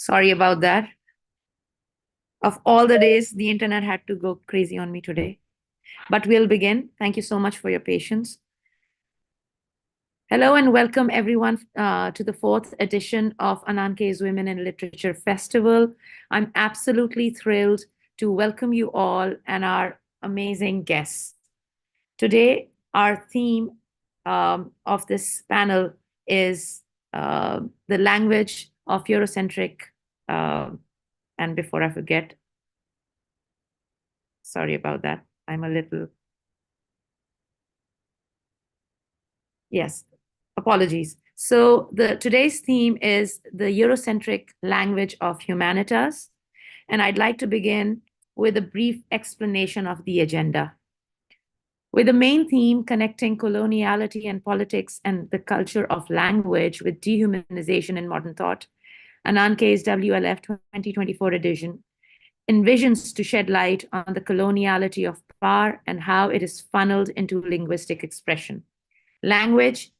Sorry about that. Of all the days, the internet had to go crazy on me today. But we'll begin. Thank you so much for your patience. Hello and welcome everyone to the fourth edition of Ananke's Women in Literature Festival. I'm absolutely thrilled to welcome you all and our amazing guests. Today, our theme of this panel is the language of Eurocentric, and before I forget, sorry about that, I'm a little, yes, apologies. So today's theme is the Eurocentric language of humanitas, and I'd like to begin with a brief explanation of the agenda. With the main theme connecting coloniality and politics and the culture of language with dehumanization in modern thought, Ananke's WLF 2024 edition envisions to shed light on the coloniality of power and how it is funneled into linguistic expression. Language,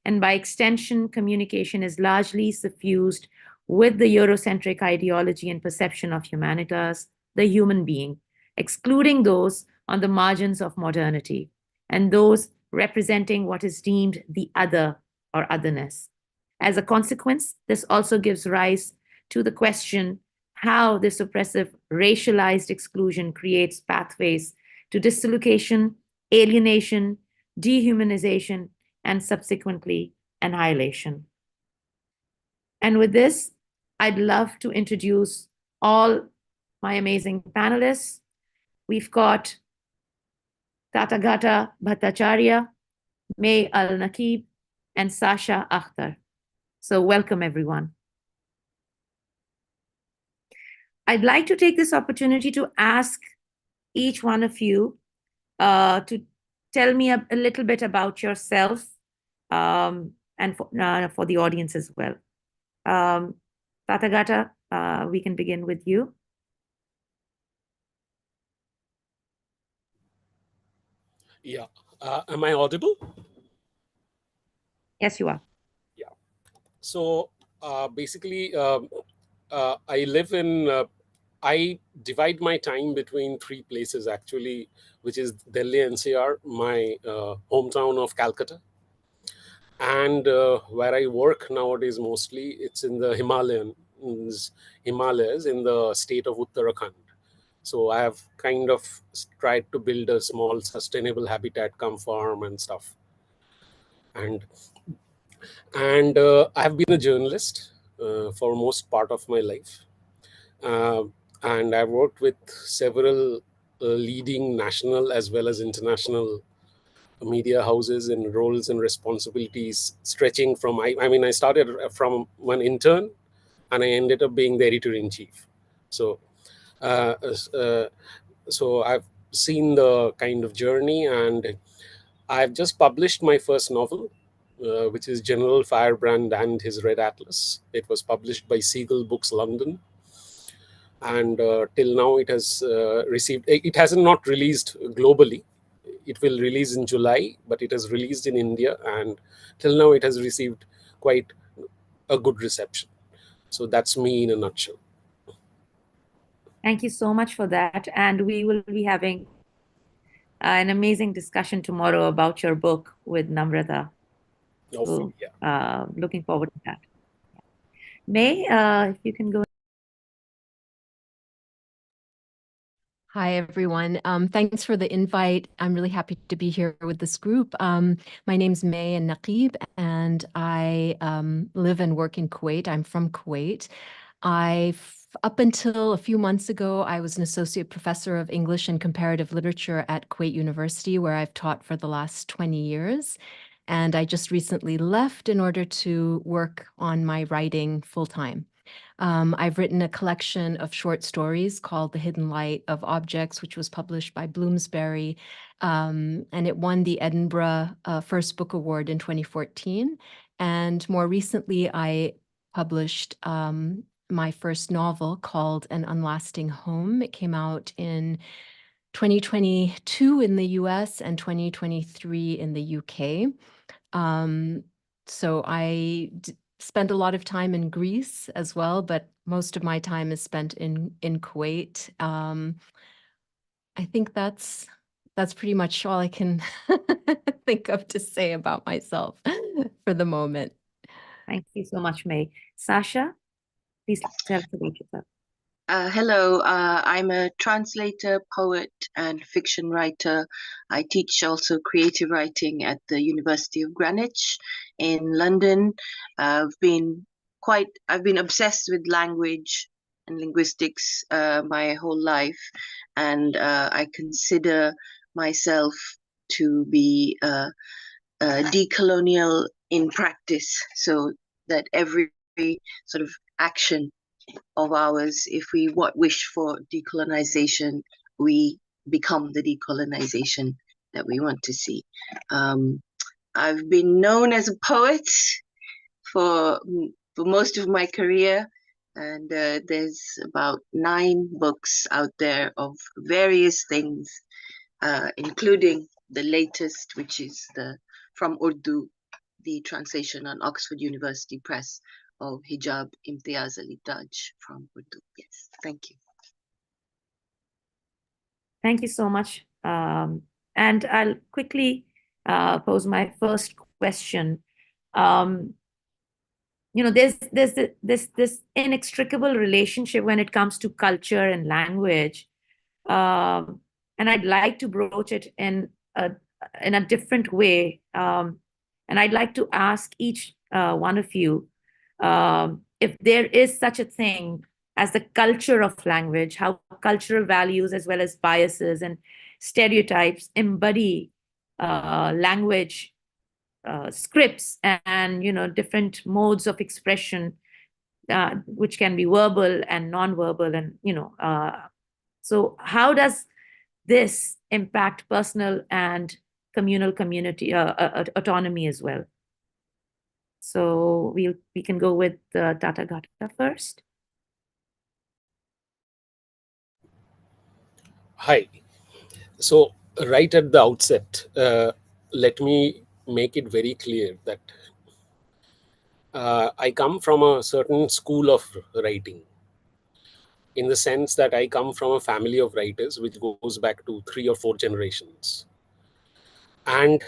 and by extension, communication, is largely suffused with the Eurocentric ideology and perception of humanitas, the human being, excluding those on the margins of modernity, and those representing what is deemed the other or otherness. As a consequence, this also gives rise to the question how this oppressive racialized exclusion creates pathways to dislocation, alienation, dehumanization, and subsequently annihilation. And with this, I'd love to introduce all my amazing panelists. We've got Tathagata Bhattacharya, May Al-Nakib, and Sasha Akhtar. So welcome, everyone. I'd like to take this opportunity to ask each one of you to tell me a little bit about yourself, and for the audience as well. Tathagata, we can begin with you. Yeah. Am I audible? Yes, you are. Yeah. So basically, I live in, I divide my time between three places actually, which is Delhi NCR, my hometown of Calcutta. And where I work nowadays mostly, it's in the Himalayas in the state of Uttarakhand. So I have kind of tried to build a small sustainable habitat cum farm and stuff. And I have been a journalist for most part of my life. And I've worked with several leading national as well as international media houses in roles and responsibilities stretching from, I mean, I started from one intern and I ended up being the editor-in-chief. So, so I've seen the kind of journey, and I've just published my first novel, which is General Firebrand and His Red Atlas. It was published by Seagull Books London. And till now it has received, it has not released globally. It will release in July, but it has released in India, and till now it has received quite a good reception. So that's me in a nutshell. Thank you so much for that. And we will be having an amazing discussion tomorrow about your book with Namrata. Hopefully, yeah. Looking forward to that. May, if you can go. Hi, everyone. Thanks for the invite. I'm really happy to be here with this group. My name's May Al-Nakib, and I live and work in Kuwait. I'm from Kuwait. Up until a few months ago, I was an associate professor of English and comparative literature at Kuwait University, where I've taught for the last 20 years. And I just recently left in order to work on my writing full-time. I've written a collection of short stories called The Hidden Light of Objects, which was published by Bloomsbury, and it won the Edinburgh First Book Award in 2014. And more recently, I published my first novel called An Unlasting Home. It came out in 2022 in the US and 2023 in the UK. So I spent a lot of time in Greece as well, but most of my time is spent in Kuwait. I think that's pretty much all I can think of to say about myself for the moment. Thank you so much, May. Sasha, please tell us about yourself. Hello, I'm a translator, poet, and fiction writer. I teach also creative writing at the University of Greenwich in London. I've been obsessed with language and linguistics my whole life, and I consider myself to be decolonial in practice, so that every sort of action of ours, if we wish for decolonization, we become the decolonization that we want to see. I've been known as a poet for most of my career, and there's about 9 books out there of various things, including the latest, which is from Urdu, the translation on Oxford University Press of Hijab Imtiaz Ali Taj from Urdu. Yes, thank you. Thank you so much. And I'll quickly pose my first question. There's this inextricable relationship when it comes to culture and language, and I'd like to broach it in a different way. And I'd like to ask each one of you if there is such a thing as the culture of language, how cultural values as well as biases and stereotypes embody language scripts and different modes of expression, which can be verbal and non-verbal, and so how does this impact personal and communal community autonomy as well? So we can go with Tathagata first. Hi. So right at the outset, let me make it very clear that I come from a certain school of writing, in the sense that I come from a family of writers which goes back to 3 or 4 generations. And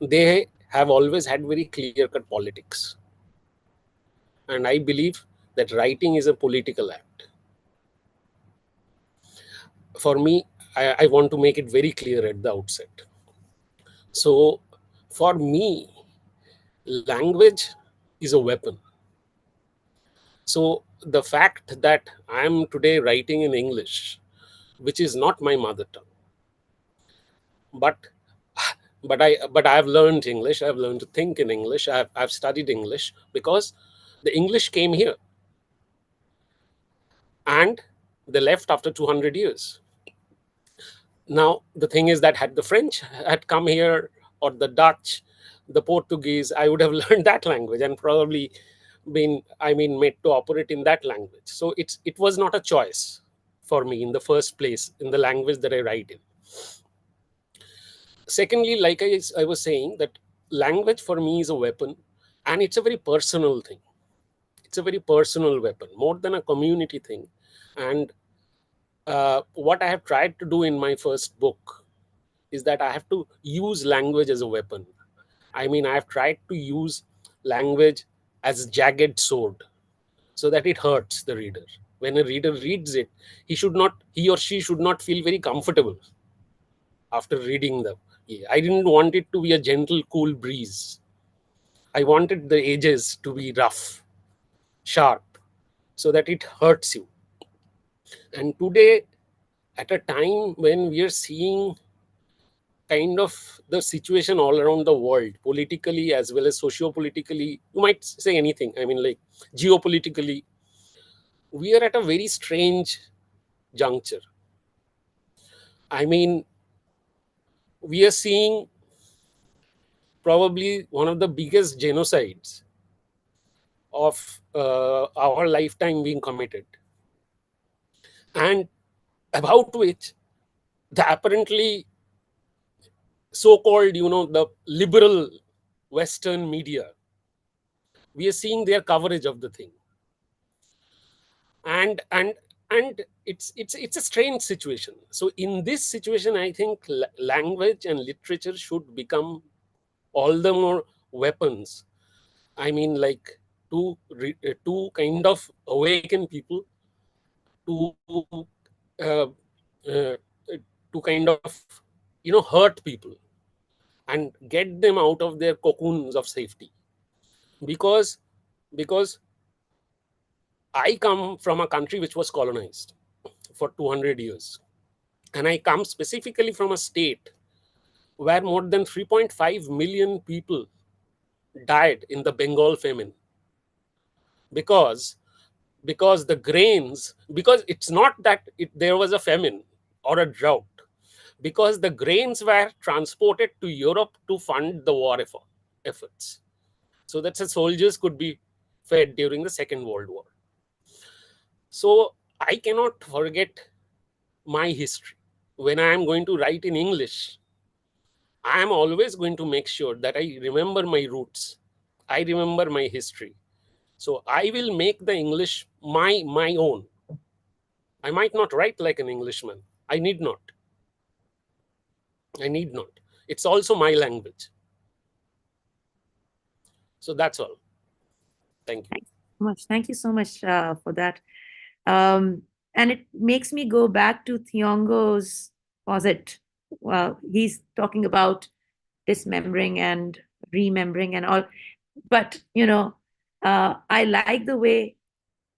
they have always had very clear-cut politics. And I believe that writing is a political act. For me, I want to make it very clear at the outset. So for me, language is a weapon. So the fact that I am today writing in English, which is not my mother tongue, but I have learned English. I've learned to think in English. I've studied English because the English came here, and they left after 200 years. Now the thing is that had the French had come here, or the Dutch, the Portuguese, I would have learned that language and probably been made to operate in that language. So it was not a choice for me in the first place in the language that I write in. Secondly, like I was saying, that language for me is a weapon, and it's a very personal thing. It's a very personal weapon, more than a community thing. And what I have tried to do in my first book is that I have to use language as a weapon. I have tried to use language as a jagged sword, so that it hurts the reader. When a reader reads it, he or she should not feel very comfortable after reading them. I didn't want it to be a gentle, cool breeze. I wanted the edges to be rough, sharp, so that it hurts you. And today, at a time when we are seeing kind of the situation all around the world, politically as well as socio-politically, you might say anything, like geopolitically, we are at a very strange juncture. We are seeing probably one of the biggest genocides of our lifetime being committed, and about which the apparently so-called, the liberal Western media We are seeing their coverage of the thing. And it's a strange situation. So in this situation, I think language and literature should become all the more weapons. I mean, like, to kind of awaken people, to uh, uh, to kind of hurt people and get them out of their cocoons of safety. Because I come from a country which was colonized for 200 years, and I come specifically from a state where more than 3.5 million people died in the Bengal famine, because the grains, because it's not that there was a famine or a drought, because the grains were transported to Europe to fund the war efforts, so that the soldiers could be fed during the Second World War. So I cannot forget my history. When I am going to write in English, I am always going to make sure that I remember my roots. I remember my history. So I will make the English my own. I might not write like an Englishman. I need not. I need not. It's also my language. So that's all. Thank you. Thanks so much. Thank you so much for that. And it makes me go back to Thiongo's posit. Well, he's talking about dismembering and remembering and all. But, I like the way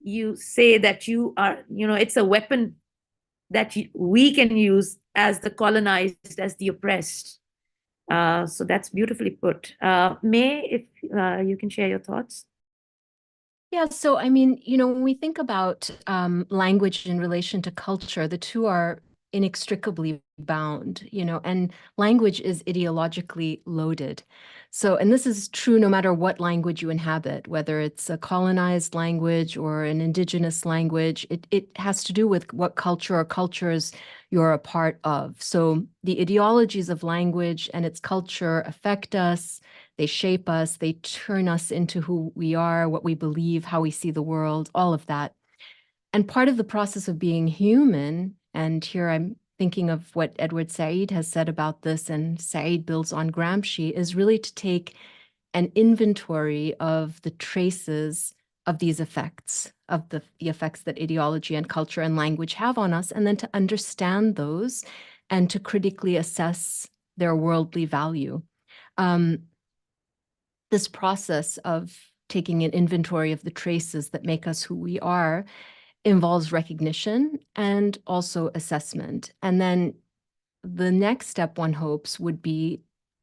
you say that you are, it's a weapon that we can use as the colonized, as the oppressed. So that's beautifully put. May, if you can share your thoughts. Yeah, so I mean, when we think about language in relation to culture, the two are inextricably bound, and language is ideologically loaded. So, and this is true no matter what language you inhabit, whether it's a colonized language or an indigenous language, it has to do with what culture or cultures you're a part of. So the ideologies of language and its culture affect us. They shape us, they turn us into who we are, what we believe, how we see the world, all of that. And part of the process of being human, and here I'm thinking of what Edward Said has said about this, and Said builds on Gramsci, is really to take an inventory of the traces of these effects, of the effects that ideology and culture and language have on us, and then to understand those and to critically assess their worldly value. This process of taking an inventory of the traces that make us who we are involves recognition and also assessment. And then the next step, one hopes, would be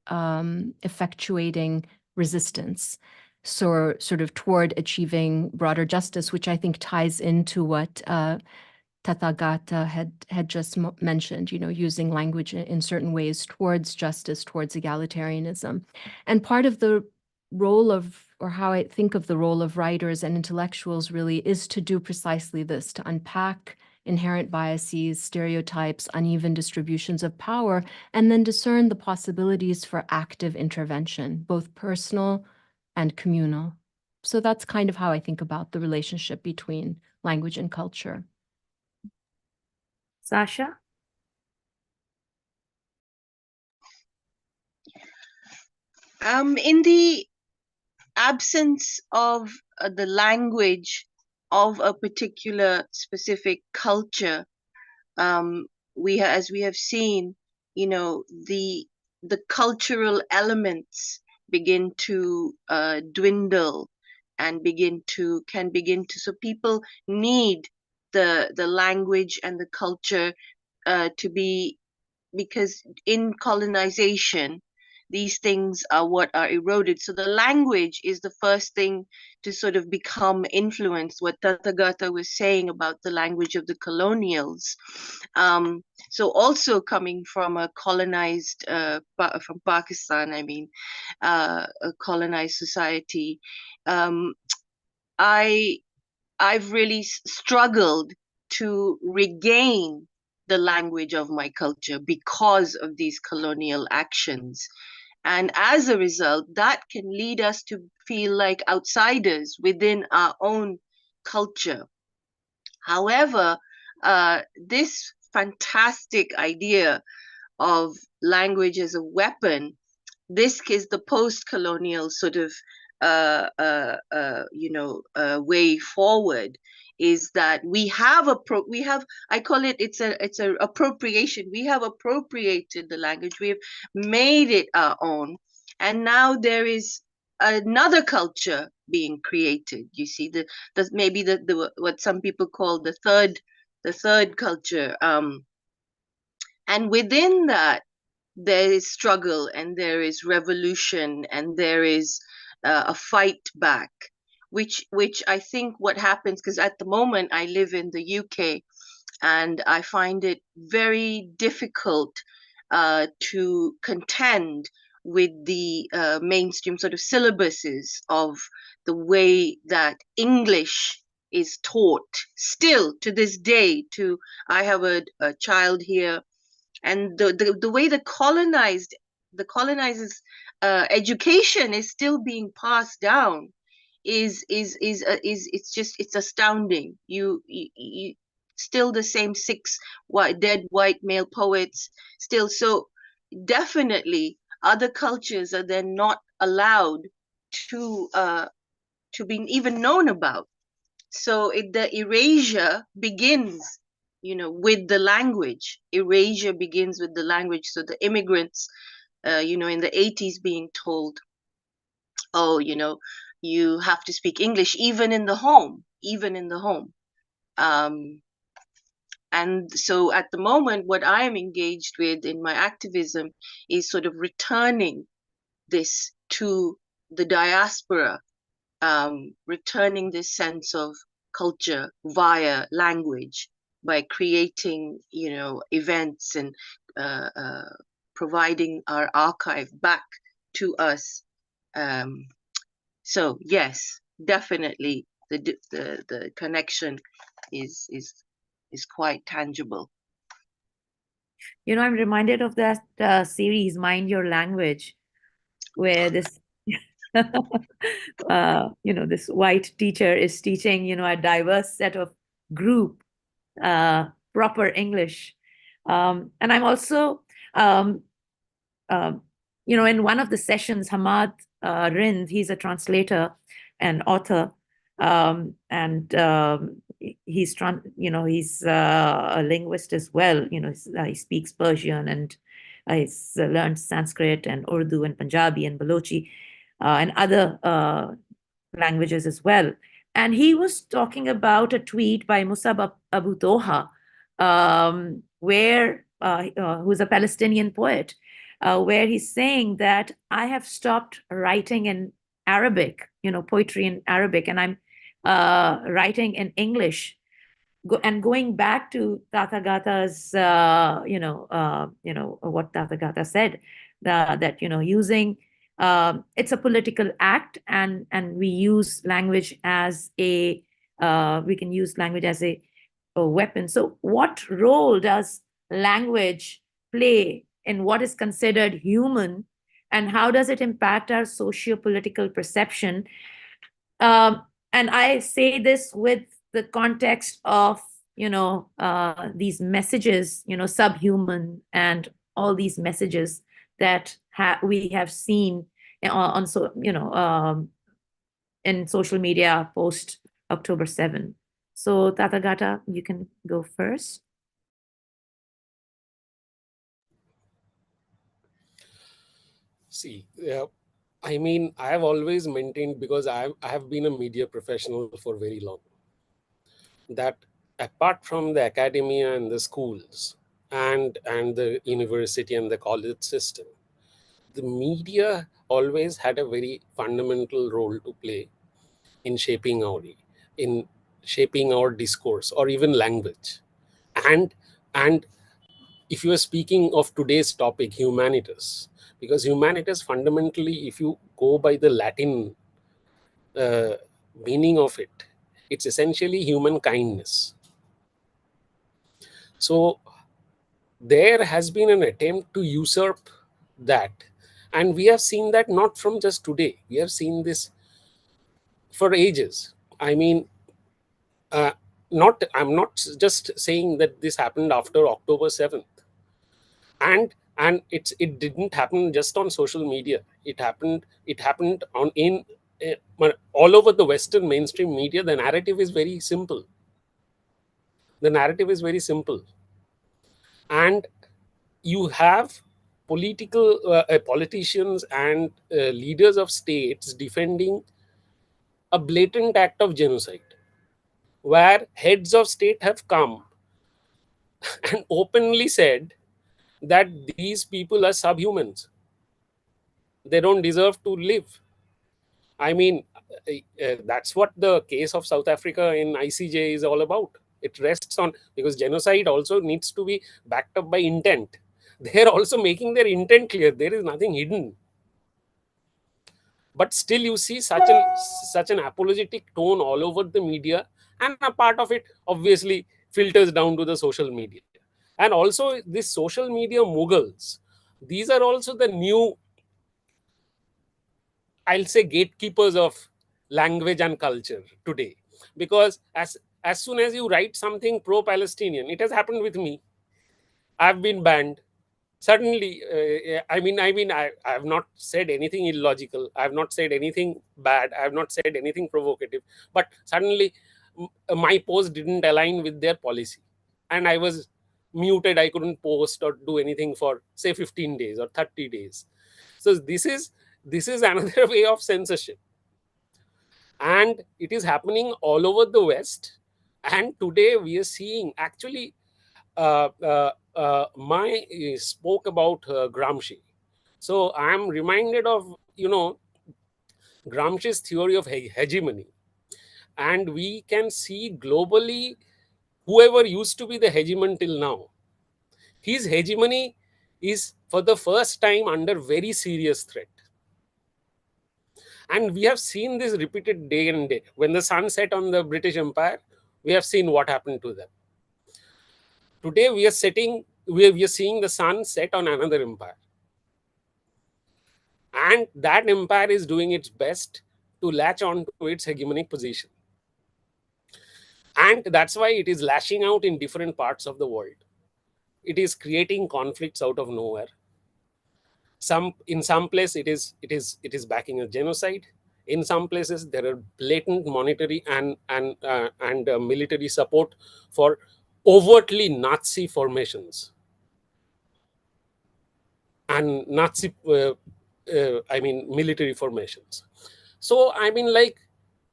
effectuating resistance, so sort of toward achieving broader justice, which I think ties into what Tathagata had just mentioned, using language in certain ways towards justice, towards egalitarianism. And part of the role of, or how I think of the role of writers and intellectuals really, is to do precisely this, to unpack inherent biases, stereotypes, uneven distributions of power, and then discern the possibilities for active intervention, both personal and communal. So that's kind of how I think about the relationship between language and culture. Sasha? In the absence of the language of a particular specific culture, as we have seen, the cultural elements begin to dwindle and can begin to. So people need the language and the culture to be, because in colonization, these things are what are eroded. So the language is the first thing to sort of become influenced, what Tathagata was saying about the language of the colonials. So also coming from a colonized, from Pakistan, I mean, a colonized society, I've really struggled to regain the language of my culture because of these colonial actions. And as a result, that can lead us to feel like outsiders within our own culture. However, this fantastic idea of language as a weapon, this is the post-colonial sort of way forward, is that we have I call it, it's a appropriation. We have appropriated the language, we have made it our own, and now there is another culture being created. You see, maybe the what some people call the third culture, and within that there is struggle and there is revolution and there is a fight back, which I think what happens, because at the moment I live in the UK and I find it very difficult to contend with the mainstream sort of syllabuses of the way that English is taught still to this day. I have a child here, and the way the colonizers education is still being passed down is it's astounding. You still the same six dead white male poets still. So definitely other cultures are then not allowed to be even known about. So the erasure begins, with the language. Erasure begins with the language. So the immigrants, in the 80s being told, oh, you have to speak English even in the home, even in the home. And so at the moment, what I am engaged with in my activism is sort of returning this to the diaspora, returning this sense of culture via language by creating, events and providing our archive back to us. So yes, definitely the connection is quite tangible. I'm reminded of that series, Mind Your Language, where this this white teacher is teaching, a diverse set of group proper English. And I'm also, in one of the sessions, Hamad Rind, he's a translator and author, and he's a linguist as well. He speaks Persian, and he's learned Sanskrit and Urdu and Punjabi and Balochi and other languages as well. And he was talking about a tweet by Musab Abu Toha, who's a Palestinian poet, where he's saying that I have stopped writing in Arabic, poetry in Arabic, and I'm writing in English. And going back to Tathagata's, what Tathagata said, that using it's a political act, and we use language as we can use language as a weapon. So, what role does language play in what is considered human, and how does it impact our socio-political perception? And I say this with the context of these messages, subhuman, and all these messages that we have seen on in social media post October 7. So Tathagata, you can go first. See, I mean, I have always maintained, because I have been a media professional for very long, that apart from the academia and the schools and the university and the college system, the media always had a very fundamental role to play in shaping our discourse or even language. And if you are speaking of today's topic, humanities, because humanities fundamentally, if you go by the Latin meaning of it, it's essentially human kindness. So there has been an attempt to usurp that, And we have seen that not from just today. We have seen this for ages. I mean, uh, I'm not just saying that this happened after October 7th. And it didn't happen just on social media. It happened on in all over the Western mainstream media. The narrative is very simple. The narrative is very simple. And you have politicians and leaders of states defending a blatant act of genocide, where heads of state have come and openly said that these people are subhumans. They don't deserve to live. I mean, that's what the case of South Africa in ICJ is all about. It rests on, because genocide also needs to be backed up by intent. They're also making their intent clear. There is nothing hidden. But still, you see such an apologetic tone all over the media, and a part of it obviously filters down to the social media. And also, these social media mughals, these are also the new, I'll say, gatekeepers of language and culture today. Because as soon as you write something pro-Palestinian, it has happened with me. I've been banned. Suddenly, I have not said anything illogical. I have not said anything bad. I have not said anything provocative. But suddenly, my post didn't align with their policy, and I was muted. I couldn't post or do anything for, say, 15 days or 30 days. So this is another way of censorship, and it is happening all over the West. And today we are seeing, actually, my spoke about Gramsci. So I am reminded of, Gramsci's theory of hegemony. And we can see globally, whoever used to be the hegemon till now, his hegemony is for the first time under very serious threat. And we have seen this repeated day and day. When the sun set on the British Empire, we have seen what happened to them. Today we are seeing the sun set on another empire. And that empire is doing its best to latch on to its hegemonic position. And that's why it is lashing out in different parts of the world. It is creating conflicts out of nowhere. In some places it is backing a genocide. In some places there are blatant monetary and military support for overtly Nazi formations and Nazi military formations. So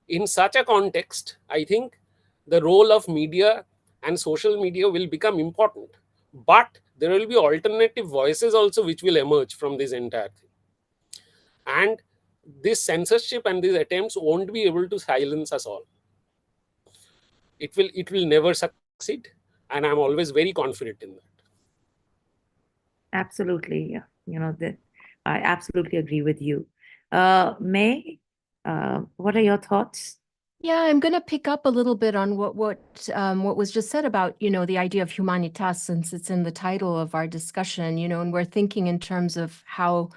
in such a context, I think the role of media and social media will become important. But there will be alternative voices also which will emerge from this entire thing. And this censorship and these attempts won't be able to silence us all. It will never succeed, and I'm always very confident in that. Absolutely. Yeah. That I absolutely agree with you. May, what are your thoughts? Yeah, I'm going to pick up a little bit on what was just said about, the idea of humanitas, since it's in the title of our discussion, and we're thinking in terms of how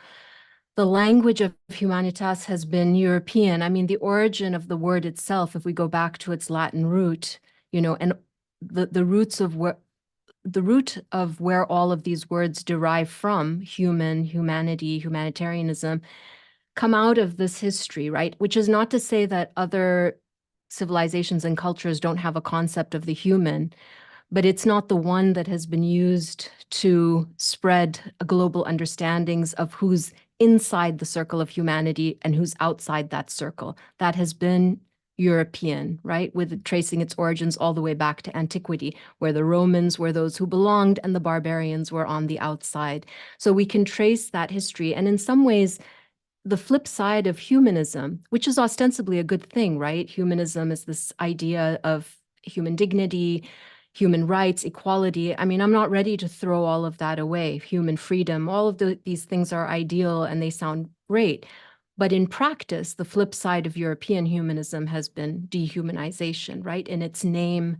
the language of humanitas has been European. I mean, the origin of the word itself, if we go back to its Latin root, and the roots of the root of where all of these words derive from, human, humanity, humanitarianism, come out of this history, right? Which is not to say that other civilizations and cultures don't have a concept of the human, but it's not the one that has been used to spread global understandings of who's inside the circle of humanity and who's outside that circle. That has been European, right? With tracing its origins all the way back to antiquity, where the Romans were those who belonged and the barbarians were on the outside. So we can trace that history. And in some ways, the flip side of humanism, which is ostensibly a good thing, right? Humanism is this idea of human dignity, human rights, equality. I mean, I'm not ready to throw all of that away. Human freedom, all of these things are ideal and they sound great. But in practice, the flip side of European humanism has been dehumanization, right? In its name,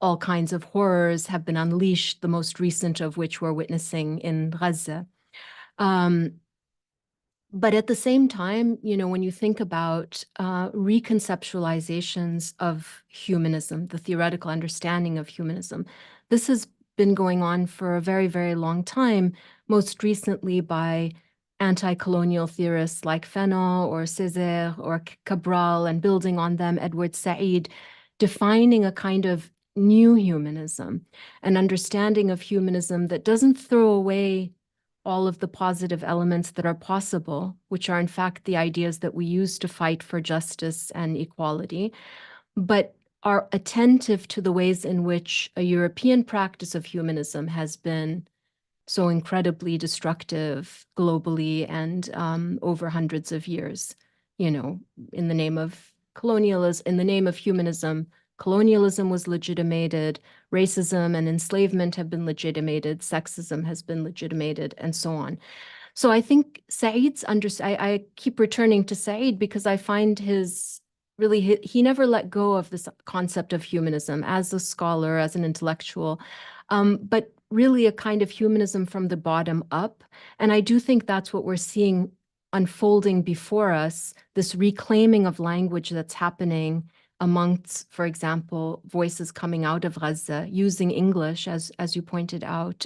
all kinds of horrors have been unleashed, the most recent of which we're witnessing in Gaza. But at the same time, when you think about reconceptualizations of humanism, the theoretical understanding of humanism, this has been going on for a very, very long time, most recently by anti-colonial theorists like Fanon or Césaire or Cabral, and building on them, Edward Said, defining a kind of new humanism, an understanding of humanism that doesn't throw away all of the positive elements that are possible, which are in fact the ideas that we use to fight for justice and equality, but are attentive to the ways in which a European practice of humanism has been so incredibly destructive globally and over hundreds of years, in the name of colonialism, in the name of humanism. Colonialism was legitimated, racism and enslavement have been legitimated, sexism has been legitimated, and so on. So I think Said's I keep returning to Said because I find he never let go of this concept of humanism as a scholar, as an intellectual, but really a kind of humanism from the bottom up. And I do think that's what we're seeing unfolding before us, this reclaiming of language that's happening amongst, for example, voices coming out of Gaza, using English, as you pointed out,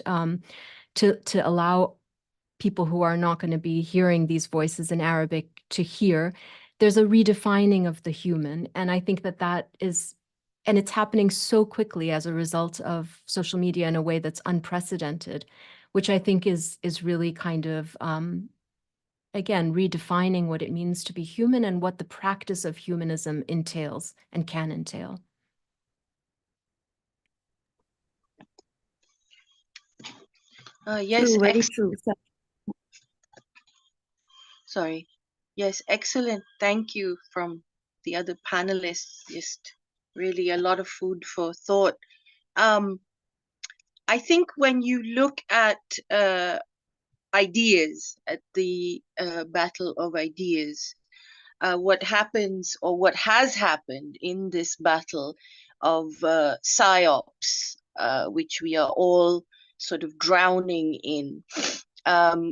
to allow people who are not going to be hearing these voices in Arabic to hear. There's a redefining of the human. And I think that is, and it's happening so quickly as a result of social media in a way that's unprecedented, which I think is really kind of, again, redefining what it means to be human and what the practice of humanism entails and can entail. Yes, True, very true. sorry. Yes, excellent. Thank you from the other panelists. Just really a lot of food for thought. I think when you look at ideas, at the battle of ideas, what happens or what has happened in this battle of psyops, which we are all sort of drowning in,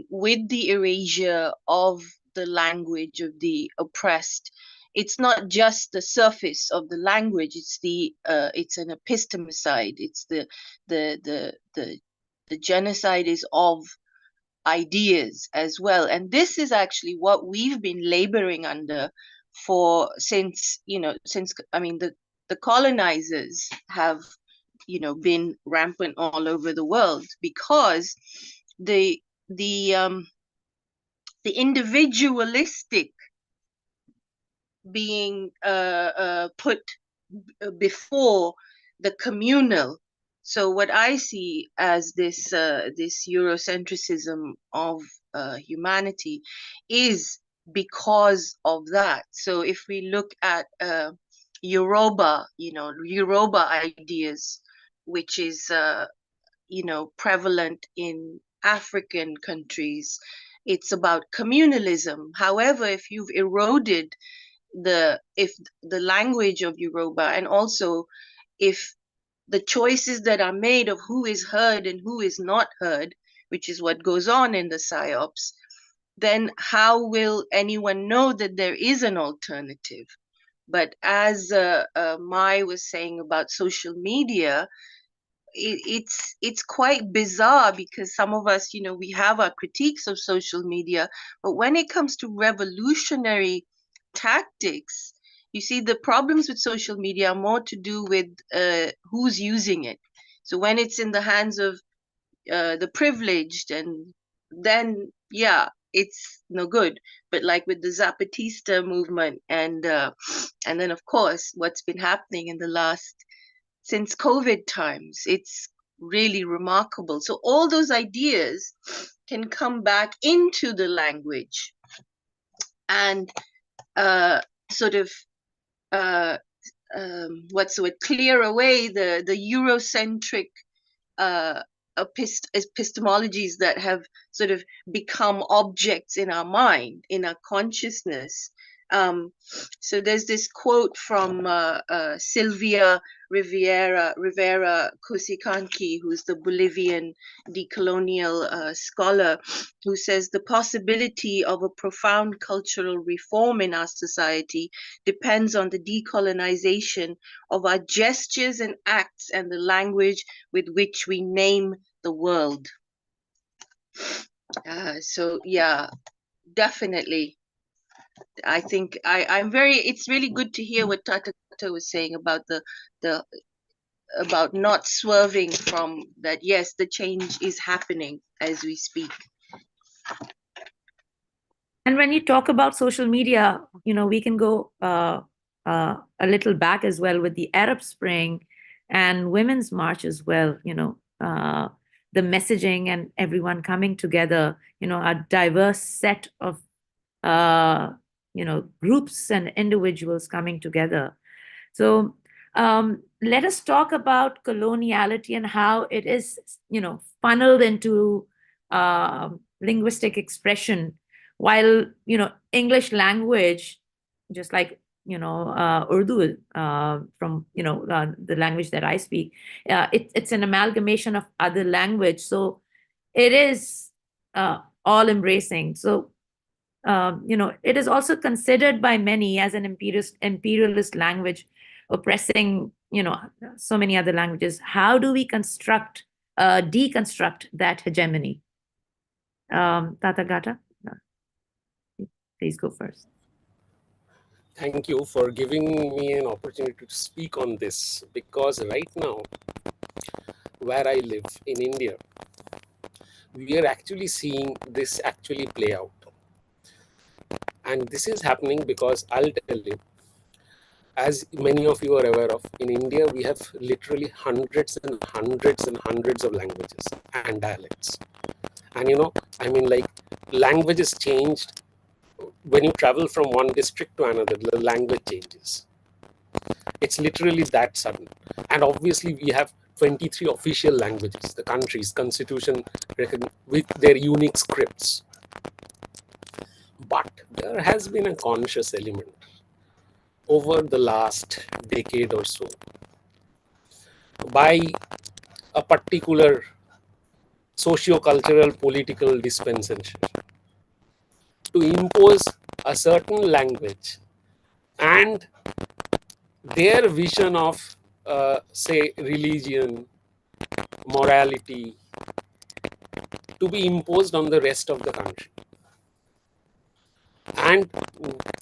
with the erasure of the language of the oppressed. It's not just the surface of the language; it's an epistemicide. It's the genocide is of ideas as well, and this is actually what we've been laboring under since the colonizers have been rampant all over the world, because the individualistic being put before the communal. So what I see as this Eurocentrism of humanity is because of that. So if we look at Yoruba ideas, which is prevalent in African countries, it's about communalism. However, if you've eroded the language of Yoruba, and also if the choices that are made of who is heard and who is not heard, which is what goes on in the psyops, then how will anyone know that there is an alternative? But as Mai was saying about social media, it's quite bizarre, because some of us, we have our critiques of social media, but when it comes to revolutionary tactics, you see, the problems with social media are more to do with who's using it. So when it's in the hands of the privileged, and then it's no good. But like with the Zapatista movement, and then of course what's been happening in the last, since COVID times, it's really remarkable. So all those ideas can come back into the language and sort of clear away the Eurocentric epistemologies that have sort of become objects in our mind, in our consciousness. So there's this quote from Sylvia Rivera Cusicanqui, who's the Bolivian decolonial scholar, who says the possibility of a profound cultural reform in our society depends on the decolonization of our gestures and acts and the language with which we name the world. So yeah, definitely. I think it's really good to hear what Tata was saying about about not swerving from that. Yes, the change is happening as we speak. And when you talk about social media, we can go a little back as well with the Arab Spring and Women's March as well. The messaging and everyone coming together. A diverse set of groups and individuals coming together. So let us talk about coloniality and how it is, funneled into linguistic expression. While, English language, just like, Urdu, from, the language that I speak, it's an amalgamation of other language. So it is all embracing. So it is also considered by many as an imperialist language, oppressing, so many other languages. How do we deconstruct that hegemony? Tathagata, please go first. Thank you for giving me an opportunity to speak on this, because right now, where I live in India, we are actually seeing this actually play out. And this is happening because, I'll tell you, as many of you are aware of, in India, we have literally hundreds and hundreds and hundreds of languages and dialects. And languages changed. When you travel from one district to another, the language changes. It's literally that sudden. And obviously, we have 23 official languages, the country's constitution with their unique scripts. But there has been a conscious element over the last decade or so by a particular socio-cultural political dispensation to impose a certain language and their vision of, say, religion, morality, to be imposed on the rest of the country, and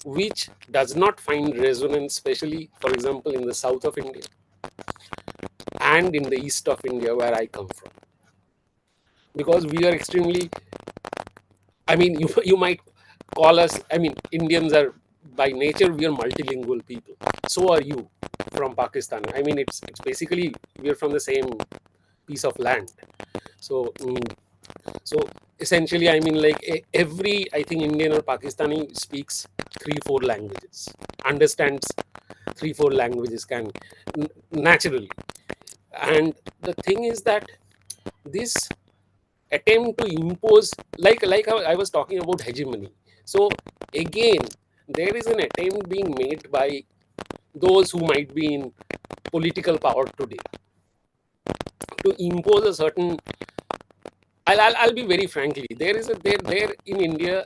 which does not find resonance, especially, for example, in the south of India and in the east of India, where I come from. Because we are extremely, you might call us, Indians are, by nature, we are multilingual people. So are you from Pakistan. It's basically, we are from the same piece of land. So essentially, every, I think, Indian or Pakistani speaks 3-4 languages, understands 3-4 languages naturally. And the thing is that this attempt to impose, like how I was talking about hegemony. So again, there is an attempt being made by those who might be in political power today to impose a certain. I'll be very frankly. There in India,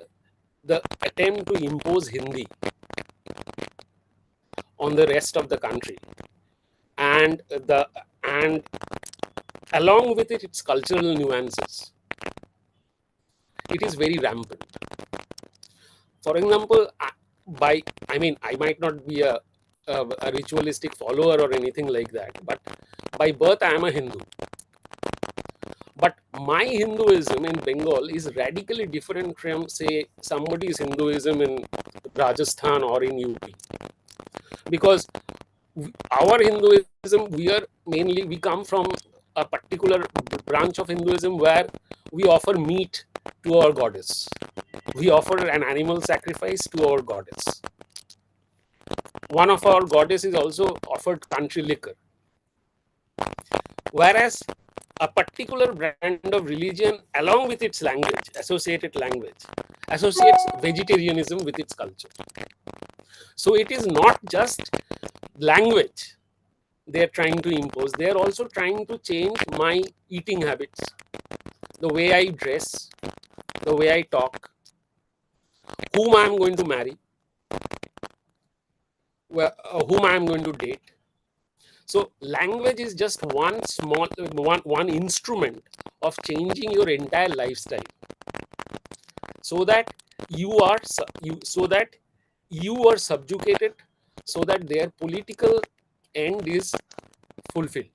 the attempt to impose Hindi on the rest of the country, and along with it, its cultural nuances. It is very rampant. For example, I might not be a ritualistic follower or anything like that, but by birth I am a Hindu. But my Hinduism in Bengal is radically different from, say, somebody's Hinduism in Rajasthan or in UP. Because our Hinduism, we come from a particular branch of Hinduism where we offer meat to our goddess. We offer an animal sacrifice to our goddess. One of our goddesses also offered country liquor. Whereas a particular brand of religion, along with its language, associates vegetarianism with its culture. So it is not just language they're trying to impose. They're also trying to change my eating habits, the way I dress, the way I talk, whom I'm going to marry, whom I'm going to date. So language is just one instrument of changing your entire lifestyle, so that you are subjugated, so that their political end is fulfilled,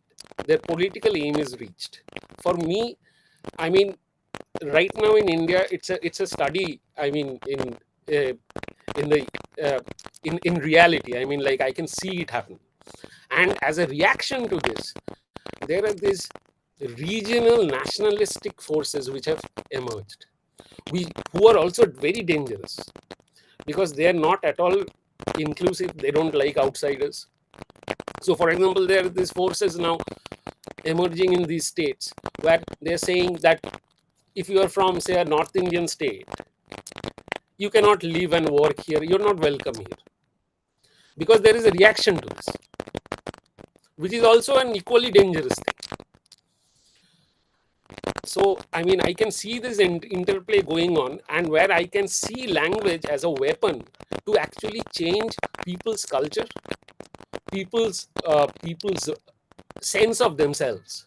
their political aim is reached. For me, I mean, right now in India, it's a study. I mean, in the in reality, I mean, like, I can see it happen. And as a reaction to this, there are these regional nationalistic forces which have emerged, who are also very dangerous, because they are not at all inclusive. They don't like outsiders. So, for example, there are these forces now emerging in these states where they're saying that if you are from, say, a North Indian state, you cannot live and work here. You're not welcome here, because there is a reaction to this, which is also an equally dangerous thing. So, I mean, I can see this interplay going on, and where I can see language as a weapon to actually change people's culture, people's sense of themselves,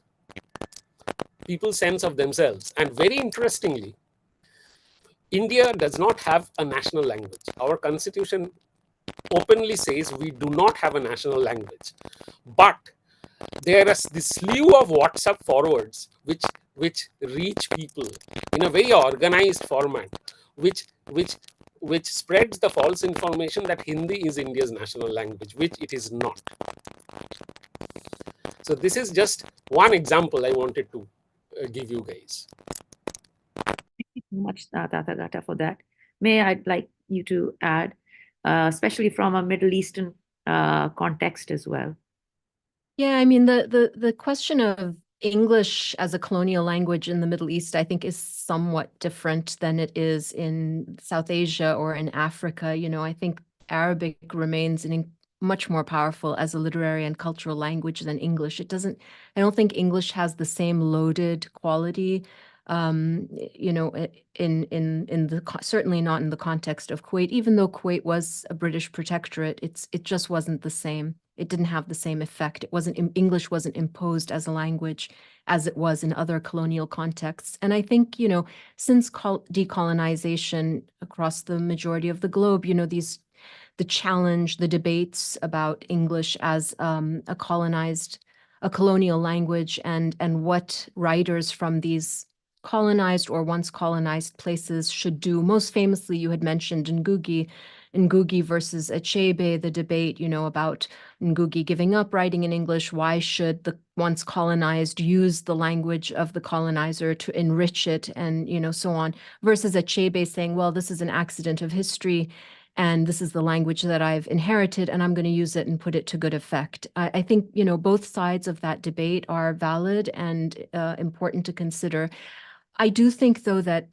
And very interestingly, India does not have a national language. Our constitution openly says we do not have a national language, but there is this slew of WhatsApp forwards which reach people in a very organized format, which spreads the false information that Hindi is India's national language, which it is not. So this is just one example I wanted to give you guys. Thank you so much, Tathagata, for that. May I'd like you to add, especially from a Middle Eastern context as well. Yeah, I mean, the question of English as a colonial language in the Middle East, I think, is somewhat different than it is in South Asia or in Africa. You know, I think Arabic remains much more powerful as a literary and cultural language than English. I don't think English has the same loaded quality, you know, certainly not in the context of Kuwait. Even though Kuwait was a British protectorate, it just wasn't the same. It didn't have the same effect. English wasn't imposed as a language as it was in other colonial contexts. And I think, you know, since decolonization across the majority of the globe, you know, the challenge, the debates about English as a colonial language, and what writers from these colonized or once colonized places should do. Most famously, you had mentioned Ngugi versus Achebe, the debate, you know, about Ngugi giving up writing in English. Why should the once colonized use the language of the colonizer to enrich it, and, you know, so on, versus Achebe saying, well, this is an accident of history, and this is the language that I've inherited, and I'm going to use it and put it to good effect. I think, you know, both sides of that debate are valid and important to consider. I do think, though, that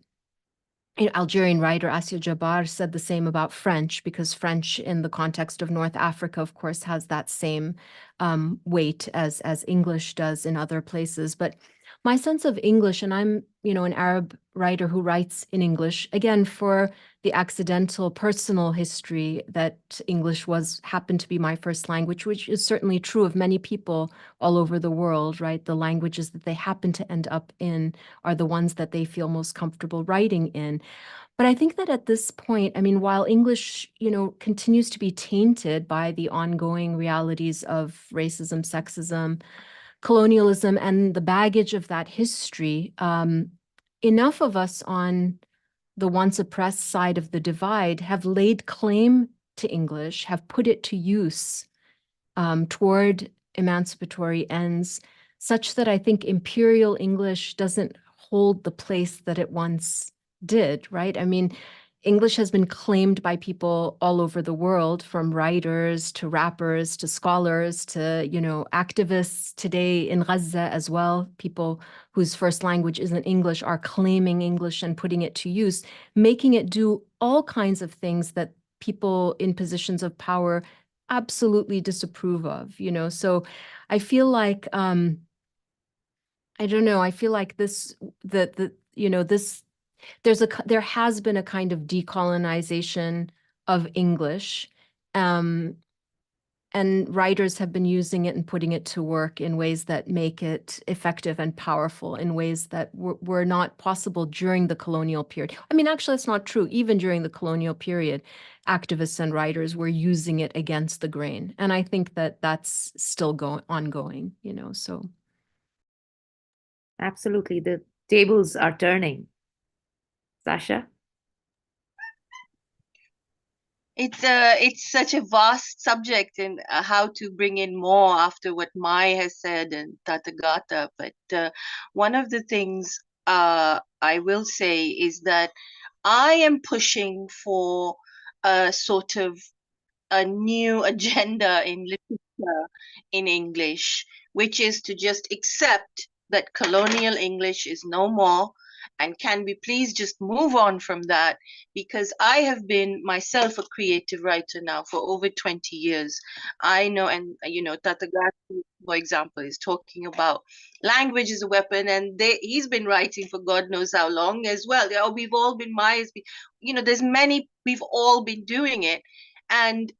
Algerian writer Assia Jabbar said the same about French, because French in the context of North Africa, of course, has that same weight as English does in other places. But my sense of English, and I'm, you know, an Arab writer who writes in English, again, for the accidental personal history that English happened to be my first language, which is certainly true of many people all over the world, right? The languages that they happen to end up in are the ones that they feel most comfortable writing in. But I think that at this point, I mean, while English, you know, continues to be tainted by the ongoing realities of racism, sexism, colonialism, and the baggage of that history, enough of us on the once oppressed side of the divide have laid claim to English, have put it to use toward emancipatory ends, such that I think imperial English doesn't hold the place that it once did, right? I mean, English has been claimed by people all over the world, from writers to rappers to scholars to, you know, activists today in Gaza as well. People whose first language isn't English are claiming English and putting it to use, making it do all kinds of things that people in positions of power absolutely disapprove of, you know. So I feel like I don't know, I feel like this you know, this there has been a kind of decolonization of English. And writers have been using it and putting it to work in ways that make it effective and powerful in ways that were not possible during the colonial period. I mean, actually, it's not true. Even during the colonial period, activists and writers were using it against the grain. And I think that that's still ongoing, you know, so. Absolutely. The tables are turning. Sasha? It's such a vast subject, and how to bring in more after what Mai has said and Tathagata. But one of the things I will say is that I am pushing for a sort of a new agenda in literature in English, which is to just accept that colonial English is no more, and can we please just move on from that? Because I have been myself a creative writer now for over 20 years. I know, and you know, Tathagata, for example, is talking about language is a weapon, and he's been writing for God knows how long as well. You know, we've all been you know, there's many, we've all been doing it. And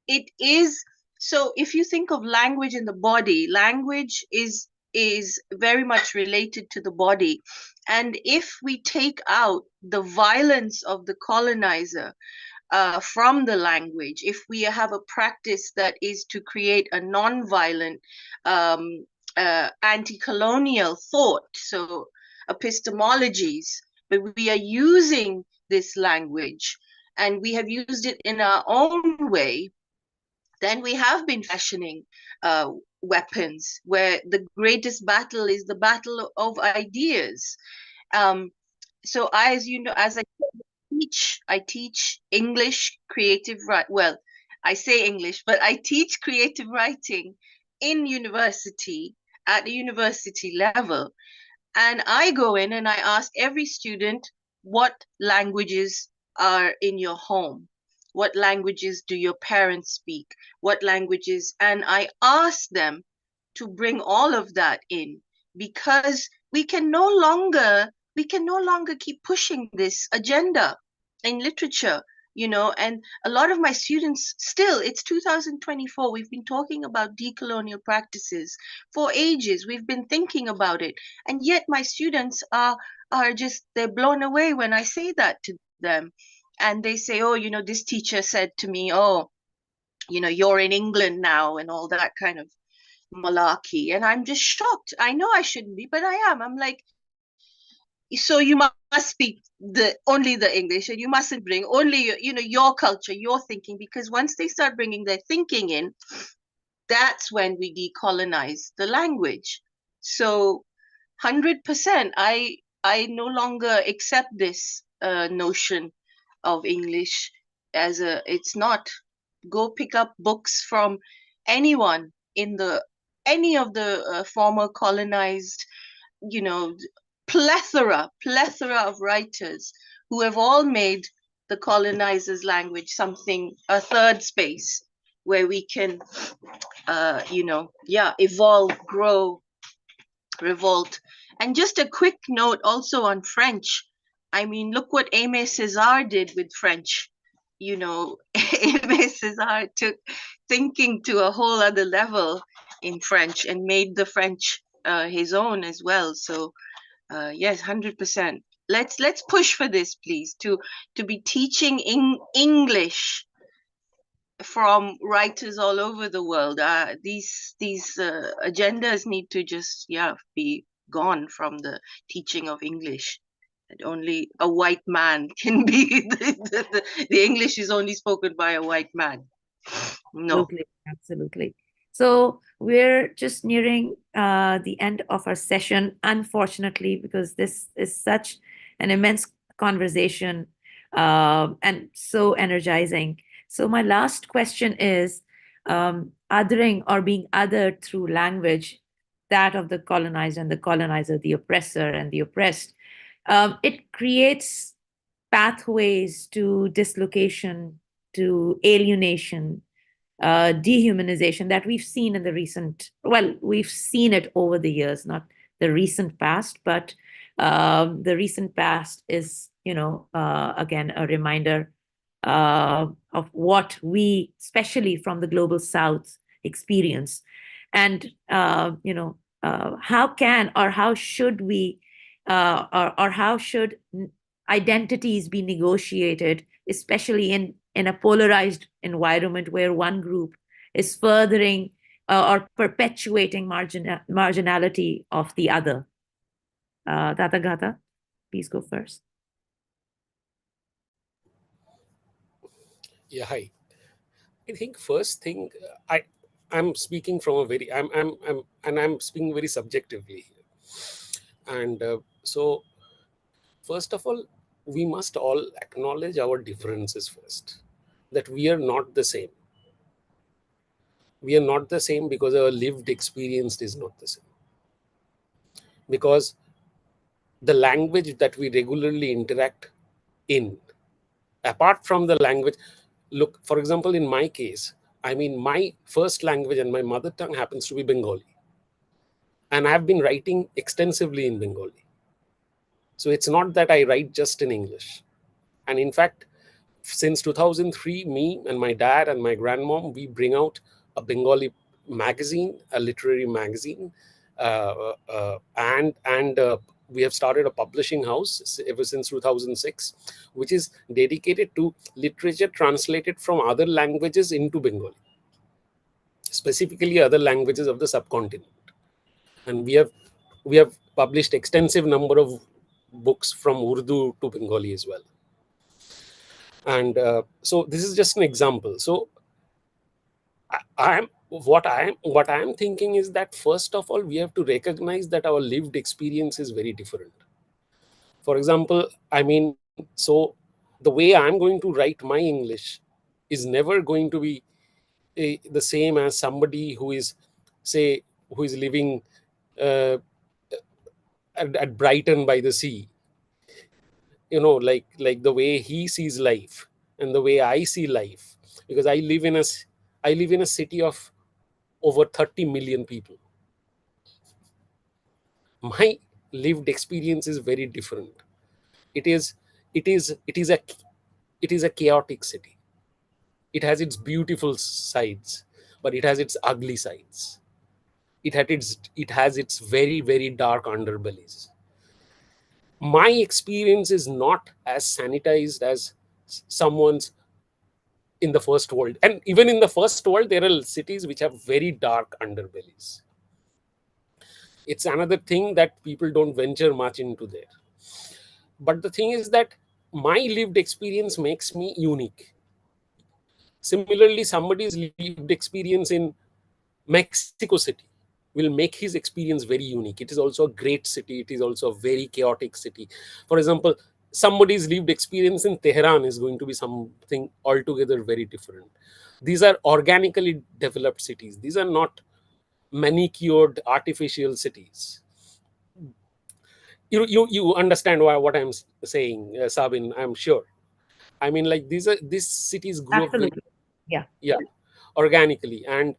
it is, so if you think of language in the body, language is very much related to the body. And if we take out the violence of the colonizer from the language, if we have a practice that is to create a non-violent anti-colonial thought, so epistemologies, but we are using this language and we have used it in our own way, then we have been fashioning weapons where the greatest battle is the battle of ideas. So as you know, as I teach English creative well, I say English, but I teach creative writing in university at the university level. And I go in and I ask every student, what languages are in your home? What languages do your parents speak? What languages? And I ask them to bring all of that in, because we can no longer keep pushing this agenda in literature, you know. And a lot of my students, still, it's 2024, we've been talking about decolonial practices for ages, we've been thinking about it, and yet my students are just, they're blown away when I say that to them. And they say, oh, you know, this teacher said to me, oh, you know, you're in England now, and all that kind of malarkey. And I'm just shocked. I know I shouldn't be, but I am. I'm like, so you must speak only the English, and you mustn't bring only, you know, your culture, your thinking, because once they start bringing their thinking in, that's when we decolonize the language. So 100%, I no longer accept this notion of English as it's not. Go pick up books from anyone in any of the former colonized, you know, plethora of writers who have all made the colonizers' language something, a third space where we can, you know, yeah, evolve, grow, revolt. And just a quick note also on French. I mean, look what Aimé Césaire did with French. You know, Aimé Césaire took thinking to a whole other level in French and made the French his own as well. So yes, 100%. Let's push for this, please, to be teaching in English from writers all over the world. These agendas need to just, yeah, be gone from the teaching of English. That only a white man can be the English is only spoken by a white man. No. Absolutely, absolutely. So we're just nearing the end of our session, unfortunately, because this is such an immense conversation and so energizing. So my last question is, othering or being othered through language, that of the colonized and the colonizer, the oppressor and the oppressed, it creates pathways to dislocation, to alienation, dehumanization that we've seen in the recent, well, we've seen it over the years, not the recent past, but the recent past is, again, a reminder of what we, especially from the global south, experience. And, how can or how should we, or how should identities be negotiated, especially in a polarized environment where one group is furthering or perpetuating marginality of the other. Tathagata, please go first. Yeah, hi. I think first thing, I'm speaking from a very I'm speaking very subjectively here. And so first of all, we must all acknowledge our differences first, that we are not the same. We are not the same because our lived experience is not the same. Because the language that we regularly interact in, apart from the language, look, for example, in my case, I mean, my first language and my mother tongue happens to be Bengali. And I've been writing extensively in Bengali. So it's not that I write just in English. And in fact, since 2003, me and my dad and my grandmom, we bring out a Bengali magazine, a literary magazine, and we have started a publishing house ever since 2006, which is dedicated to literature translated from other languages into Bengali, specifically other languages of the subcontinent. And we have published extensive number of books from Urdu to Bengali as well. And so this is just an example. So what I am thinking is that first of all, we have to recognize that our lived experience is very different. For example, I mean, so the way I'm going to write my English is never going to be the same as somebody who is, say, who is living uh, at Brighton by the sea. Like the way he sees life and the way I see life, because I live in a city of over 30 million people. My lived experience is very different. It is it is it is a it is a chaotic city. It has its beautiful sides, but it has its ugly sides. It has its very, very dark underbellies. My experience is not as sanitized as someone's in the first world. And even in the first world, there are cities which have very dark underbellies. It's another thing that people don't venture much into there. But the thing is that my lived experience makes me unique. Similarly, somebody's lived experience in Mexico City will make his experience very unique. It is also a great city. It is also a very chaotic city. For example, somebody's lived experience in Tehran is going to be something altogether very different. These are organically developed cities. These are not manicured artificial cities. You understand what I'm saying, Sabin, I'm sure. I mean, like, these cities grew up very, Absolutely. Yeah. yeah, organically. And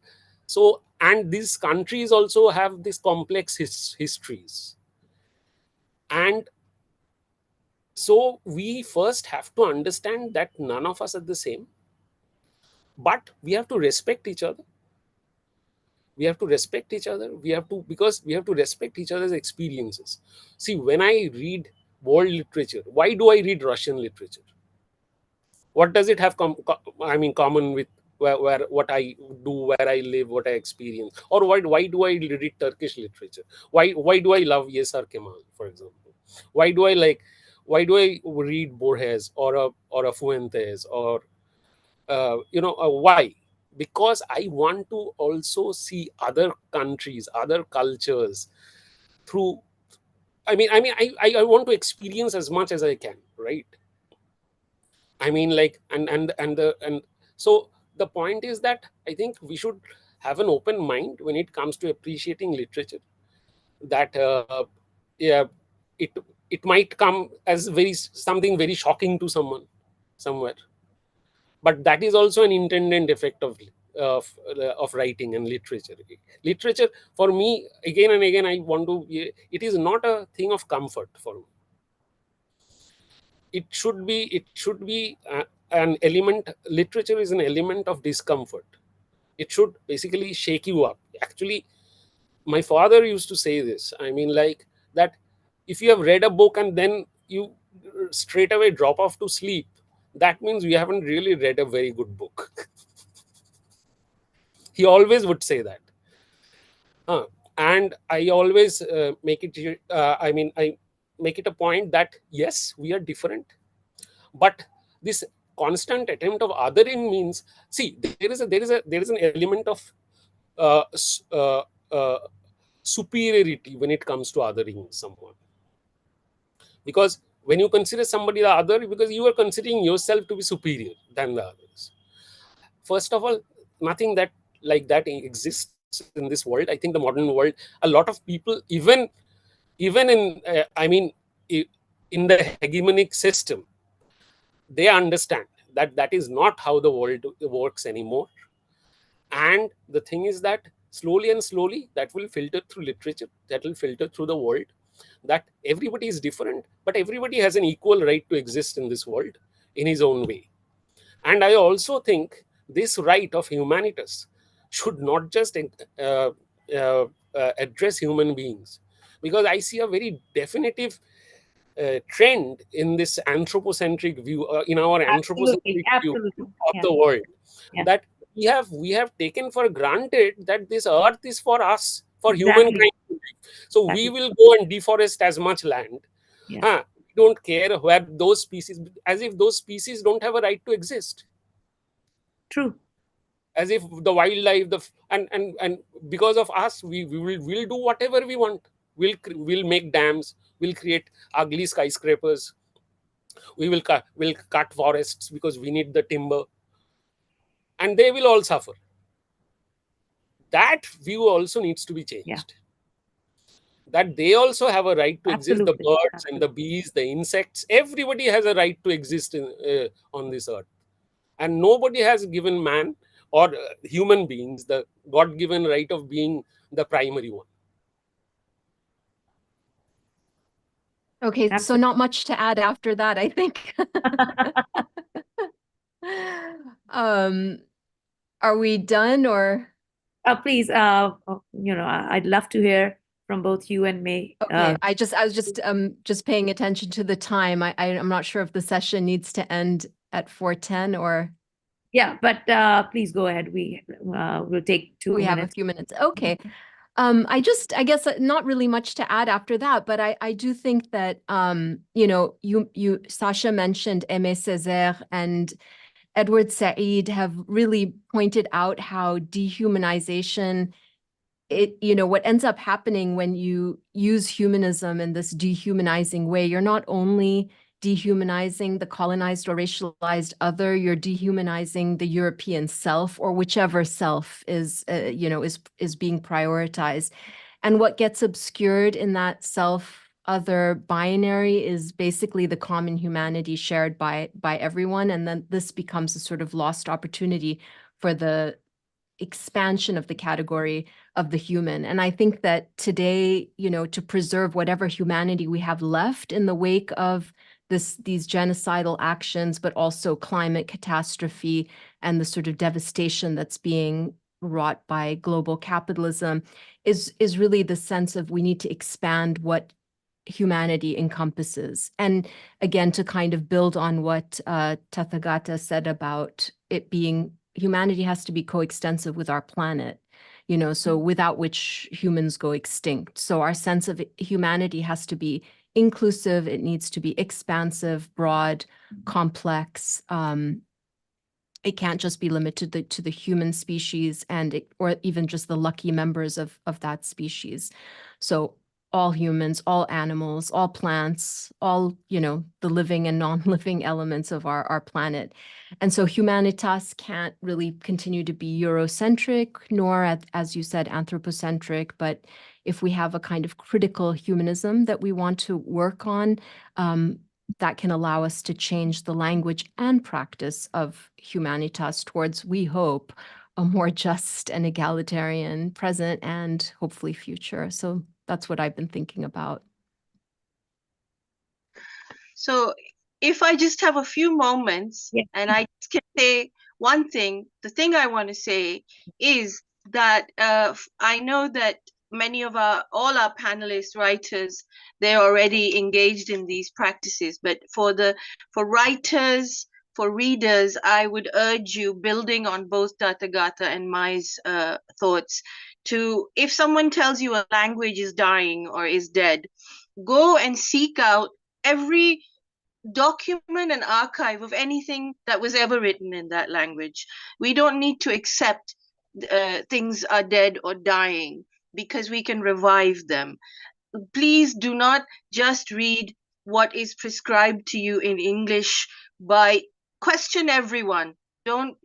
these countries also have these complex histories. And so we first have to understand that none of us are the same, but we have to respect each other. We have to respect each other. Because we have to respect each other's experiences. See, when I read world literature, why do I read Russian literature? What does it have common with where what I do, where I live, what I experience? Or why do I read Turkish literature? Why do I love Yesar Kemal, for example? Why do I like why do I read Borges or a Fuentes, or why? Because I want to also see other countries, other cultures through. I want to experience as much as I can, right? I mean, like, and so the point is that I think we should have an open mind when it comes to appreciating literature. That yeah, it it might come as something very shocking to someone somewhere, but that is also an intended effect of of writing and literature. Literature for me, again and again, I want to. It is not a thing of comfort for me. It should be. It should be an element. Literature is an element of discomfort. It should basically shake you up. Actually, my father used to say this. I mean, like that. If you have read a book and then you straight away drop off to sleep, that means you haven't really read a very good book. He always would say that. And I always make it. I make it a point that yes, we are different, but this constant attempt of othering means, see, there is an element of uh, s- uh, uh, superiority when it comes to othering someone, because when you consider somebody the other, because you are considering yourself to be superior than the others. First of all, nothing that like that exists in this world. I think the modern world, a lot of people, even in in the hegemonic system, they understand that that is not how the world works anymore. And the thing is that slowly and slowly that will filter through literature, that will filter through the world, that everybody is different, but everybody has an equal right to exist in this world in his own way. And I also think this right of humanitas should not just address human beings, because I see a very definitive trend in this anthropocentric view, in our Absolutely, anthropocentric view absolutely. of Yeah, the world, yeah, that we have taken for granted that this earth is for us, for exactly, humankind to live. So we exactly. will go and deforest as much land. Yeah, We don't care where those species, as if those species don't have a right to exist, true. as if the wildlife, and because of us, we'll do whatever we want. We'll make dams, we'll create ugly skyscrapers, we'll cut forests because we need the timber, and they will all suffer. That view also needs to be Yeah, changed, that they also have a right to exist. The absolutely, birds and the absolutely. bees, the insects, everybody has a right to exist on this earth, and nobody has given man or human beings the god-given right of being the primary one. Okay, so Absolutely. not much to add after that, I think. Are we done or? Please, I'd love to hear from both you and May. Okay, I was just paying attention to the time. I'm not sure if the session needs to end at 4:10 or Yeah, but please go ahead. We'll take 2 we have a minutes. few minutes. Okay. I guess not really much to add after that, but I do think that you Sasha mentioned Aimé Césaire and Edward Said have really pointed out how dehumanization, what ends up happening when you use humanism in this dehumanizing way, you're not only dehumanizing the colonized or racialized other, you're dehumanizing the European self, or whichever self is being prioritized. And what gets obscured in that self other binary is basically the common humanity shared by everyone. And then this becomes a sort of lost opportunity for the expansion of the category of the human. And I think that today, to preserve whatever humanity we have left in the wake of these genocidal actions, but also climate catastrophe and the sort of devastation that's being wrought by global capitalism is really the sense of we need to expand what humanity encompasses. And again, to kind of build on what Tathagata said about it being, humanity has to be coextensive with our planet, so without which humans go extinct. So our sense of humanity has to be inclusive, it needs to be expansive, broad, complex. It can't just be limited to the human species or even just the lucky members of that species. So all humans, all animals, all plants, all, the living and non-living elements of our planet. And so humanitas can't really continue to be Eurocentric, nor, as you said, anthropocentric. But if we have a kind of critical humanism that we want to work on, that can allow us to change the language and practice of humanitas towards, we hope, a more just and egalitarian present and hopefully future. So that's what I've been thinking about. So if I just have a few moments and I just can say one thing, the thing I want to say is that I know that many of all our panelists, writers, they're already engaged in these practices. But for writers, for readers, I would urge you, building on both Tathagata and Mai's thoughts, to, if someone tells you a language is dying or is dead, go and seek out every document and archive of anything that was ever written in that language. We don't need to accept things are dead or dying, because we can revive them. Please do not just read what is prescribed to you in English. By question everyone. Don't,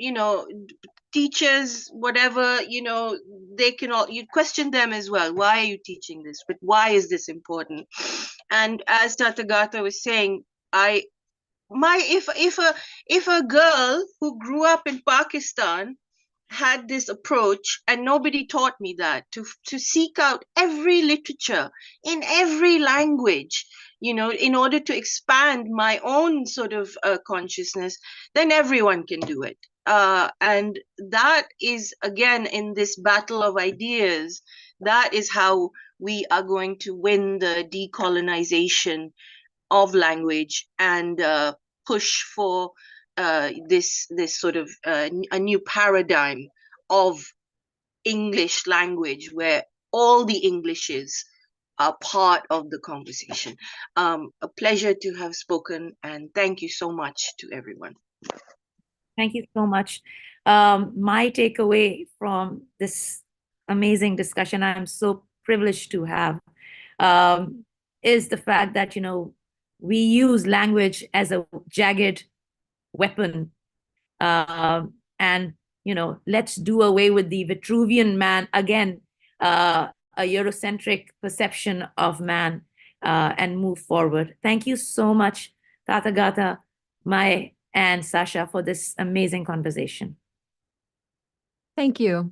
teachers, whatever, they can all, you question them as well. Why are you teaching this? But why is this important? And as Tathagata was saying, if a girl who grew up in Pakistan had this approach, and nobody taught me that, to seek out every literature in every language, in order to expand my own sort of consciousness, then everyone can do it. And that is, again, in this battle of ideas, that is how we are going to win the decolonization of language and push for this sort of a new paradigm of English language, where all the Englishes are part of the conversation. A pleasure to have spoken, and thank you so much to everyone. Thank you so much. My takeaway from this amazing discussion I'm so privileged to have is the fact that, we use language as a jagged weapon. And, let's do away with the Vitruvian man, again, a Eurocentric perception of man, and move forward. Thank you so much, Tathagata, Mai, and Sasha, for this amazing conversation. Thank you.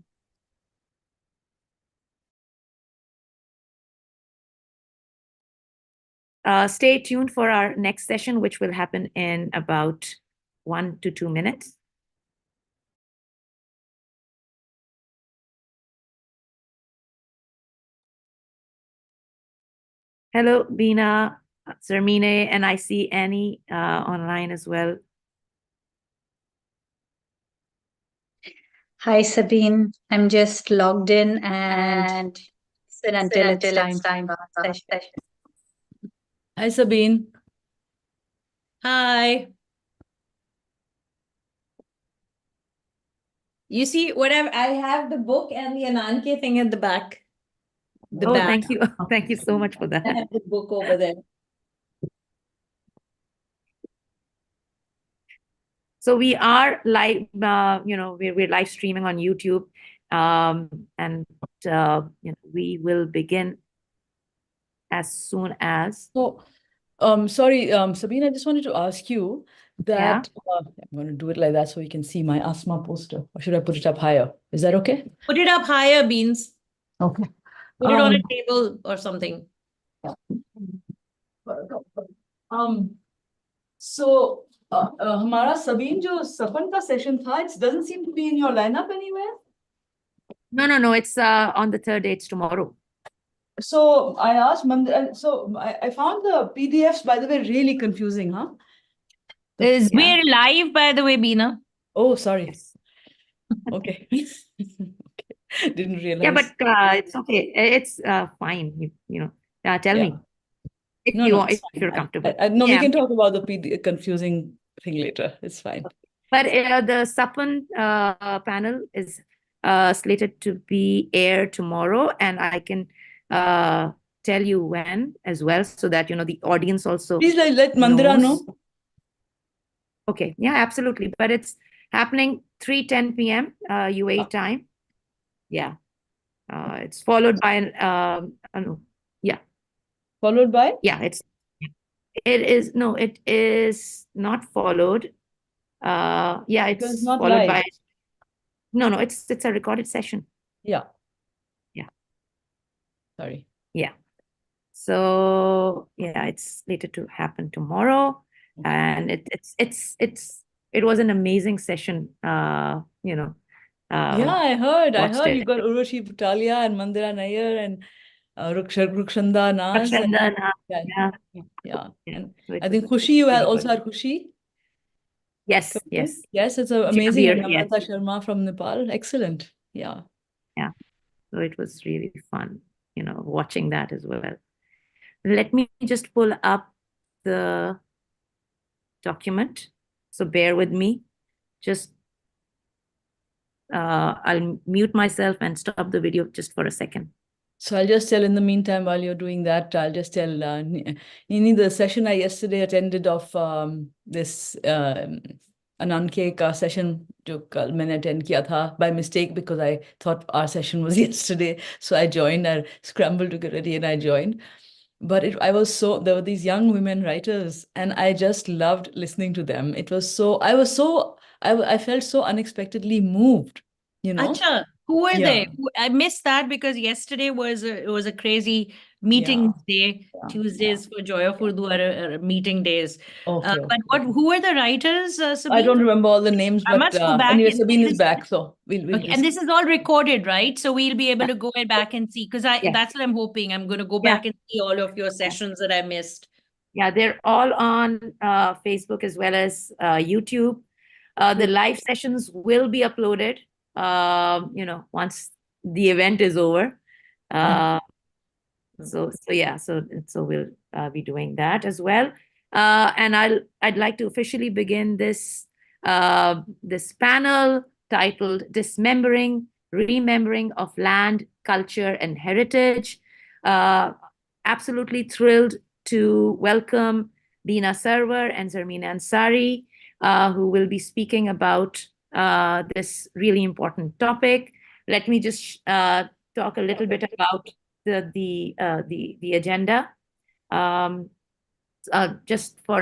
Stay tuned for our next session, which will happen in about 1 to 2 minutes. Hello, Bina, Zermine, and I see Annie online as well. Hi, Sabine. I'm just logged in and sit until it's time for our session. Hi, Sabine. Hi. You see, whatever, I have the book and the Ananke thing at the back. Back. Thank you. Thank you so much for that. I have the book over there. So we are live, we're live streaming on YouTube, and we will begin as soon as. So, sorry, Sabine, I just wanted to ask you that I'm going to do it like that so you can see my asthma poster. Or should I put it up higher? Is that okay? Put it up higher, Beans. Okay. Put it on a table or something. So, हमारा सबीन जो सपन का session था, it doesn't seem to be in your lineup anywhere. No, it's on the 3rd day. It's tomorrow. So I asked Mandir, so I found the PDFs, by the way, really confusing, huh? We're live, by the way, Bina. Oh, sorry. Yes. Okay. Okay. Didn't realize. Yeah, but it's okay. It's fine. Tell me if you're comfortable. No, we can talk about the confusing thing later. It's fine. But the Sapan panel is slated to be aired tomorrow, and I can tell you when as well, so that the audience also. Please let Mandira know. Okay, yeah, absolutely. But it's happening 3:10 p.m. UAE time. Yeah, it's followed by Followed by? Yeah, it is not followed. Yeah, it's not followed live. No, it's a recorded session. Yeah. Yeah. Sorry. Yeah. So yeah, it's slated to happen tomorrow, and it was an amazing session. Yeah, I heard watched you it. got Urushi Butalia and Mandira Nair and Rukshanda Naz. Rakshanda, Yeah. yeah. And So I think Khushi, you really also good. had Khushi. Yes, yes. Yes, it's amazing. Beer, And yes. Namrata Sharma from Nepal. Excellent. Yeah. Yeah. So it was really fun, watching that as well. Let me just pull up the document. So bear with me. Just I'll mute myself and stop the video just for a second. So I'll just tell in the meantime, while you're doing that, I'll just tell Nini, the session I yesterday attended of this Ananke ka session जो कल मैंने attend किया था by mistake because I thought our session was yesterday. So I joined, I scrambled to get ready and I joined. But there were these young women writers and I just loved listening to them. I felt so unexpectedly moved, Acha, who were they? I missed that because yesterday was a crazy meeting day. Tuesdays for Joy of Urdu are meeting days. Okay. But who were the writers, Sabine? I don't remember all the names, I but must go back anyway, and Sabine is this- back, so we'll Okay, and this is all recorded, right? So we'll be able to go back and see, because that's what I'm hoping. I'm going to go back and see all of your sessions that I missed. Yeah, they're all on Facebook as well as YouTube. The live sessions will be uploaded, once the event is over. So we'll be doing that as well. And I'd like to officially begin this panel titled "Dismembering, Remembering of Land, Culture, and Heritage." Absolutely thrilled to welcome Beena Sarwar and Zarmeena Ansari, who will be speaking about this really important topic. Let me just talk a little bit about the agenda. Just for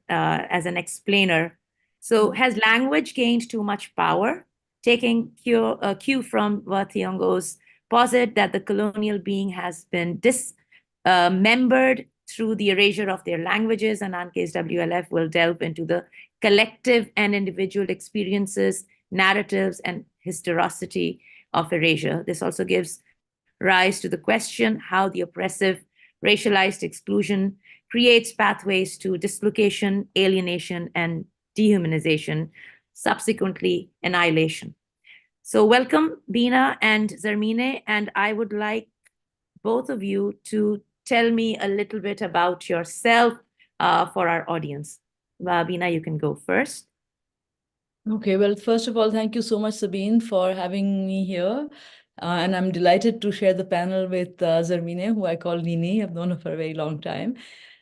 as an explainer. So, has language gained too much power? Taking cue from Wathiong's posit that the colonial being has been dismembered through the erasure of their languages, and AnankeWLF will delve into the collective and individual experiences, narratives, and historicity of erasure. This also gives rise to the question how the oppressive racialized exclusion creates pathways to dislocation, alienation, and dehumanization, subsequently annihilation. So welcome, Beena and Zarmeena, and I would like both of you to tell me a little bit about yourself for our audience. Beena, you can go first. Okay, well, first of all, thank you so much, Sabine, for having me here. And I'm delighted to share the panel with Zarmeena, who I call Nini. I've known her for a very long time.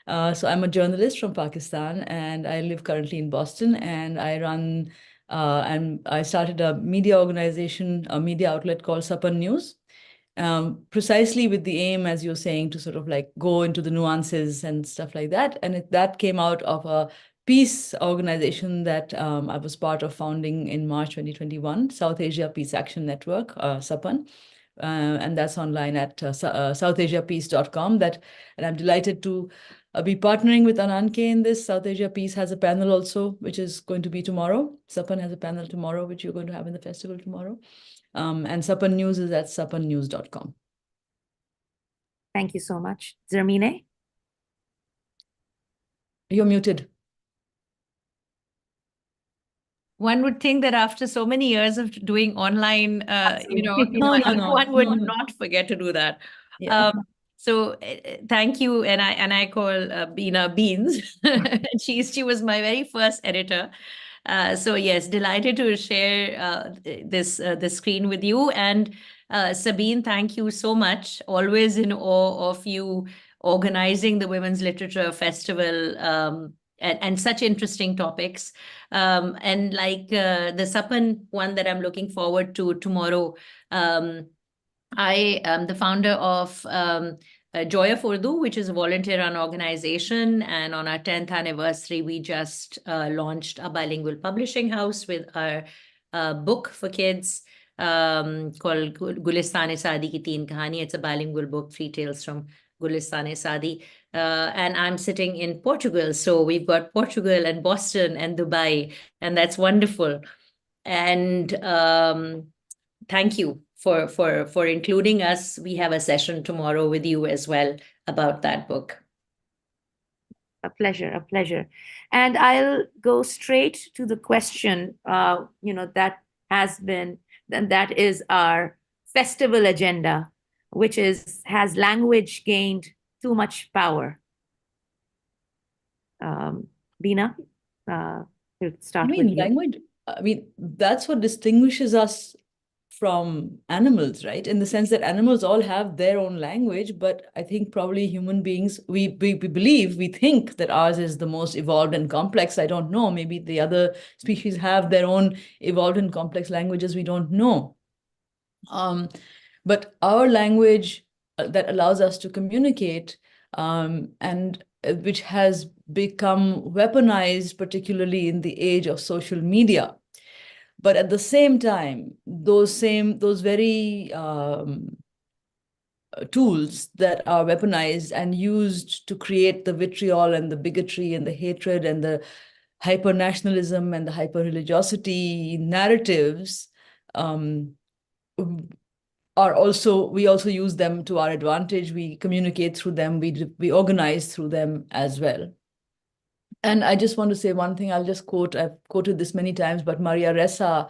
So I'm a journalist from Pakistan, and I live currently in Boston, and I run, and I started a media organization, a media outlet called Sapan News, precisely with the aim, as you're saying, to sort of like go into the nuances and stuff like that. And that came out of a peace organization that I was part of founding in March 2021, South Asia Peace Action Network, SAPAN. And that's online at southasiapeace.com. And I'm delighted to be partnering with Ananke in this. South Asia Peace has a panel also, which is going to be tomorrow. SAPAN has a panel tomorrow, which you're going to have in the festival tomorrow. And Sapan News is at sapannews.com. Thank you so much. Zarmeena? You're muted. One would think that after so many years of doing online, one would not forget to do that. Yeah. So thank you, and I call Beena Beans. She was my very first editor. So yes, delighted to share this screen with you. And Sabine, thank you so much. Always in awe of you organizing the Women's Literature Festival. And such interesting topics. And like the Sapan one that I'm looking forward to tomorrow, I am the founder of Joy of Urdu, which is a volunteer-run organization. And on our 10th anniversary, we just launched a bilingual publishing house with our book for kids called Gulistan-e-Saadi Ki Teen Kahani. It's a bilingual book, 3 tales from Gulistan-e-Saadi. And I'm sitting in Portugal. So we've got Portugal and Boston and Dubai, and that's wonderful. And thank you for including us. We have a session tomorrow with you as well about that book. A pleasure, a pleasure. And I'll go straight to the question, that has been, and that is our festival agenda, which is, has language gained too much power? Beena, we'll start with you. Language, that's what distinguishes us from animals, right? In the sense that animals all have their own language, but I think probably human beings, we think that ours is the most evolved and complex. I don't know. Maybe the other species have their own evolved and complex languages we don't know. But our language that allows us to communicate, and which has become weaponized, particularly in the age of social media. But at the same time, those very tools that are weaponized and used to create the vitriol and the bigotry and the hatred and the hyper-nationalism and the hyper-religiosity narratives we also use them to our advantage. We communicate through them. We organize through them as well. And I just want to say one thing. I'll just quote, I've quoted this many times, but Maria Ressa,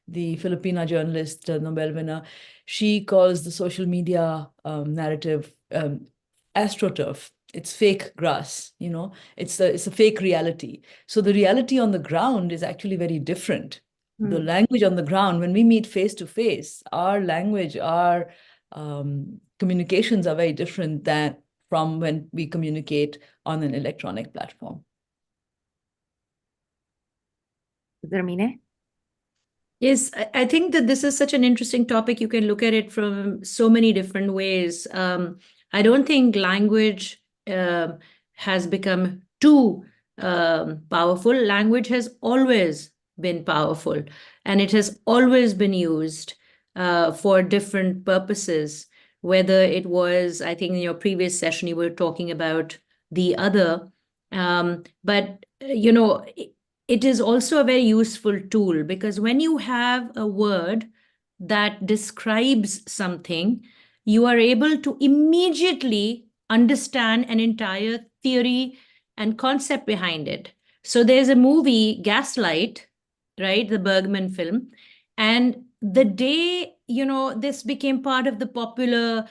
the Filipina journalist, Nobel winner, she calls the social media narrative astroturf. It's fake grass, it's a fake reality. So the reality on the ground is actually very different. The language on the ground, when we meet face to face, our language, our communications are very different than from when we communicate on an electronic platform. Zarmeena? Yes, I think that this is such an interesting topic. You can look at it from so many different ways. I don't think language has become too powerful. Language has always been powerful, and it has always been used for different purposes, whether it was, I think in your previous session, you were talking about the other, but it is also a very useful tool, because when you have a word that describes something, you are able to immediately understand an entire theory and concept behind it. So there's a movie, Gaslight, right? The Bergman film. And the day, this became part of the popular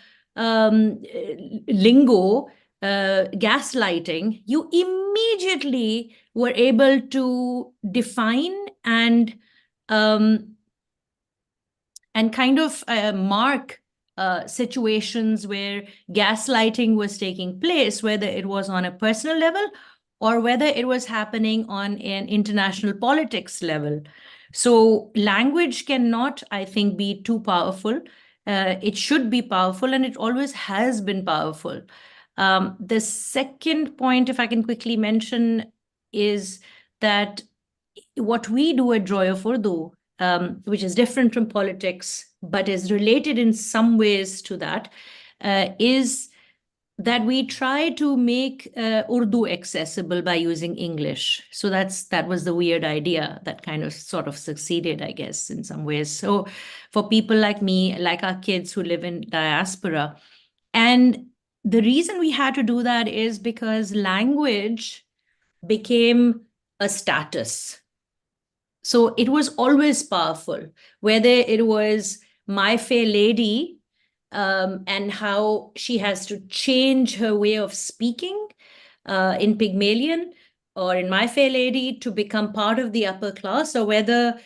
lingo, gaslighting, you immediately were able to define and kind of mark situations where gaslighting was taking place, whether it was on a personal level or whether it was happening on an international politics level. So language cannot, I think, be too powerful. It should be powerful, and it always has been powerful. The second point, if I can quickly mention, is that what we do at Joy of Urdu, which is different from politics, but is related in some ways to that, is that we try to make Urdu accessible by using English. So that was the weird idea that kind of sort of succeeded, I guess, in some ways. So for people like me, like our kids who live in diaspora, and the reason we had to do that is because language became a status. So it was always powerful, whether it was My Fair Lady, and how she has to change her way of speaking in Pygmalion or in My Fair Lady to become part of the upper class, or whether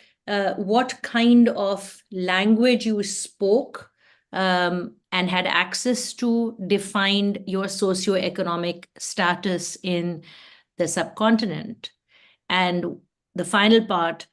what kind of language you spoke and had access to defined your socioeconomic status in the subcontinent. And the final part,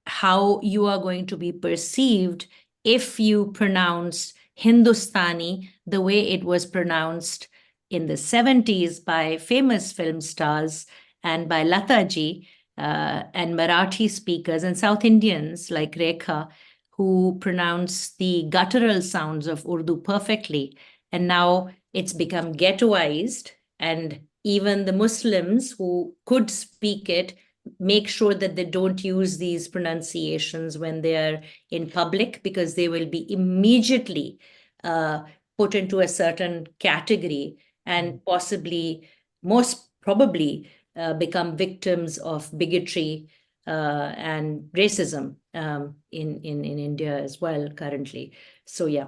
how you are going to be perceived if you pronounce Hindustani the way it was pronounced in the 70s by famous film stars and by Lata ji, and Marathi speakers and South Indians like Rekha, who pronounce the guttural sounds of Urdu perfectly. And now it's become ghettoized, and even the Muslims who could speak it make sure that they don't use these pronunciations when they are in public, because they will be immediately put into a certain category and possibly, most probably, become victims of bigotry and racism in India as well currently. So, yeah.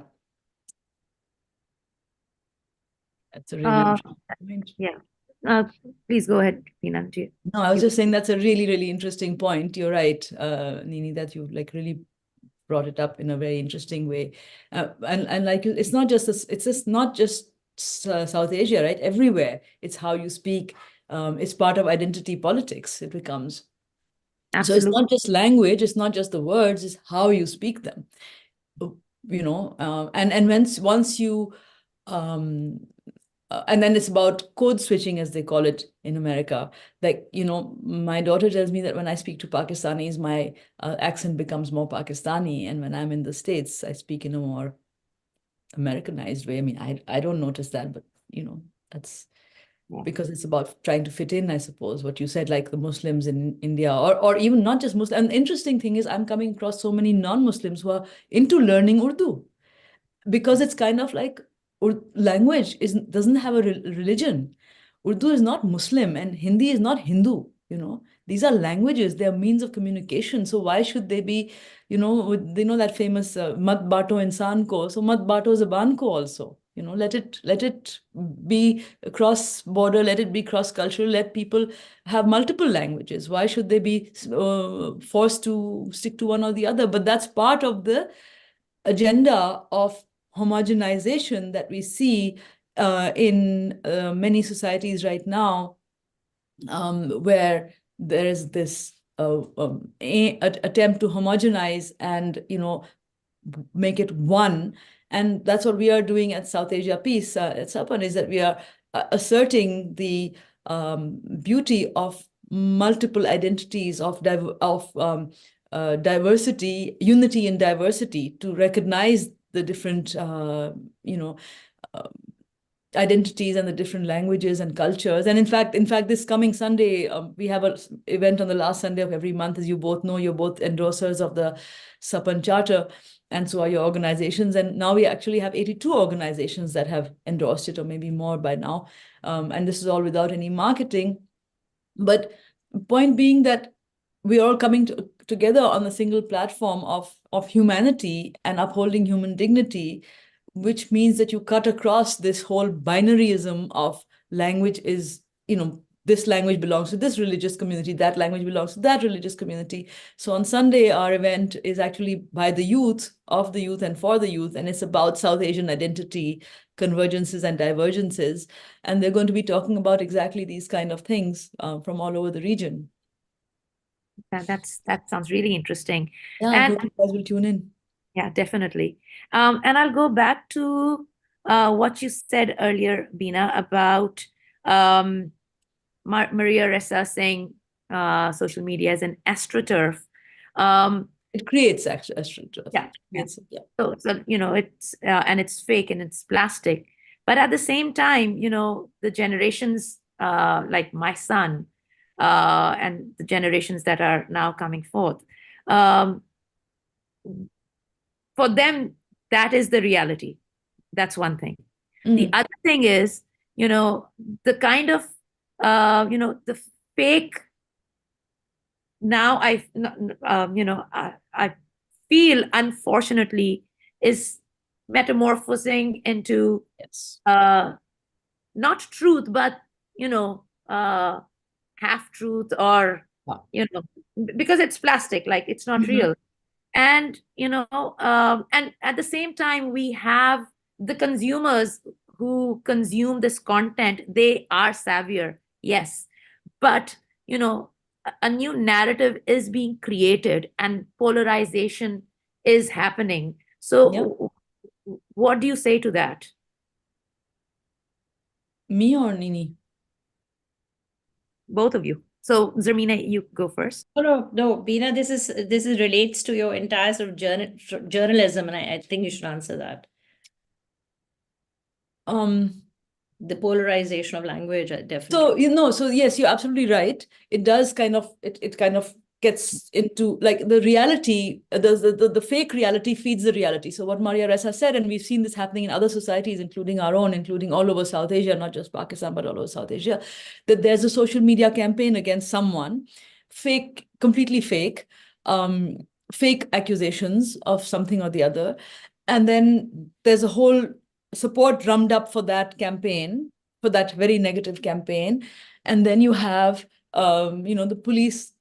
That's a really interesting point. Yeah. Please go ahead, Veena. No, I was just saying that's a really, really interesting point. You're right, Nini, that you like really brought it up in a very interesting way. And like it's not just this, it's just not just South Asia, right? Everywhere, it's how you speak. It's part of identity politics. It becomes. Absolutely. So it's not just language. It's not just the words. It's how you speak them. You know, and once you and then it's about code switching, as they call it in America. Like, you know, my daughter tells me that when I speak to Pakistanis, my accent becomes more Pakistani. And when I'm in the States, I speak in a more Americanized way. I mean, I don't notice that, but, you know, that's because it's about trying to fit in, I suppose, what you said, like the Muslims in India, or even not just Muslims. And the interesting thing is I'm coming across so many non-Muslims who are into learning Urdu, because it's kind of like language doesn't have a religion. Urdu is not Muslim and Hindi is not Hindu, you know. These are languages, they are means of communication. So why should they be, you know, they know that famous mat bato insan ko, so mat bato zaban ko also. You know, let it be cross border, let it be cross cultural, let people have multiple languages. Why should they be forced to stick to one or the other? But that's part of the agenda of homogenization that we see in many societies right now, where there is this attempt to homogenize and, you know, make it one. And that's what we are doing at South Asia Peace at SAPAN, is that we are asserting the beauty of multiple identities, of diversity, unity in diversity, to recognize the different, you know, identities and the different languages and cultures. And in fact, this coming Sunday, we have an event on the last Sunday of every month. As you both know, you're both endorsers of the SAPAN Charter, and so are your organizations. And now we actually have 82 organizations that have endorsed it, or maybe more by now. And this is all without any marketing. But point being that we're all coming together on a single platform of humanity and upholding human dignity, which means that you cut across this whole binaryism of language is, you know, this language belongs to this religious community, that language belongs to that religious community. So on Sunday, our event is actually by the youth, of the youth, and for the youth, and it's about South Asian identity, convergences and divergences. And they're going to be talking about exactly these kind of things from all over the region. That sounds really interesting. Yeah, I hope you guys will tune in. Yeah, definitely. And I'll go back to what you said earlier, Veena, about Maria Ressa saying social media is an astroturf. It creates astroturf. Yeah. Yeah. So you know, it's and it's fake and it's plastic. But at the same time, you know, the generations like my son and the generations that are now coming forth, for them, that is the reality. That's one thing. The other thing is, you know, the kind of, you know, the fake. Now you know, I feel, unfortunately, is metamorphosing into not truth, but, you know, half truth, or, you know, because it's plastic, like it's not real. And, you know, and at the same time, we have the consumers who consume this content. They are savvier, yes. But, you know, a new narrative is being created and polarization is happening. So what do you say to that? Me or Nini? Both of you. So Zarmeena, you go first. No, Beena, this is relates to your entire sort of journalism, and I think you should answer that. The polarization of language, definitely. So yes, you're absolutely right. It does kind of it kind of gets into like the reality, the fake reality feeds the reality. So what Maria Ressa said, and we've seen this happening in other societies, including our own, including all over South Asia, not just Pakistan, but all over South Asia, that there's a social media campaign against someone, fake, completely fake, fake accusations of something or the other. And then there's a whole support drummed up for that campaign, for that very negative campaign. And then you have, the police,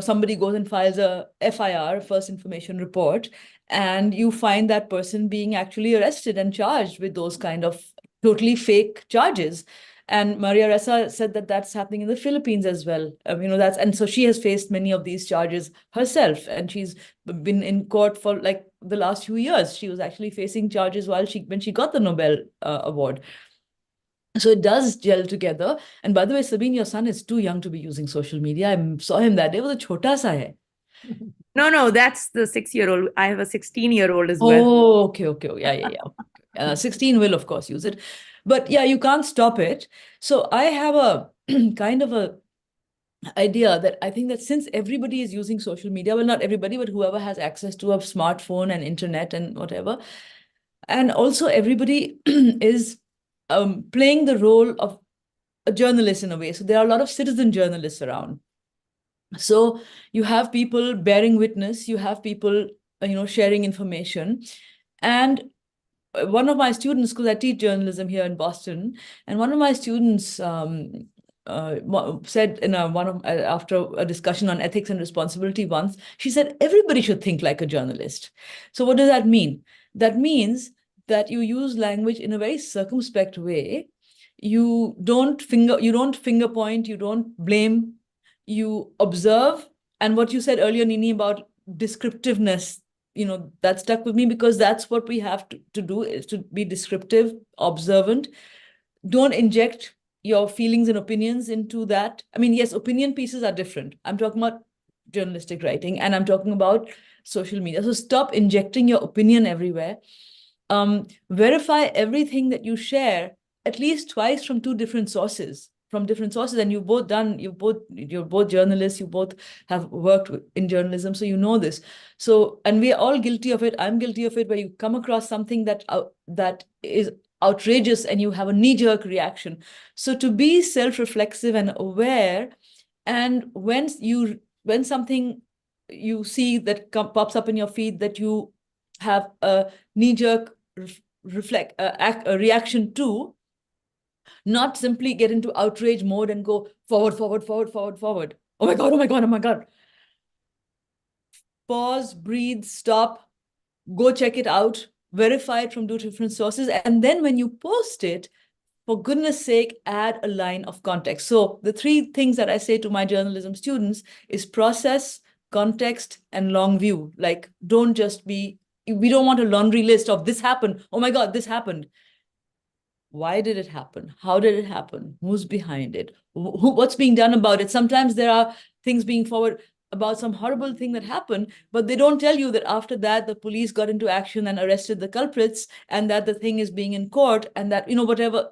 somebody goes and files a FIR, first information report, and you find that person being actually arrested and charged with those kind of totally fake charges. And Maria Ressa said that that's happening in the Philippines as well. And so she has faced many of these charges herself, and she's been in court for like the last few years. She was actually facing charges when she got the Nobel Award. So it does gel together. And by the way, Sabine, your son is too young to be using social media. I saw him that day. It was a chota sa hai. No, that's the 6-year-old. I have a 16-year-old as well. Oh, okay. Yeah. 16 will, of course, use it. But yeah, you can't stop it. So I have a kind of a idea that I think that since everybody is using social media, well, not everybody, but whoever has access to a smartphone and internet and whatever, and also everybody is playing the role of a journalist in a way. So there are a lot of citizen journalists around. So you have people bearing witness, you have people, sharing information. And one of my students, because I teach journalism here in Boston, and one of my students said after a discussion on ethics and responsibility once, she said, everybody should think like a journalist. So what does that mean? That means that you use language in a very circumspect way. You don't finger point, you don't blame, you observe. And what you said earlier, Nini, about descriptiveness, that stuck with me, because that's what we have to do, is to be descriptive, observant. Don't inject your feelings and opinions into that. I mean, yes, opinion pieces are different. I'm talking about journalistic writing, and I'm talking about social media. So stop injecting your opinion everywhere. Verify everything that you share at least twice from different sources. And you're both journalists, you both have worked in journalism, so you know this. So, and we are all guilty of it. I'm guilty of it, where you come across something that is outrageous and you have a knee-jerk reaction. So to be self-reflexive and aware, and when something you see that pops up in your feed that you have a knee-jerk reaction to, not simply get into outrage mode and go forward. Oh my God. Pause, breathe, stop, go check it out, verify it from 2 different sources. And then when you post it, for goodness sake, add a line of context. So the 3 things that I say to my journalism students is process, context, and long view. Like, we don't want a laundry list of this happened. Oh my God, this happened. Why did it happen? How did it happen? Who's behind it? What's being done about it? Sometimes there are things being forward about some horrible thing that happened, but they don't tell you that after that, the police got into action and arrested the culprits, and that the thing is being in court, and that, whatever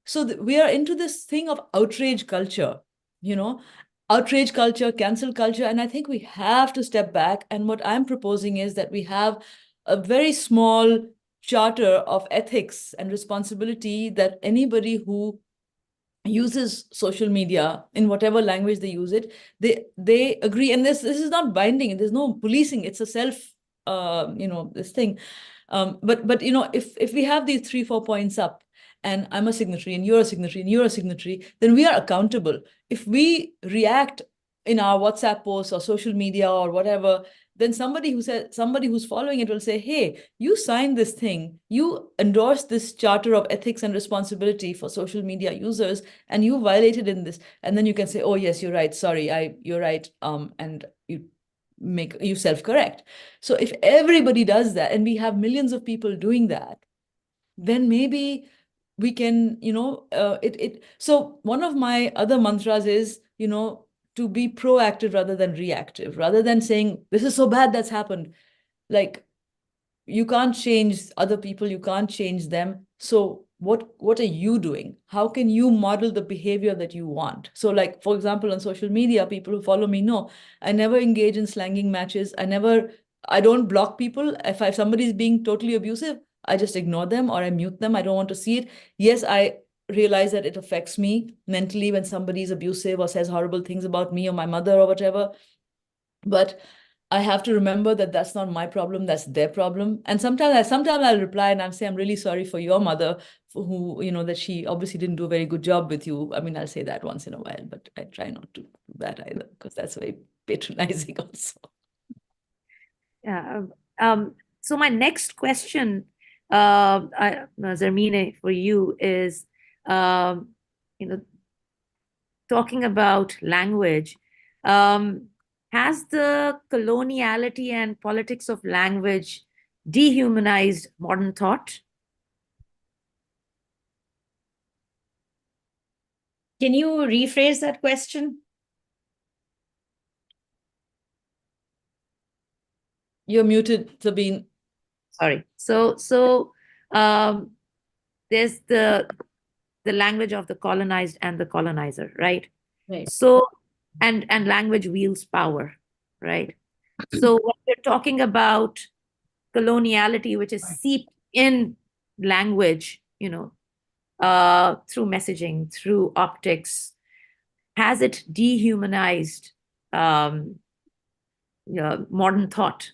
so we are into this thing of outrage culture, outrage culture, cancel culture. And I think we have to step back. And what I'm proposing is that we have a very small charter of ethics and responsibility, that anybody who uses social media in whatever language they use it, they agree. And this is not binding. There's no policing. It's a self, this thing. But if we have these 3-4 points up, and I'm a signatory, and you're a signatory, and you're a signatory, then we are accountable. If we react in our WhatsApp posts or social media or whatever, then somebody who's following it will say, hey, you signed this thing, you endorsed this charter of ethics and responsibility for social media users, and you violated in this. And then you can say, oh yes, you're right, sorry, you're right, and you self-correct. So if everybody does that, and we have millions of people doing that, then maybe we can, so one of my other mantras is to be proactive rather than reactive, rather than saying, this is so bad that's happened. Like, you can't change other people, you can't change them. So what are you doing? How can you model the behavior that you want? So like, for example, on social media, people who follow me know I never engage in slanging matches. I don't block people. If somebody's being totally abusive, I just ignore them or I mute them. I don't want to see it. Yes, I realize that it affects me mentally when somebody's abusive or says horrible things about me or my mother or whatever. But I have to remember that that's not my problem, that's their problem. And sometimes I'll reply and I'll say, I'm really sorry for your mother, who, that she obviously didn't do a very good job with you. I mean, I'll say that once in a while, but I try not to do that either, because that's very patronizing also. Yeah. So my next question, Zarmeena, for you is, talking about language. Has the coloniality and politics of language dehumanized modern thought? Can you rephrase that question? You're muted, Sabine. Sorry. So there's the language of the colonized and the colonizer, right? Right. So and language wields power, right? So when we're talking about coloniality, which is seeped in language, through messaging, through optics, has it dehumanized modern thought?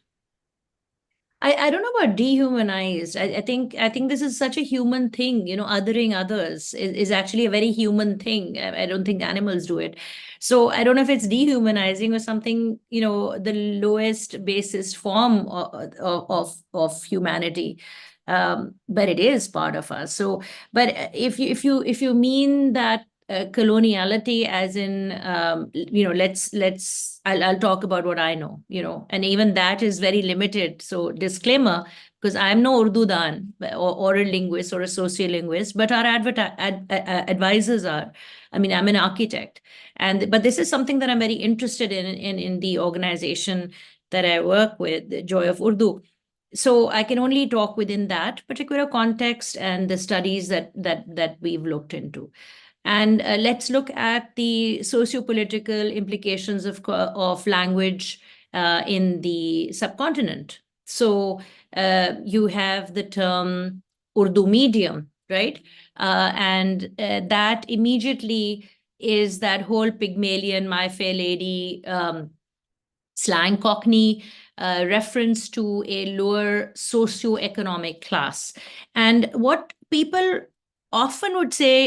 I don't know about dehumanized. I think this is such a human thing, othering others is actually a very human thing. I don't think animals do it. So I don't know if it's dehumanizing or something, the lowest, basest form of humanity. But it is part of us. So, but if you mean that coloniality as in I'll talk about what I know, and even that is very limited. So disclaimer, because I'm no Urdu dan or oral linguist or a sociolinguist, but our advisors are. I mean, I'm an architect, but this is something that I'm very interested in the organization that I work with, the Joy of Urdu. So I can only talk within that particular context and the studies that we've looked into. And let's look at the socio-political implications of language in the subcontinent. So you have the term Urdu medium, right? And that immediately is that whole Pygmalion, My Fair Lady, slang Cockney reference to a lower socio-economic class. And what people often would say,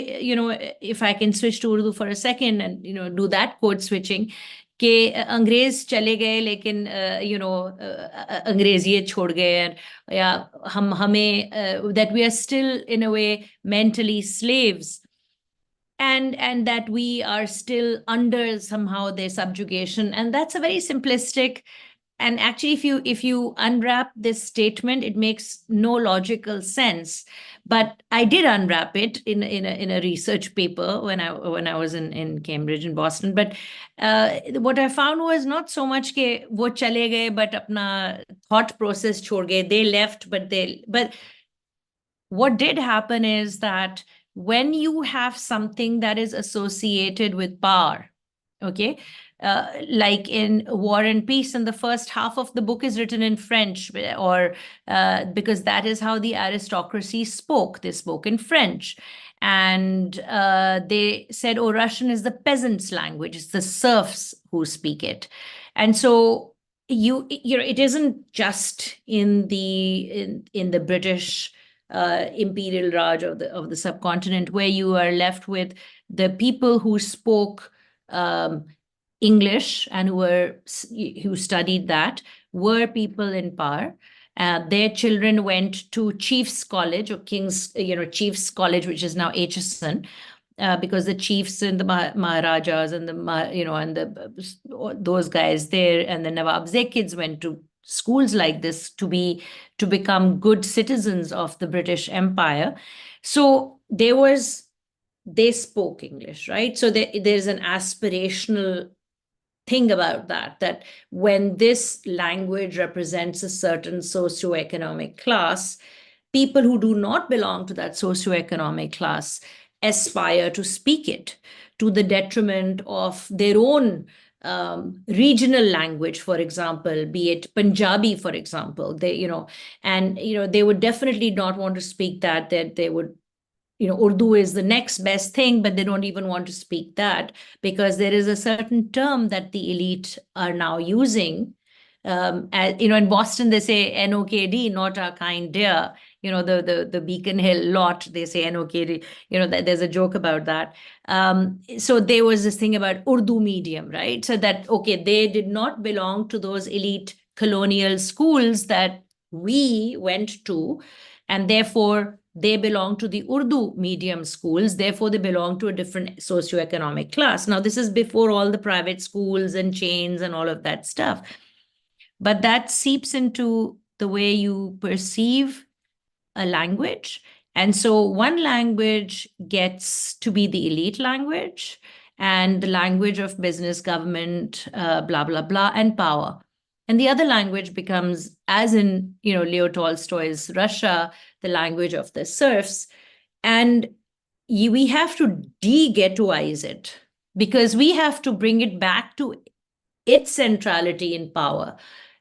if I can switch to Urdu for a second and, do that code switching, कि अंग्रेज चले गए लेकिन अंग्रेज ये छोड़ गए या हमें that we are still in a way mentally slaves, and that we are still under somehow their subjugation. And that's a very simplistic, and actually if you unwrap this statement, it makes no logical sense. But I did unwrap it in a research paper when I was in Cambridge and Boston. But what I found was not so much ke wo chale gaye but apna thought process chhod gaye, they left, but what did happen is that when you have something that is associated with power, okay, like in War and Peace, and the first half of the book is written in French, or because that is how the aristocracy spoke. They spoke in French. And they said, oh, Russian is the peasants' language. It's the serfs who speak it. And so it isn't just in the British imperial Raj of the subcontinent, where you are left with the people who spoke English and who studied that were people in power. Their children went to Chiefs College or King's, Chiefs College, which is now HSN, because the chiefs and the Maharajas and those guys there and the Nawabs, their kids went to schools like this to become good citizens of the British Empire. So there was they spoke English, right? So there's an aspirational thing about that when this language represents a certain socioeconomic class, people who do not belong to that socioeconomic class aspire to speak it to the detriment of their own regional language, for example, be it Punjabi, for example, they would definitely not want to speak that they would, Urdu is the next best thing, but they don't even want to speak that because there is a certain term that the elite are now using. In Boston, they say NOKD, not a kind dear. The Beacon Hill lot, they say NOKD. There's a joke about that. So there was this thing about Urdu medium, right? So that, okay, they did not belong to those elite colonial schools that we went to, and therefore they belong to the Urdu medium schools, therefore they belong to a different socioeconomic class. Now, this is before all the private schools and chains and all of that stuff. But that seeps into the way you perceive a language. And so one language gets to be the elite language, and the language of business, government, blah, blah, blah, and power. And the other language becomes, as in, Leo Tolstoy's Russia, the language of the serfs. And we have to de-ghettoize it because we have to bring it back to its centrality in power,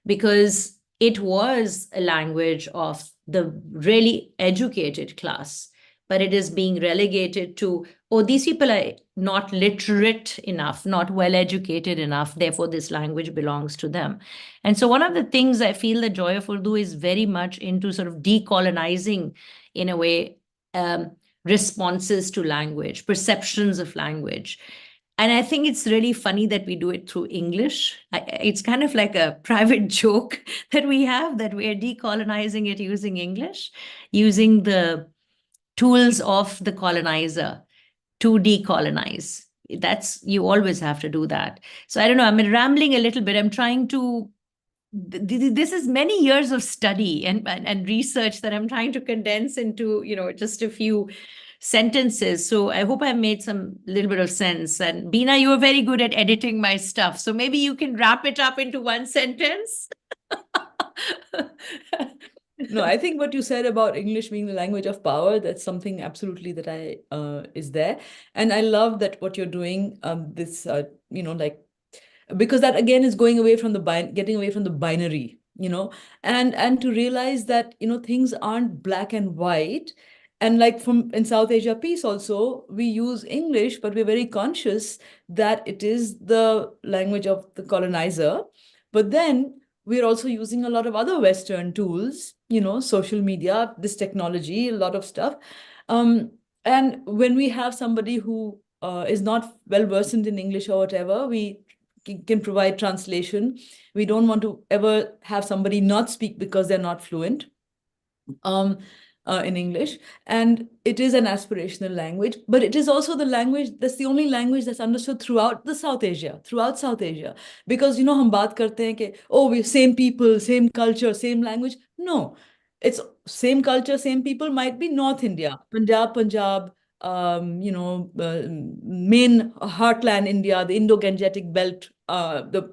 because it was a language of the really educated class, but it is being relegated to, oh, these people are not literate enough, not well educated enough, therefore this language belongs to them. And so one of the things I feel the Joy of Urdu is very much into sort of decolonizing, in a way, responses to language, perceptions of language. And I think it's really funny that we do it through English. It's kind of like a private joke that we have, that we are decolonizing it using English, using the tools of the colonizer to decolonize. You always have to do that. So I don't know, I'm rambling a little bit. I'm trying to, this is many years of study and research that I'm trying to condense into, just a few sentences. So I hope I made some little bit of sense. And Beena, you were very good at editing my stuff. So maybe you can wrap it up into one sentence. No, I think what you said about English being the language of power, that's something absolutely that is there. And I love that what you're doing, because that again is getting away from the binary, and to realize that, things aren't black and white. And like in South Asia Peace also, we use English, but we're very conscious that it is the language of the colonizer. But then we're also using a lot of other Western tools, social media, this technology, a lot of stuff. And when we have somebody who is not well versed in English or whatever, we can provide translation. We don't want to ever have somebody not speak because they're not fluent in English. And it is an aspirational language, but it is also the language, that's the only language that's understood throughout South Asia. Because, hum baat karte hain ke, oh, we're same people, same culture, same language. No, it's same culture, same people might be North India, Punjab, main heartland India, the Indo-Gangetic belt, the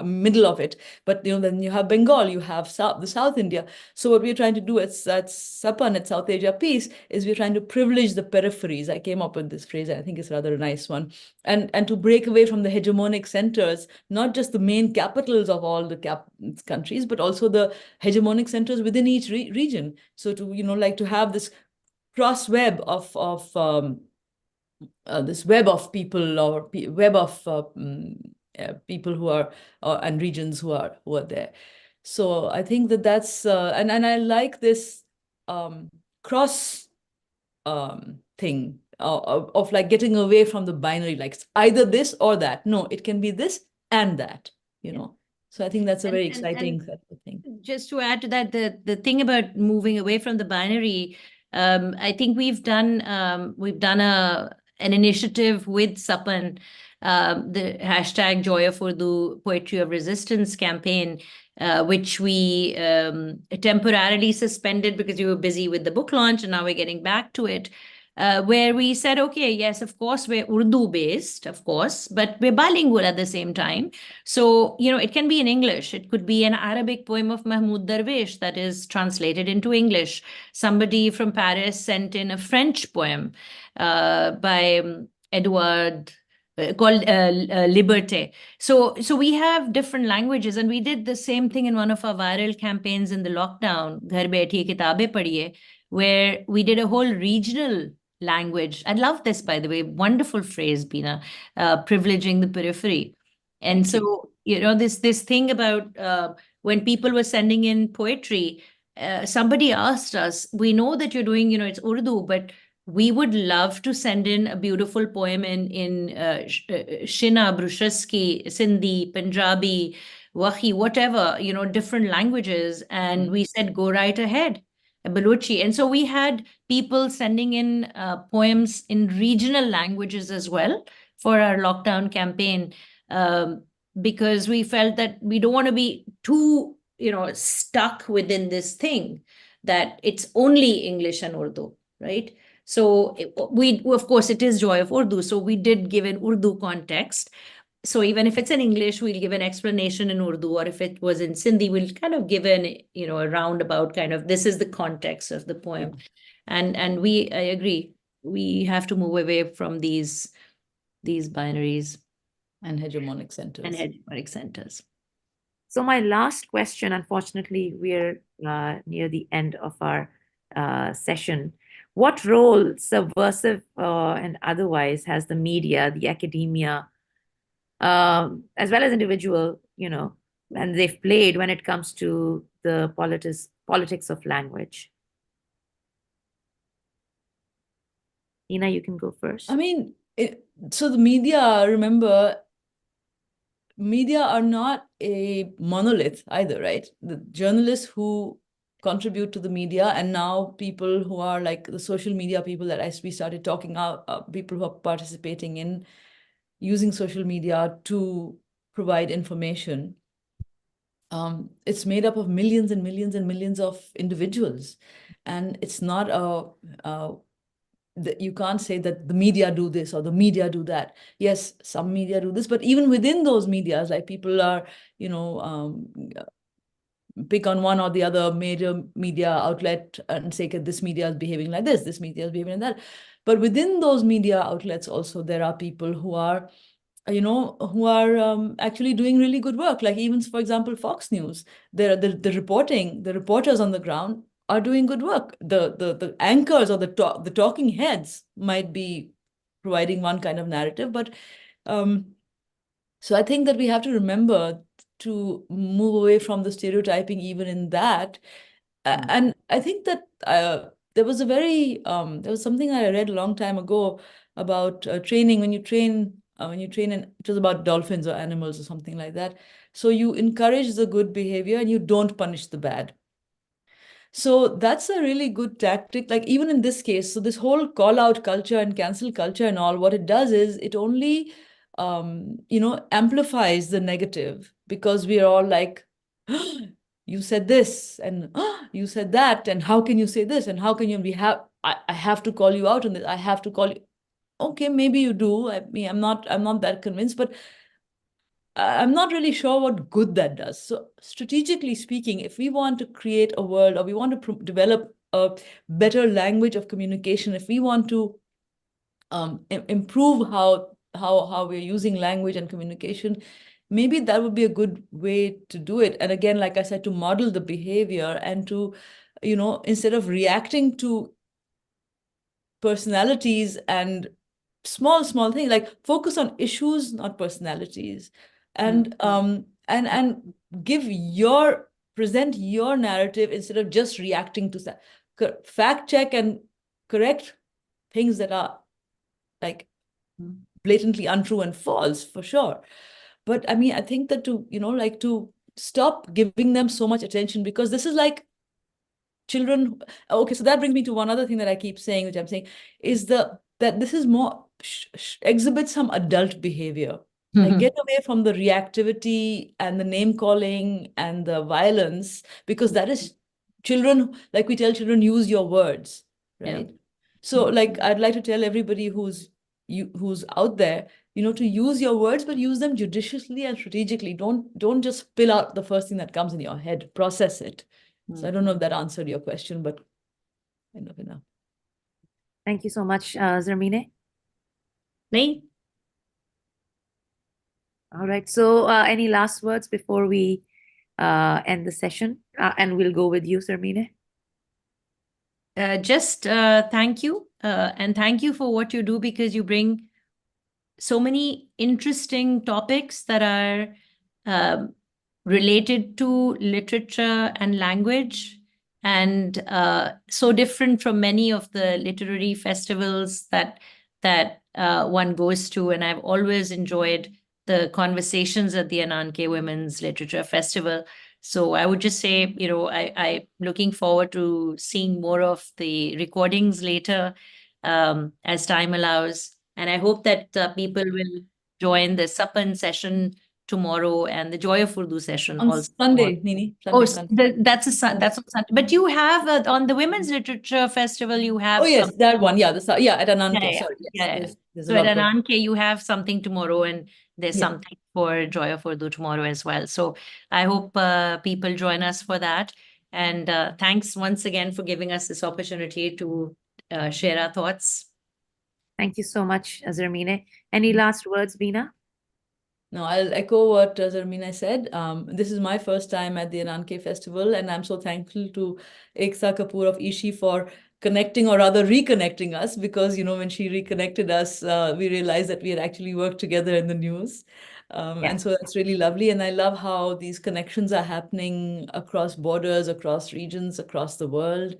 middle of it. But then you have Bengal, you have the South India. So what we're trying to do at SAPAN, at South Asia Peace, is we're trying to privilege the peripheries. I came up with this phrase, I think it's rather a nice one. And to break away from the hegemonic centers, not just the main capitals of all the countries, but also the hegemonic centers within each region. So to, to have this cross web of this web of people, or web of people who are and regions who are there. So I think that's and I like this cross thing of like getting away from the binary, like it's either this or that. No, it can be this and that, So I think that's a very exciting thing. Just to add to that, the thing about moving away from the binary, I think we've done an initiative with SAPAN, the hashtag Joy of Urdu Poetry of Resistance campaign, which we temporarily suspended because we were busy with the book launch, and now we're getting back to it. where we said, okay, yes, of course, we're Urdu based, of course, but we're bilingual at the same time. So, it can be in English. It could be an Arabic poem of Mahmoud Darwish that is translated into English. Somebody from Paris sent in a French poem by Edouard called Liberté. So we have different languages, and we did the same thing in one of our viral campaigns in the lockdown, Ghar Baithiye Kitabein Padhiye, where we did a whole regional language. I love this, by the way. Wonderful phrase, Bina, privileging the periphery. And so, this thing about when people were sending in poetry, somebody asked us, we know that you're doing, it's Urdu, but we would love to send in a beautiful poem in Shina, Brushaski, Sindhi, Punjabi, Wahi, whatever, different languages. And we said, go right ahead, Baluchi. And so we had people sending in poems in regional languages as well for our lockdown campaign, because we felt that we don't want to be too, stuck within this thing that it's only English and Urdu, right? So of course, it is Joy of Urdu. So we did give an Urdu context. So even if it's in English, we'll give an explanation in Urdu, or if it was in Sindhi, we'll kind of give a roundabout kind of, this is the context of the poem. And I agree, we have to move away from these binaries. And hegemonic centers. So my last question, unfortunately, we're near the end of our session. What role, subversive and otherwise, has the media, the academia, as well as individual, and they've played when it comes to the politics of language? Ina, you can go first. I mean, so the media, remember, media are not a monolith either, right? The journalists who contribute to the media, and now people who are like the social media people that as we started talking out, people who are participating in using social media to provide information. It's made up of millions and millions and millions of individuals. And it's not you can't say that the media do this or the media do that. Yes, some media do this, but even within those medias, like people are, pick on one or the other major media outlet and say, this media is behaving like this media is behaving like that. But within those media outlets also, there are people who are, actually doing really good work. Like even, for example, Fox News, the reporters on the ground are doing good work. The anchors or the talking heads might be providing one kind of narrative, but so I think that we have to remember to move away from the stereotyping even in that. And I think that there was something I read a long time ago about training. When you train and it was about dolphins or animals or something like that. So you encourage the good behavior and you don't punish the bad. So that's a really good tactic. Like even in this case, so this whole call out culture and cancel culture and all, what it does is it only, amplifies the negative, because we are all like, oh, you said this and you said that, and how can you say this, and how can you I have to call you out on this. I have to call you. Okay, maybe you do. I mean, I'm not that convinced, but I'm not really sure what good that does. So strategically speaking, if we want to create a world, or we want to develop a better language of communication, if we want to improve how we're using language and communication, maybe that would be a good way to do it. And again, like I said, to model the behavior and to, instead of reacting to personalities and small things, like focus on issues, not personalities. And and present your narrative instead of just reacting to that. Fact check and correct things that are like blatantly untrue and false, for sure. But I mean, I think that to stop giving them so much attention, because this is like children. Okay, so that brings me to one other thing that I keep saying, which I'm saying is that this is more exhibits some adult behavior. Like get away from the reactivity and the name calling and the violence, because that is children, like we tell children, use your words, right? Yeah. So like, I'd like to tell everybody who's out there, to use your words, but use them judiciously and strategically. Don't just spill out the first thing that comes in your head. Process it. So I don't know if that answered your question, but enough. Thank you so much, Zarmine. Me? All right. So any last words before we end the session? And we'll go with you, Zarmine. Just thank you. And thank you for what you do, because you bring so many interesting topics that are related to literature and language, and so different from many of the literary festivals that one goes to. And I've always enjoyed the conversations at the Ananke Women's Literature Festival. So I would just say, I'm looking forward to seeing more of the recordings later, as time allows. And I hope that people will join the Sapan session tomorrow and the Joy of Urdu session On also. Sunday, Nini. Sunday. That's on Sunday. But you have on the Women's Literature Festival, you have Oh yes, that one. Yeah, at Ananke. Yeah. Sorry, yes. There's a So at lot going. Ananke, you have something tomorrow, and there's Yeah. something for Joy of Urdu tomorrow as well. So I hope people join us for that. And thanks once again for giving us this opportunity to share our thoughts. Thank you so much, Zarmine. Any last words, Beena? No, I'll echo what Zarmina said. This is my first time at the Ananke Festival, and I'm so thankful to Eksa Kapoor of Ishi for connecting, or rather reconnecting us, because, when she reconnected us, we realized that we had actually worked together in the news. And so that's really lovely. And I love how these connections are happening across borders, across regions, across the world.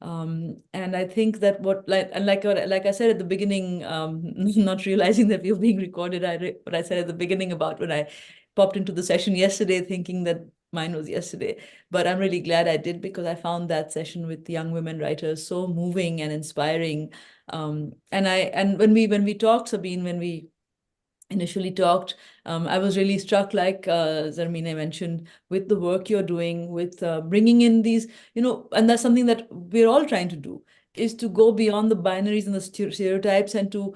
And I think that like I said at the beginning, not realizing that we were being recorded, what I said at the beginning about when I popped into the session yesterday, thinking that mine was yesterday. But I'm really glad I did, because I found that session with young women writers so moving and inspiring. And when we talked, Sabine, when we initially talked, I was really struck, like Zarmine mentioned, with the work you're doing, with bringing in these, and that's something that we're all trying to do, is to go beyond the binaries and the stereotypes, and to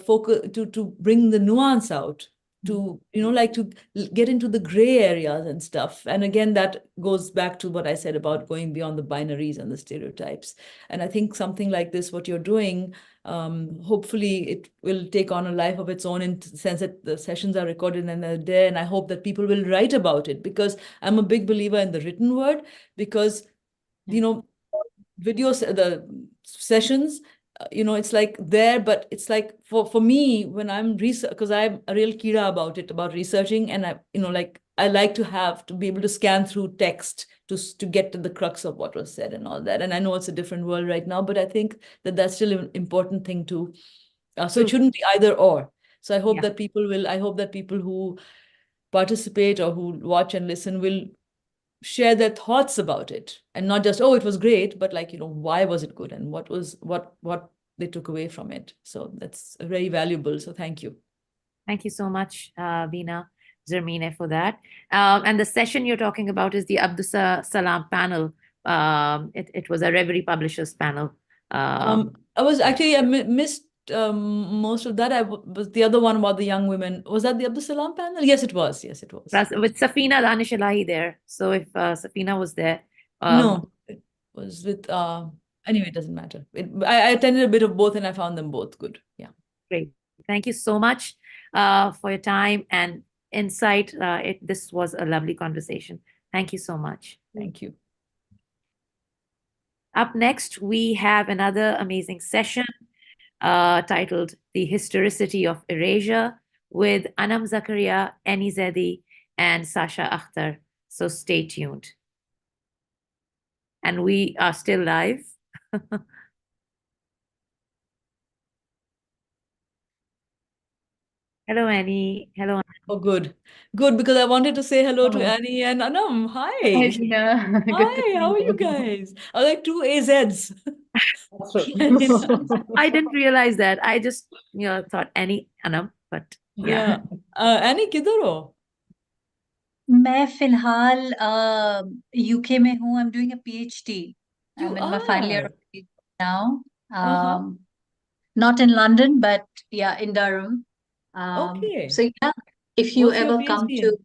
focus, to bring the nuance out, to to get into the gray areas and stuff. And again, that goes back to what I said about going beyond the binaries and the stereotypes. And I think something like this, what you're doing, hopefully it will take on a life of its own, in the sense that the sessions are recorded and they're there. And I hope that people will write about it, because I'm a big believer in the written word, because, videos, the sessions, it's like there, but it's like for me, when I'm because I'm a real kira about researching, and I like to be able to scan through text to get to the crux of what was said and all that. And I know it's a different world right now, but I think that that's still an important thing too. So it shouldn't be either or. So I hope that people who participate or who watch and listen will share their thoughts about it, and not just, oh, it was great, but like, why was it good, and what they took away from it. So that's very valuable. So thank you. Thank you so much, Beena, Zarmine, for that. And the session you're talking about is the Abdus Salam panel. It was a Reverie Publishers panel. I missed most of that. Was the other one about the young women. Was that the Abdus Salam panel? Yes, it was. Yes, it was. With Safina Danish Elahi there. So if Safina was there. No, it was with, anyway, it doesn't matter. I attended a bit of both, and I found them both good. Yeah. Great. Thank you so much for your time and insight. This was a lovely conversation. Thank you so much. Thank you. Up next, we have another amazing session titled The Historicity of Erasure with Anam Zakaria, Eni Zedi, and Sasha Akhtar. So stay tuned. And we are still live. Hello, Annie. Hello, Anam. Oh, good. Good, because I wanted to say hello to Annie and Anam. Hi. Hi, Tina. Hi, how are you guys? I like two AZs. I didn't realize that. I just thought Annie, Anam, but yeah. Annie, किधर हो? मैं फिलहाल UK में हूँ. I'm doing a PhD. You I'm in my final year are? of PhD now. Not in London, but yeah, in Durham. Okay. So yeah, if you What's your ever come PhD to, in?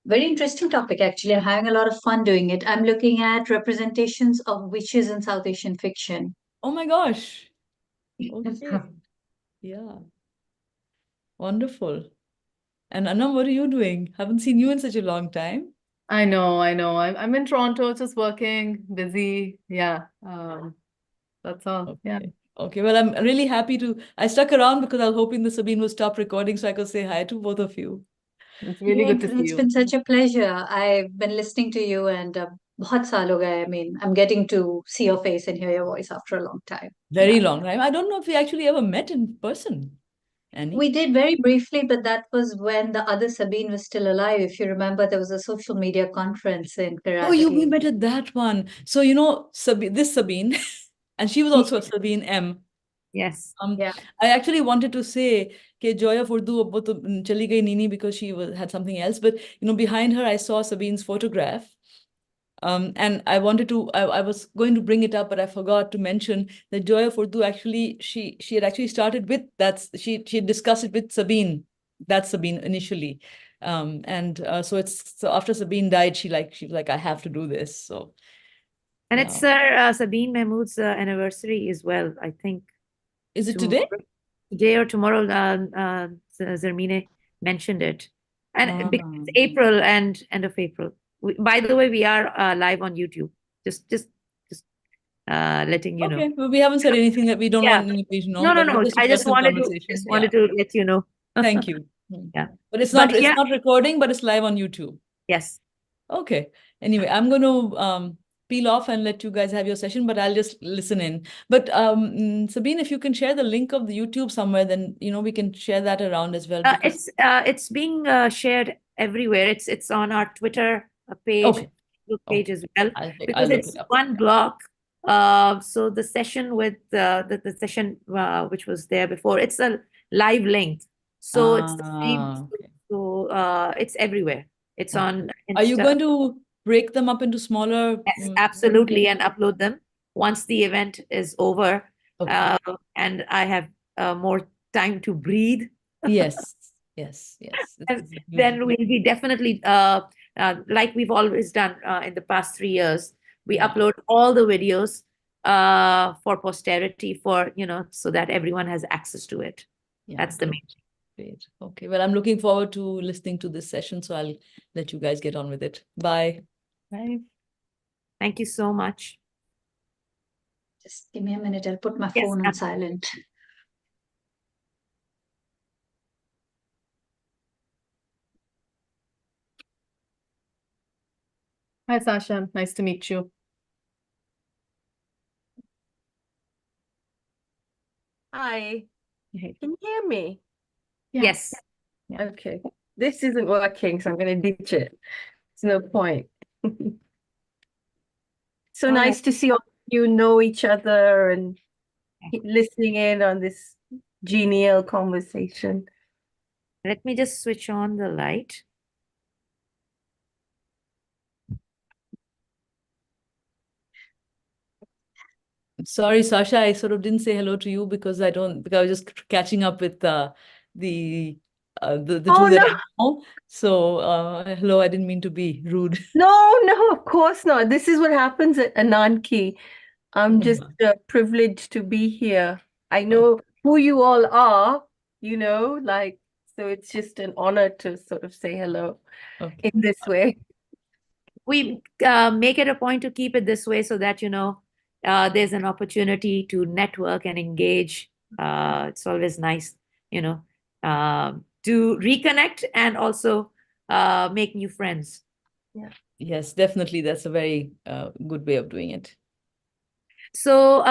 very interesting topic actually. I'm having a lot of fun doing it. I'm looking at representations of witches in South Asian fiction. Oh my gosh. Okay. Yeah. Wonderful. And Anam, what are you doing? Haven't seen you in such a long time. I know. I'm in Toronto, just working, busy. Yeah. That's all. Yeah. Okay. Okay. Well, I'm really happy I stuck around because I was hoping the Sabine would stop recording so I could say hi to both of you. It's really Yeah, good to see it's you. been such a pleasure. I've been listening to you and बहुत साल हो गए. I mean, I'm getting to see your face and hear your voice after a long time. Very long time. I don't know if we actually ever met in person, Annie. We did very briefly, but that was when the other Sabine was still alive. If you remember, there was a social media conference in Oh, we met at that one. So, this Sabine, and she was also a Sabine M. Yes. Yeah. I actually wanted to say कि Joy of Urdu अब वो तो चली गई Nini because she had something else, but behind her I saw Sabine's photograph. And I was going to bring it up, but I forgot to mention that Joy of Urdu actually she had actually started with she had discussed it with Sabine. That's Sabine initially. So after Sabine died, she was like, I have to do this. So and it's Sabine Mahmood's anniversary as well, I think. Is it today? Today or tomorrow, Zarmine mentioned it. And because it's April and end of April. By the way, we are live on YouTube. Just letting you know. Okay, well, we haven't said anything that we don't want anybody to know. No. I just wanted to let you know. Thank you. Yeah. But it's not recording, but it's live on YouTube. Yes. Okay. Anyway, I'm going to peel off and let you guys have your session, but I'll just listen in. But Sabine, if you can share the link of the YouTube somewhere, then we can share that around as well. It's being shared everywhere. It's on our Twitter page, Facebook page as well, because it's one block. So the session with the session which was there before, it's a live link. So it's the same. So it's everywhere. It's on Insta. Are you going to break them up into smaller? Yes, absolutely, and upload them once the event is over. And I have more time to breathe. Yes. Then we'll be definitely, like we've always done in the past 3 years, we upload all the videos for posterity, so that everyone has access to it. That's the main thing. Great. Okay. Well, I'm looking forward to listening to this session, so I'll let you guys get on with it. Bye. Bye. Thank you so much. Just give me a minute. I'll put my phone on silent. Hi, Sasha. Nice to meet you. Hi. Can you hear me? Yes. Okay. This isn't working, so I'm going to ditch it. There's no point. So nice to see all of you know each other and listening in on this genial conversation. Let me just switch on the light. Sorry, Sasha, I sort of didn't say hello to you because I was just catching up with the two that I know. So hello, I didn't mean to be rude. No, of course not. This is what happens at Ananke. I'm just privileged to be here. I know who you all are, so it's just an honor to sort of say hello in this way. We make it a point to keep it this way so that, there's an opportunity to network and engage. It's always nice, to reconnect and also make new friends. Yeah. Yes, definitely. That's a very good way of doing it. So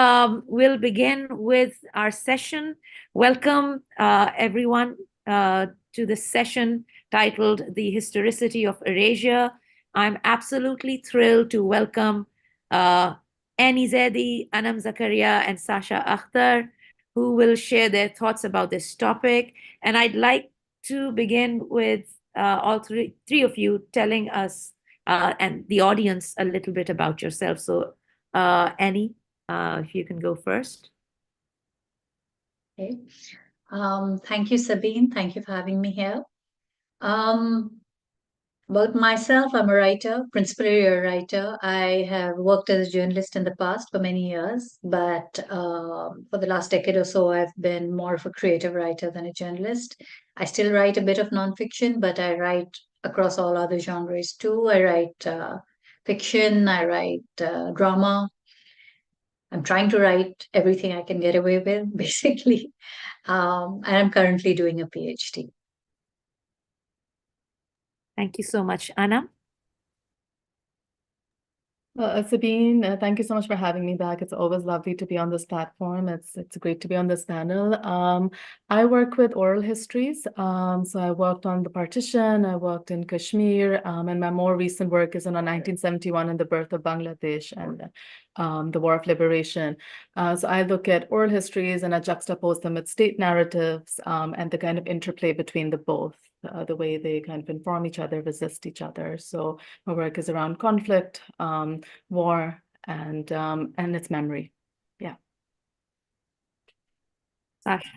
we'll begin with our session. Welcome, everyone, to the session titled The Historicity of Erasure. I'm absolutely thrilled to welcome Annie Zaidi, Anam Zakaria, and Sasha Akhtar, who will share their thoughts about this topic. And I'd like to begin with all three of you telling us and the audience a little bit about yourself. So, Annie. if you can go first. Okay. Thank you, Sabine. Thank you for having me here. About myself, I'm a writer, principally a writer. I have worked as a journalist in the past for many years, but for the last decade or so, I've been more of a creative writer than a journalist. I still write a bit of nonfiction, but I write across all other genres too. I write fiction, I write drama. I'm trying to write everything I can get away with, basically. And I'm currently doing a PhD. Thank you so much, Anna. Sabine, thank you so much for having me back. It's always lovely to be on this platform. It's great to be on this panel. I work with oral histories. So I worked on the partition, I worked in Kashmir, and my more recent work is on 1971 and the birth of Bangladesh and the War of Liberation. So I look at oral histories and I juxtapose them with state narratives and the kind of interplay between the both. The way they kind of inform each other, resist each other. So my work is around conflict, war, and its memory. Yeah. Sasha.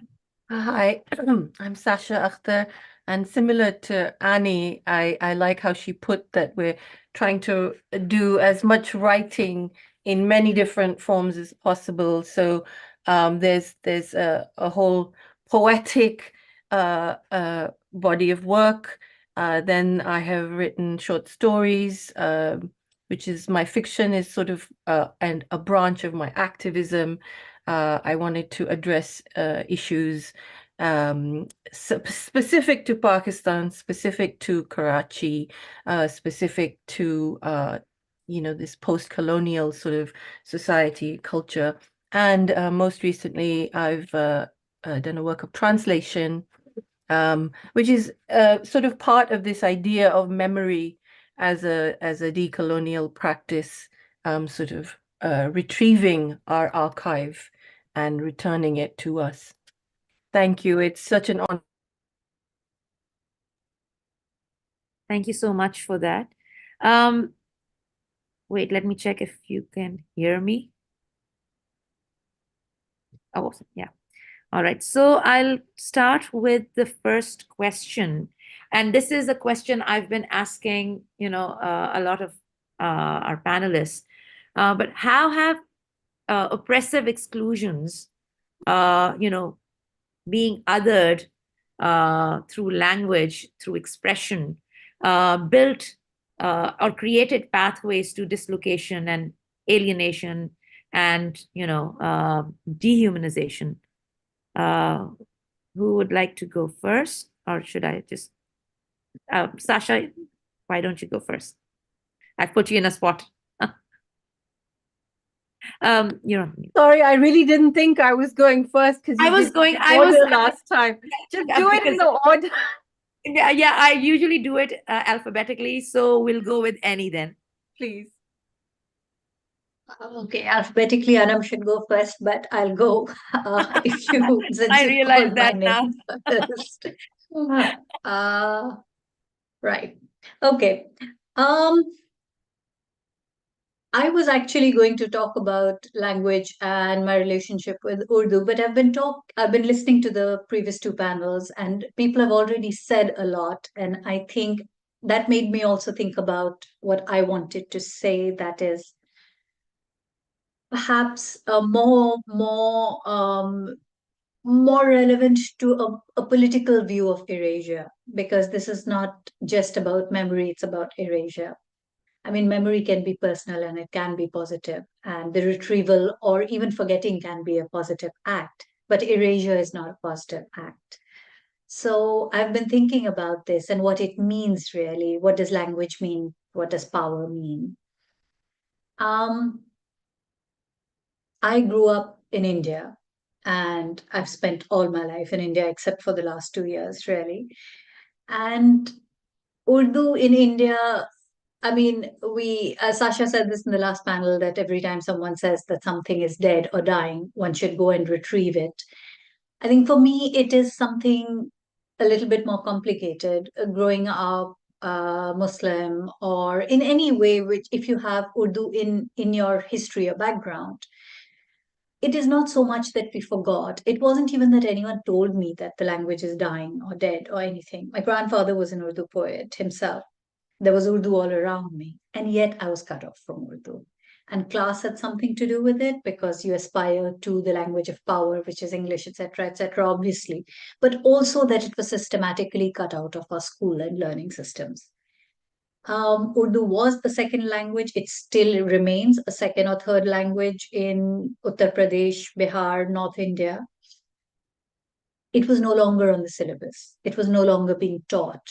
Hi, I'm Sasha Akhtar, and similar to Annie, I like how she put that we're trying to do as much writing in many different forms as possible. So there's a whole poetic body of work. Then I have written short stories, which is my fiction is sort of and a branch of my activism. I wanted to address issues specific to Pakistan, specific to Karachi, specific to this post-colonial sort of society, culture. And most recently, I've done a work of translation, which is sort of part of this idea of memory as a decolonial practice, sort of retrieving our archive and returning it to us. Thank you. It's such an honor. Thank you so much for that. Wait, let me check if you can hear me. Oh, yeah. All right. So I'll start with the first question. And this is a question I've been asking, a lot of our panelists. But how have oppressive exclusions, being othered through language, through expression, built or created pathways to dislocation and alienation and, dehumanization? Who would like to go first? Or should I just... Sasha, why don't you go first? I put you in a spot. You're on mute. Sorry, I really didn't think I was going first because I was going. I order was last time. Just do it in the order. Yeah. I usually do it alphabetically, so we'll go with Annie then. Please. Okay, alphabetically, Anam should go first, but I'll go if you. Since I you realize called that my now. name first. Right. Okay. I was actually going to talk about language and my relationship with Urdu, but I've been listening to the previous two panels, and people have already said a lot, and I think that made me also think about what I wanted to say. That is perhaps more relevant to a political view of erasure, because this is not just about memory; it's about erasure. I mean, memory can be personal and it can be positive, and the retrieval or even forgetting can be a positive act, but erasure is not a positive act. So I've been thinking about this and what it means really. What does language mean? What does power mean? I grew up in India and I've spent all my life in India except for the last 2 years, really. And Urdu in India, I mean, Sasha said this in the last panel, that every time someone says that something is dead or dying, one should go and retrieve it. I think for me, it is something a little bit more complicated. Growing up Muslim or in any way, which if you have Urdu in your history or background, it is not so much that we forgot. It wasn't even that anyone told me that the language is dying or dead or anything. My grandfather was an Urdu poet himself. There was Urdu all around me, and yet I was cut off from Urdu. And class had something to do with it, because you aspire to the language of power, which is English, etc., obviously, but also that it was systematically cut out of our school and learning systems. Urdu was the second language. It still remains a second or third language in Uttar Pradesh, Bihar, North India. It was no longer on the syllabus. It was no longer being taught.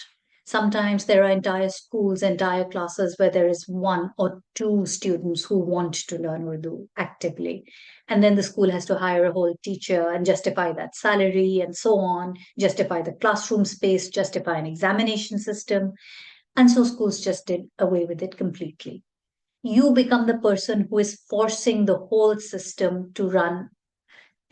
Sometimes there are entire schools, entire classes where there is one or two students who want to learn Urdu actively. And then the school has to hire a whole teacher and justify that salary and so on, justify the classroom space, justify an examination system. And so schools just did away with it completely. You become the person who is forcing the whole system to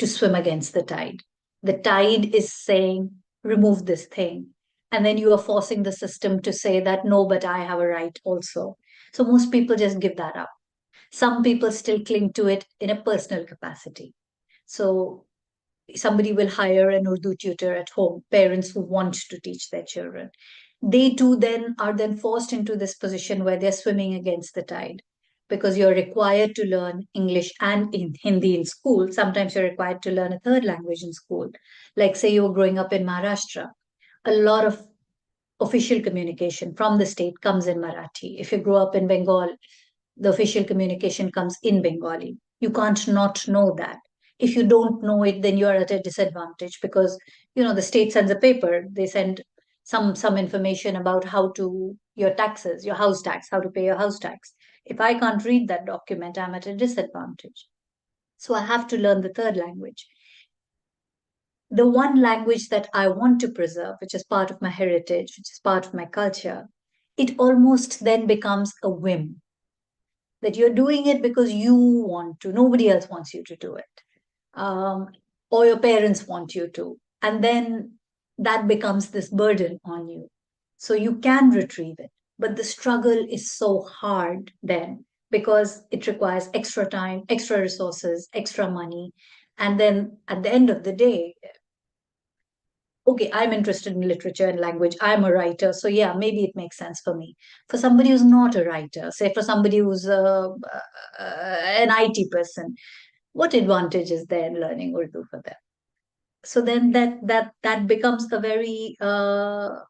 swim against the tide. The tide is saying, remove this thing. And then you are forcing the system to say that, no, but I have a right also. So most people just give that up. Some people still cling to it in a personal capacity. So somebody will hire an Urdu tutor at home, parents who want to teach their children. They too then are then forced into this position where they're swimming against the tide, because you're required to learn English and in Hindi in school. Sometimes you're required to learn a third language in school. Like say you're growing up in Maharashtra, a lot of official communication from the state comes in Marathi. If you grow up in Bengal, the official communication comes in Bengali. You can't not know that. If you don't know it, then you're at a disadvantage, because the state sends a paper. They send some information about how to your taxes, your house tax, how to pay your house tax. If I can't read that document, I'm at a disadvantage. So I have to learn the third language. The one language that I want to preserve, which is part of my heritage, which is part of my culture, it almost then becomes a whim, that you're doing it because you want to. Nobody else wants you to do it. Or your parents want you to. And then that becomes this burden on you. So you can retrieve it. But the struggle is so hard then, because it requires extra time, extra resources, extra money. And then at the end of the day, okay, I'm interested in literature and language. I'm a writer. So yeah, maybe it makes sense for me. For somebody who's not a writer, say for somebody who's an IT person, what advantage is there in learning Urdu for them? So then that becomes a very, for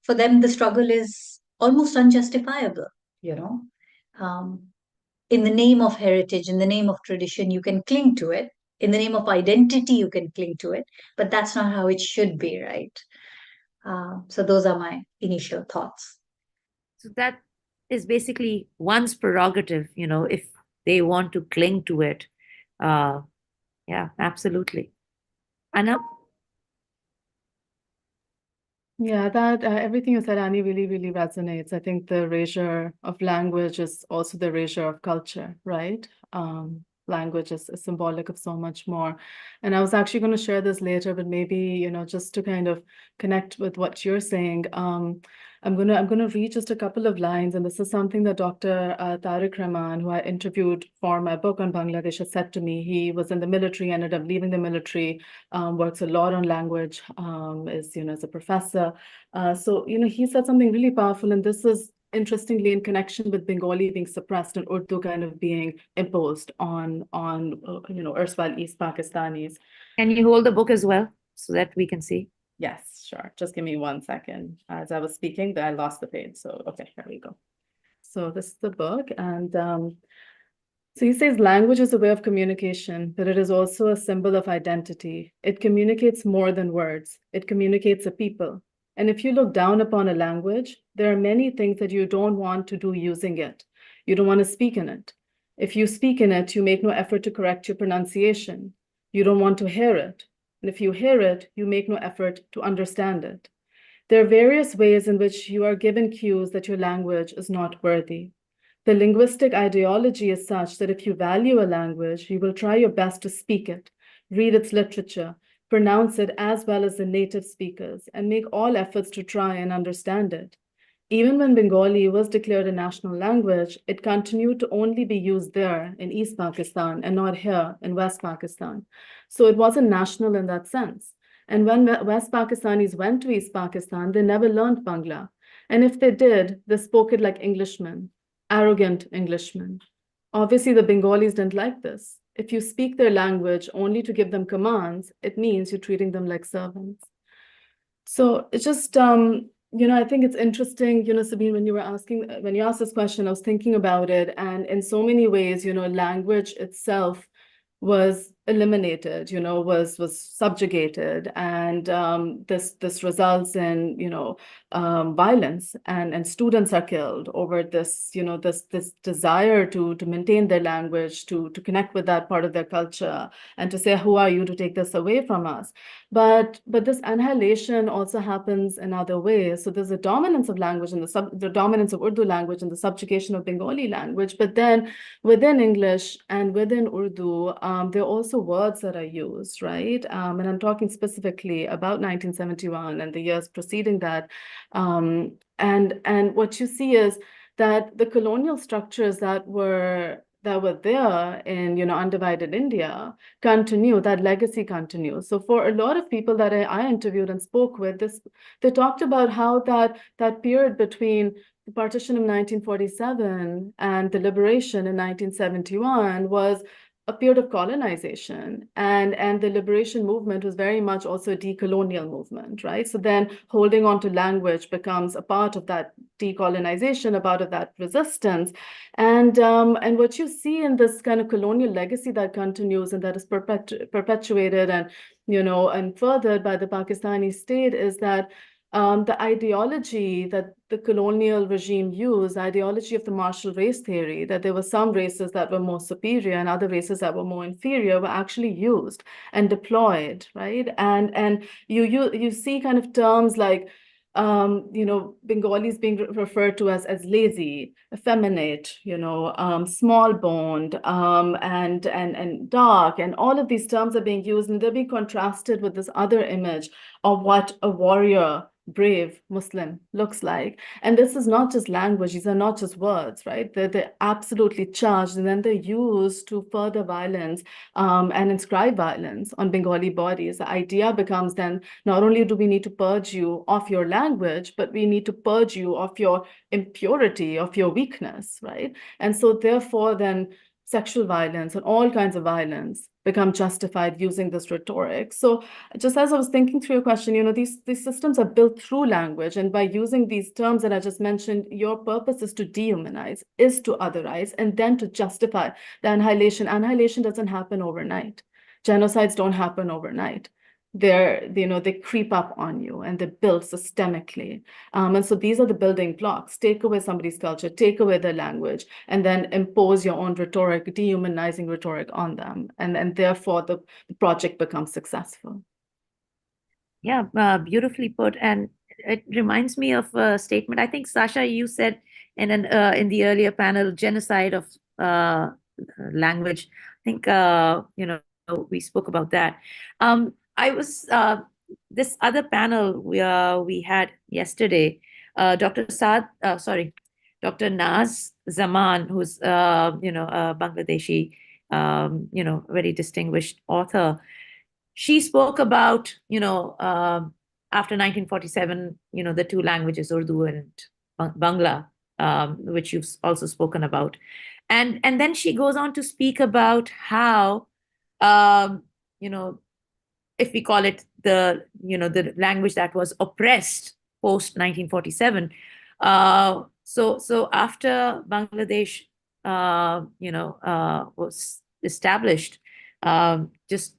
them, the struggle is almost unjustifiable, in the name of heritage, in the name of tradition, you can cling to it. In the name of identity, you can cling to it, but that's not how it should be, right? So those are my initial thoughts. So that is basically one's prerogative, if they want to cling to it. Yeah, absolutely. Anna? Yeah, that everything you said, Annie, really, really resonates. I think the erasure of language is also the erasure of culture, right? Language is symbolic of so much more. And I was actually going to share this later, but maybe, just to kind of connect with what you're saying, I'm gonna read just a couple of lines, and this is something that Dr. Tariq Rahman, who I interviewed for my book on Bangladesh, has said to me. He was in the military, ended up leaving the military, works a lot on language, is as a professor. So he said something really powerful, and this is interestingly in connection with Bengali being suppressed and Urdu kind of being imposed on erstwhile East Pakistanis. Can you hold the book as well so that we can see? Yes, sure. Just give me 1 second. As I was speaking, I lost the page. So, okay, here we go. So this is the book. And so he says, language is a way of communication, but it is also a symbol of identity. It communicates more than words. It communicates a people. And if you look down upon a language, there are many things that you don't want to do using it. You don't want to speak in it. If you speak in it, you make no effort to correct your pronunciation. You don't want to hear it. And if you hear it, you make no effort to understand it. There are various ways in which you are given cues that your language is not worthy. The linguistic ideology is such that if you value a language, you will try your best to speak it, read its literature, pronounce it as well as the native speakers, and make all efforts to try and understand it. even when Bengali was declared a national language, it continued to only be used there in East Pakistan and not here in West Pakistan. So it wasn't national in that sense. And when West Pakistanis went to East Pakistan, they never learned Bangla. And if they did, they spoke it like Englishmen, arrogant Englishmen. Obviously, the Bengalis didn't like this. If you speak their language only to give them commands, it means you're treating them like servants. So it's just, I think it's interesting, Sabine, when you asked this question, I was thinking about it. And in so many ways, language itself was eliminated, was subjugated, and this results in violence, and students are killed over this this desire to maintain their language, to connect with that part of their culture, and to say, who are you to take this away from us? But this annihilation also happens in other ways. So there's a dominance of language and the dominance of Urdu language and the subjugation of Bengali language, but then within English and within Urdu, there are also words that are used, right? And I'm talking specifically about 1971 and the years preceding that. And what you see is that the colonial structures that were there in undivided India continue, that legacy continues. So for a lot of people that I interviewed and spoke with, they talked about how that period between the partition of 1947 and the liberation in 1971 was a period of colonization, and the liberation movement was very much also a decolonial movement, right? So then holding on to language becomes a part of that decolonization, a part of that resistance. And what you see in this kind of colonial legacy that continues and that is perpetuated and and furthered by the Pakistani state is that the ideology that the colonial regime used, the ideology of the martial race theory, that there were some races that were more superior and other races that were more inferior, were actually used and deployed, right? And you see kind of terms like Bengalis being referred to as lazy, effeminate, small boned, and dark, and all of these terms are being used, and they're being contrasted with this other image of what a warrior, brave Muslim looks like. And this is not just language, these are not just words, right? They're absolutely charged, and then they're used to further violence and inscribe violence on Bengali bodies. The idea becomes then, not only do we need to purge you of your language, but we need to purge you of your impurity, of your weakness, right? And so therefore then sexual violence and all kinds of violence become justified using this rhetoric. So just as I was thinking through your question, these systems are built through language, and by using these terms that I just mentioned, your purpose is to dehumanize, is to otherize, and then to justify the annihilation. Annihilation doesn't happen overnight. Genocides don't happen overnight. They creep up on you, and they're built systemically. And so these are the building blocks. Take away somebody's culture, take away their language, and then impose your own rhetoric, dehumanizing rhetoric on them. And therefore the project becomes successful. Yeah, beautifully put. And it reminds me of a statement. I think, Sasha, you said in the earlier panel, genocide of language. I think, we spoke about that. I was this other panel we had yesterday, Dr. Naz Zaman, who's a Bangladeshi, very distinguished author. She spoke about after 1947, the two languages, Urdu and Bangla, which you've also spoken about, and then she goes on to speak about how if we call it the language that was oppressed post 1947. So after Bangladesh was established, just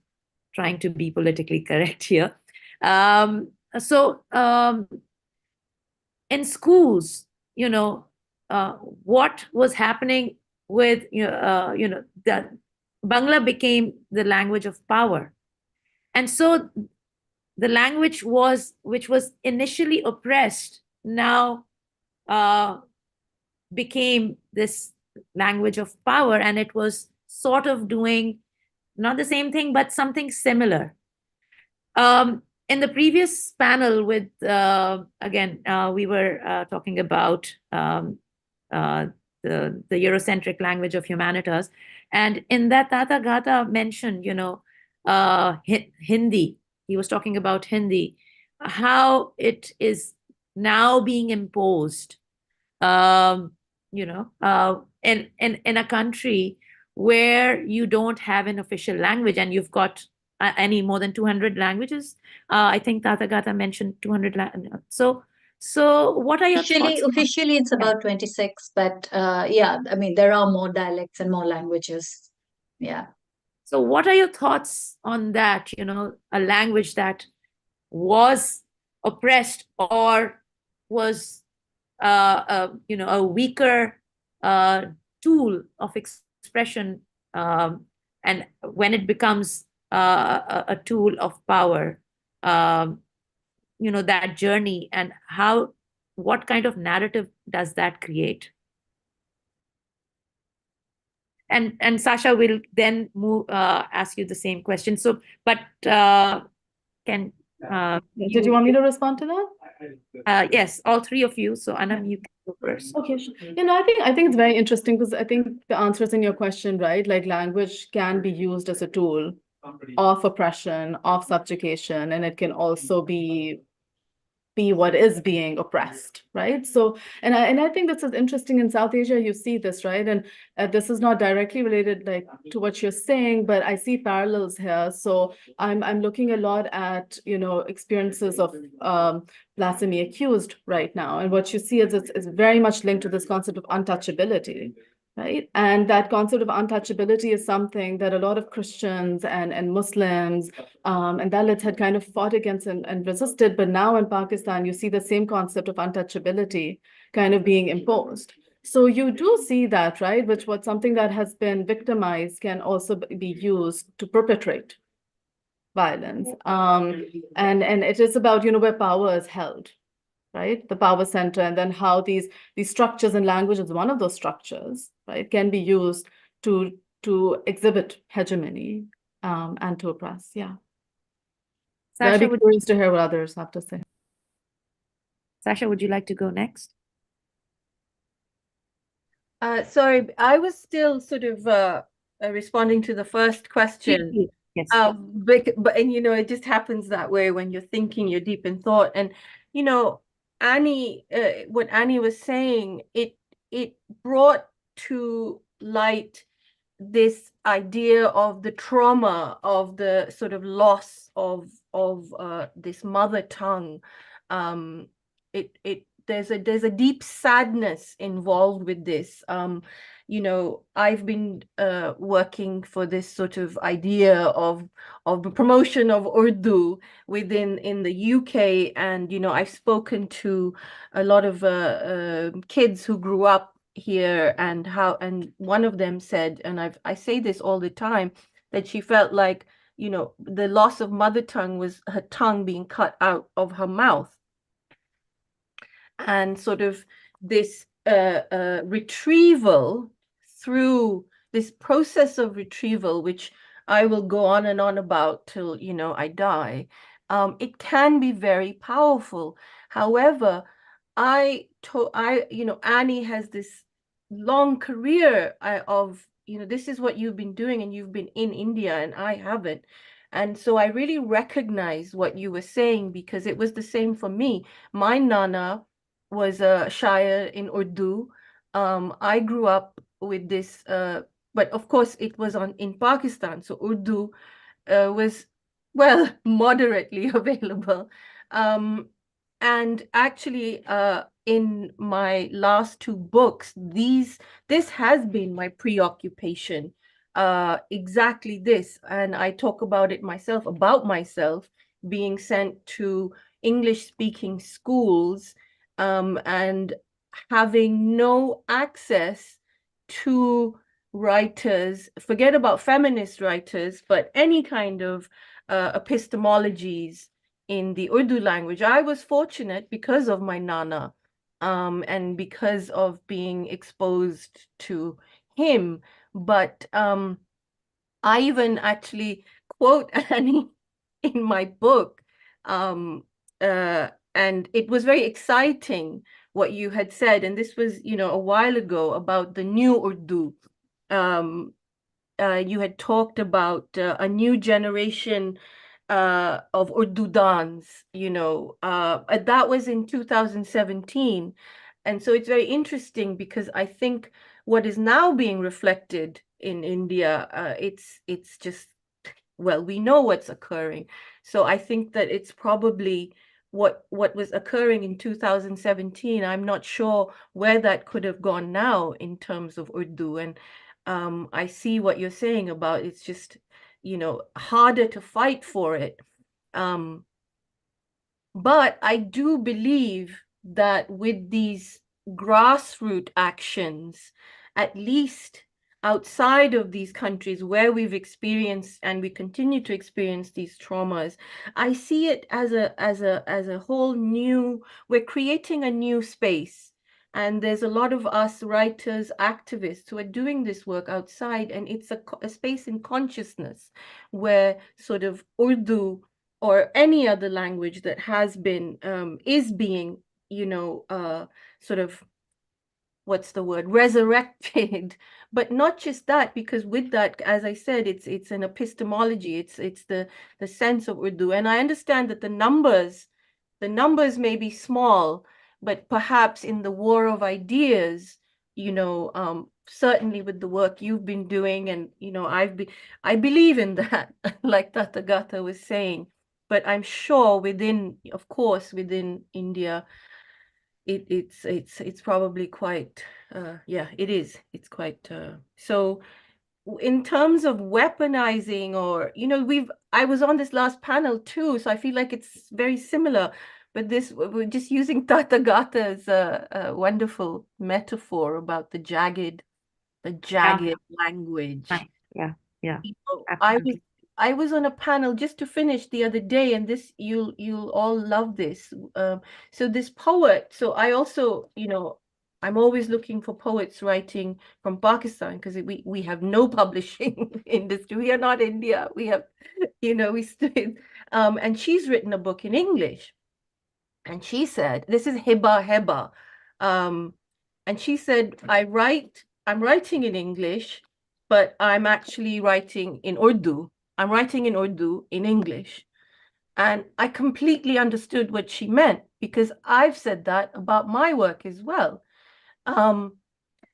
trying to be politically correct here. In schools, what was happening with that Bangla became the language of power. And so the language which was initially oppressed now became this language of power, and it was sort of doing not the same thing, but something similar. in the previous panel with, again, we were talking about the Eurocentric language of humanitas. And in that, Tathagata mentioned, Hindi. He was talking about Hindi, how it is now being imposed, in a country where you don't have an official language and you've got any more than 200 languages. I think Tathagata mentioned 200. So what are your thoughts? Officially, it's about 26, but yeah, I mean, there are more dialects and more languages. Yeah. So what are your thoughts on that? A language that was oppressed or was a weaker tool of expression, and when it becomes a tool of power, that journey, and what kind of narrative does that create? And Sasha will then ask you the same question. So, but can did you want me to respond to that? Yes, all three of you. So Anam, you can go first. Okay, sure. I think it's very interesting because I think the answer is in your question, right? Like language can be used as a tool of oppression, of subjugation, and it can also be what is being oppressed, right? So, and I think this is interesting. In South Asia, you see this, right? And this is not directly related like to what you're saying, but I see parallels here. So I'm looking a lot at experiences of blasphemy accused right now, and what you see is it's very much linked to this concept of untouchability. Right. And that concept of untouchability is something that a lot of Christians and Muslims and Dalits had kind of fought against and resisted. But now in Pakistan, you see the same concept of untouchability kind of being imposed. So you do see that, right? Which was something that has been victimized can also be used to perpetrate violence. And it is about, where power is held. Right, the power center, and then how these structures and language is one of those structures, right, can be used to exhibit hegemony and to oppress. Yeah. Sasha, I'd be curious to hear what others have to say. Sasha, would you like to go next? Sorry, I was still sort of responding to the first question. Yes. But it just happens that way when you're thinking, you're deep in thought, and Annie, what Annie was saying, it brought to light this idea of the trauma of the sort of loss of this mother tongue. There's a deep sadness involved with this. I've been working for this sort of idea of the promotion of Urdu in the UK, and I've spoken to a lot of kids who grew up here, and one of them said, and I say this all the time, that she felt like the loss of mother tongue was her tongue being cut out of her mouth. And sort of this retrieval, through this process of retrieval, which I will go on and on about till I die, it can be very powerful. However, Annie has this long career of this is what you've been doing, and you've been in India and I haven't. And so I really recognize what you were saying, because it was the same for me. My Nana was a Shire in Urdu. I grew up with this, but of course it was in Pakistan, so Urdu was, well, moderately available. And actually, in my last two books, this has been my preoccupation, exactly this. And I talk about myself being sent to English-speaking schools, and having no access to writers, forget about feminist writers, but any kind of epistemologies in the Urdu language. I was fortunate because of my Nana, and because of being exposed to him. But I even actually quote Annie in my book, And it was very exciting what you had said, and this was, a while ago, about the new Urdu. You had talked about a new generation of Urdu dans, that was in 2017. And so it's very interesting because I think what is now being reflected in India, it's just, well, we know what's occurring. So I think that it's probably what was occurring in 2017. I'm not sure where that could have gone now in terms of Urdu. And I see what you're saying about it's just, harder to fight for it. But I do believe that with these grassroots actions, at least outside of these countries where we've experienced and we continue to experience these traumas, I see it as a whole new, we're creating a new space. And there's a lot of us writers, activists who are doing this work outside, and it's a space in consciousness where sort of Urdu or any other language that has been, is being, sort of, what's the word, resurrected. But not just that, because with that, as I said, it's an epistemology, it's the sense of Urdu. And I understand that the numbers may be small, but perhaps in the war of ideas, certainly with the work you've been doing, and I believe in that, like Tathagata was saying. But I'm sure of course, within India, it's probably quite it is. It's quite so in terms of weaponizing, or I was on this last panel too, so I feel like it's very similar. But we're just using Tathagata's wonderful metaphor about the jagged language. Yeah. I was on a panel just to finish the other day, and this you'll all love this. So this poet. So I also, I'm always looking for poets writing from Pakistan, because we have no publishing industry. We are not India. We have, we still. And she's written a book in English, and she said, this is Heba. And she said, I'm writing in English, but I'm actually writing in Urdu. I'm writing in Urdu in English. And I completely understood what she meant, because I've said that about my work as well.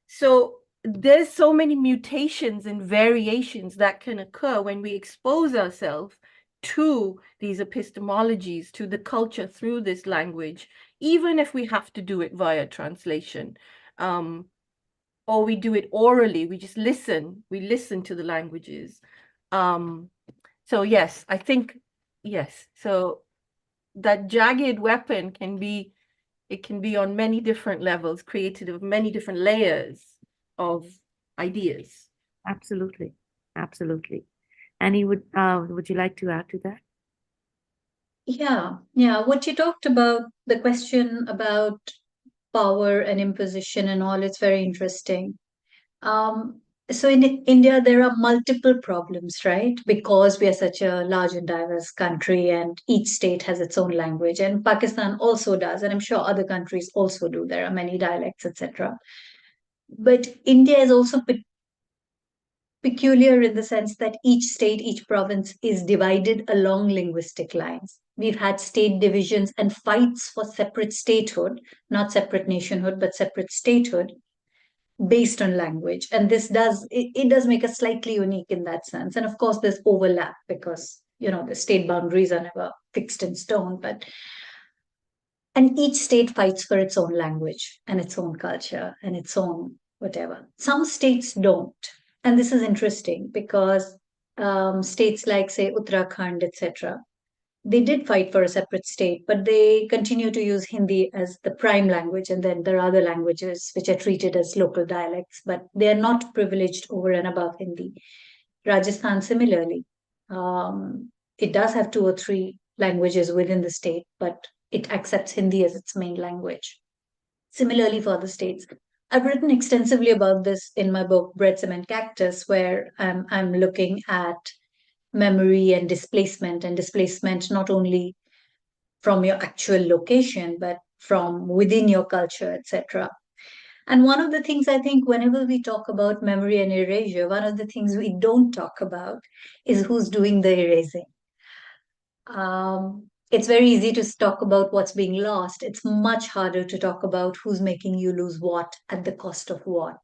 So there's so many mutations and variations that can occur when we expose ourselves to these epistemologies, to the culture through this language, even if we have to do it via translation. Or we do it orally, we just listen to the languages. So yes, I think, yes. So that jagged weapon can be on many different levels, created of many different layers of ideas. Absolutely. Annie, would you like to add to that? Yeah. What you talked about, the question about power and imposition and all, it's very interesting. So in India, there are multiple problems, right? Because we are such a large and diverse country, and each state has its own language, and Pakistan also does, and I'm sure other countries also do. There are many dialects, etc. But India is also peculiar in the sense that each state, each province is divided along linguistic lines. We've had state divisions and fights for separate statehood, not separate nationhood, but separate statehood, based on language. And this does make us slightly unique in that sense. And of course, there's overlap because the state boundaries are never fixed in stone, and each state fights for its own language and its own culture and its own whatever. Some states don't. And this is interesting because states like, say, Uttarakhand, etc., they did fight for a separate state, but they continue to use Hindi as the prime language. And then there are other languages which are treated as local dialects, but they are not privileged over and above Hindi. Rajasthan, similarly, it does have 2 or 3 languages within the state, but it accepts Hindi as its main language. Similarly, for other states. I've written extensively about this in my book, Bread, Cement, Cactus, where I'm looking at memory and displacement not only from your actual location, but from within your culture, etc. And one of the things I think whenever we talk about memory and erasure, one of the things we don't talk about is who's doing the erasing. It's very easy to talk about what's being lost. It's much harder to talk about who's making you lose what at the cost of what.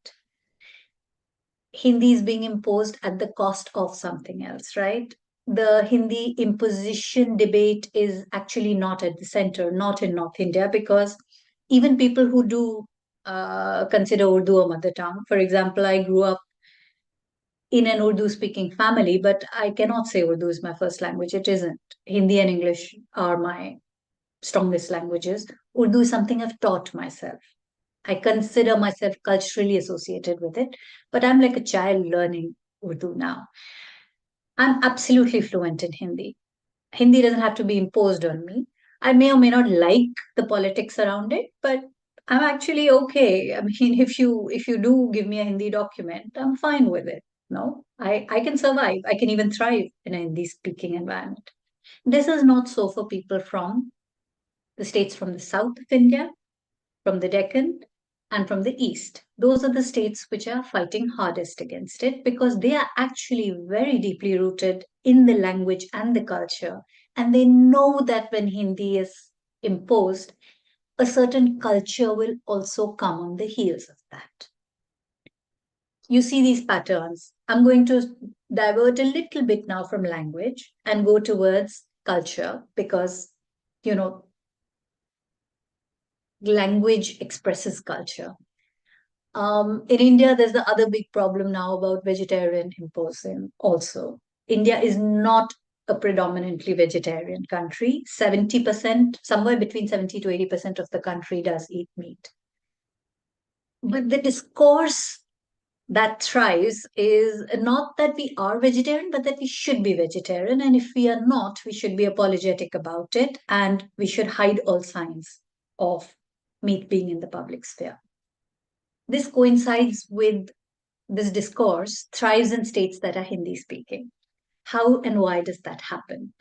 Hindi is being imposed at the cost of something else, right? The Hindi imposition debate is actually not at the center, not in North India, because even people who do consider Urdu a mother tongue, for example, I grew up in an Urdu speaking family, but I cannot say Urdu is my first language. It isn't. Hindi and English are my strongest languages. Urdu is something I've taught myself. I consider myself culturally associated with it, but I'm like a child learning Urdu now. I'm absolutely fluent in Hindi. Hindi doesn't have to be imposed on me. I may or may not like the politics around it, but I'm actually okay. I mean, if you do give me a Hindi document, I'm fine with it. No, I can survive. I can even thrive in a Hindi speaking environment. This is not so for people from the states from the south of India, from the Deccan, and from the east. Those are the states which are fighting hardest against it because they are actually very deeply rooted in the language and the culture. And they know that when Hindi is imposed, a certain culture will also come on the heels of that. You see these patterns. I'm going to divert a little bit now from language and go towards culture because, you know, language expresses culture. In India, there's the other big problem now about vegetarian imposing also. India is not a predominantly vegetarian country. 70%, somewhere between 70 to 80% of the country does eat meat. But the discourse that thrives is not that we are vegetarian, but that we should be vegetarian. And if we are not, we should be apologetic about it. And we should hide all signs of meat being in the public sphere. This coincides with this discourse thrives in states that are Hindi speaking. How and why does that happen?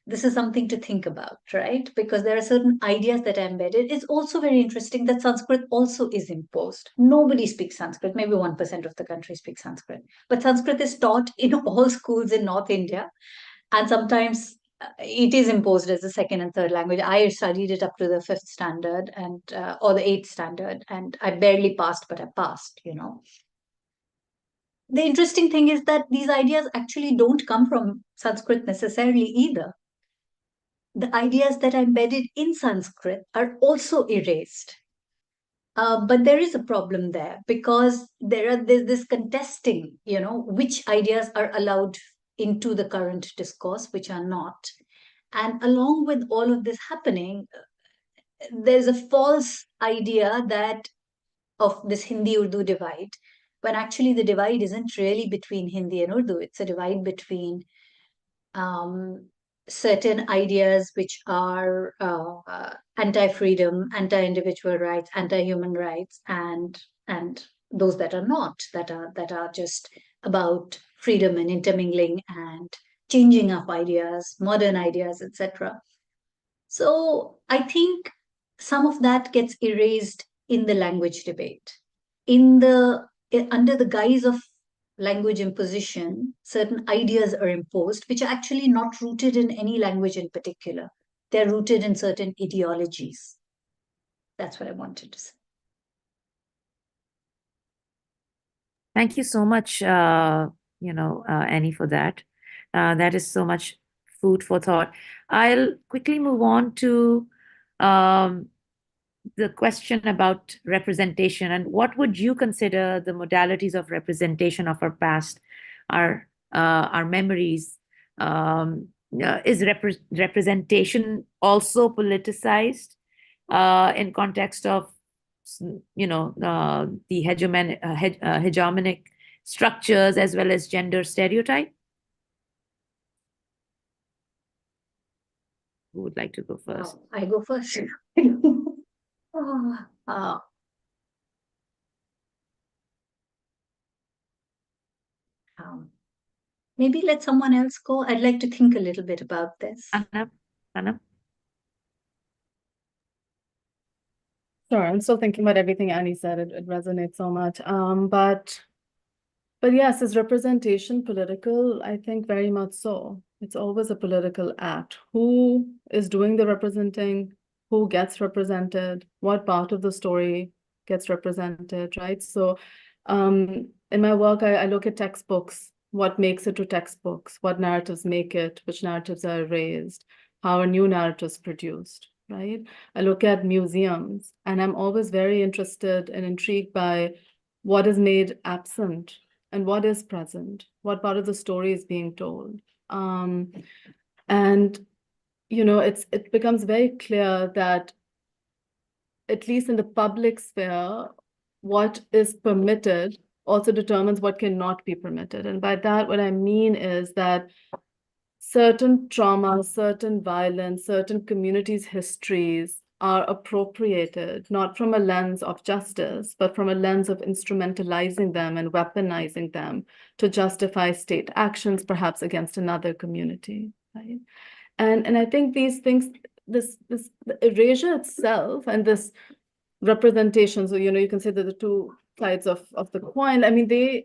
This is something to think about, right? Because there are certain ideas that are embedded. It's also very interesting that Sanskrit also is imposed. Nobody speaks Sanskrit. Maybe 1% of the country speaks Sanskrit. But Sanskrit is taught in all schools in North India. And sometimes it is imposed as a second and third language. I studied it up to the fifth standard and or the eighth standard. And I barely passed, but I passed, you know. The interesting thing is that these ideas actually don't come from Sanskrit necessarily either. The ideas that are embedded in Sanskrit are also erased. But there is a problem there because there's this contesting, you know, which ideas are allowed into the current discourse, which are not. And along with all of this happening, there's a false idea that of this Hindi-Urdu divide, when actually the divide isn't really between Hindi and Urdu. It's a divide between certain ideas which are anti-freedom, anti-individual rights, anti-human rights, and those that are not, that are just about freedom and intermingling and changing up ideas, modern ideas, etc. So I think some of that gets erased in the language debate. Under the guise of language imposition, certain ideas are imposed, which are actually not rooted in any language in particular. They're rooted in certain ideologies. That's what I wanted to say. Thank you so much, Annie, for that. That is so much food for thought. I'll quickly move on to the question about representation and what would you consider the modalities of representation of our past, our memories. Is representation also politicized in context of the hegemonic structures as well as gender stereotype? Who would like to go first? I go first. Maybe let someone else go. I'd like to think a little bit about this. Anna? Sure, I'm still thinking about everything Annie said. It resonates so much. But yes, is representation political? I think very much so. It's always a political act. Who is doing the representing? Who gets represented? What part of the story gets represented, right? So in my work, I look at textbooks. What makes it to textbooks? What narratives make it? Which narratives are erased? How are new narratives produced, right? I look at museums, and I'm always very interested and intrigued by what is made absent and what is present, what part of the story is being told. And it becomes very clear that at least in the public sphere, what is permitted also determines what cannot be permitted. And by that, what I mean is that certain trauma, certain violence, certain communities' histories are appropriated, not from a lens of justice, but from a lens of instrumentalizing them and weaponizing them to justify state actions, perhaps against another community, right? And I think these things, this the erasure itself and this representation, so you can say that the two sides of the coin, I mean, they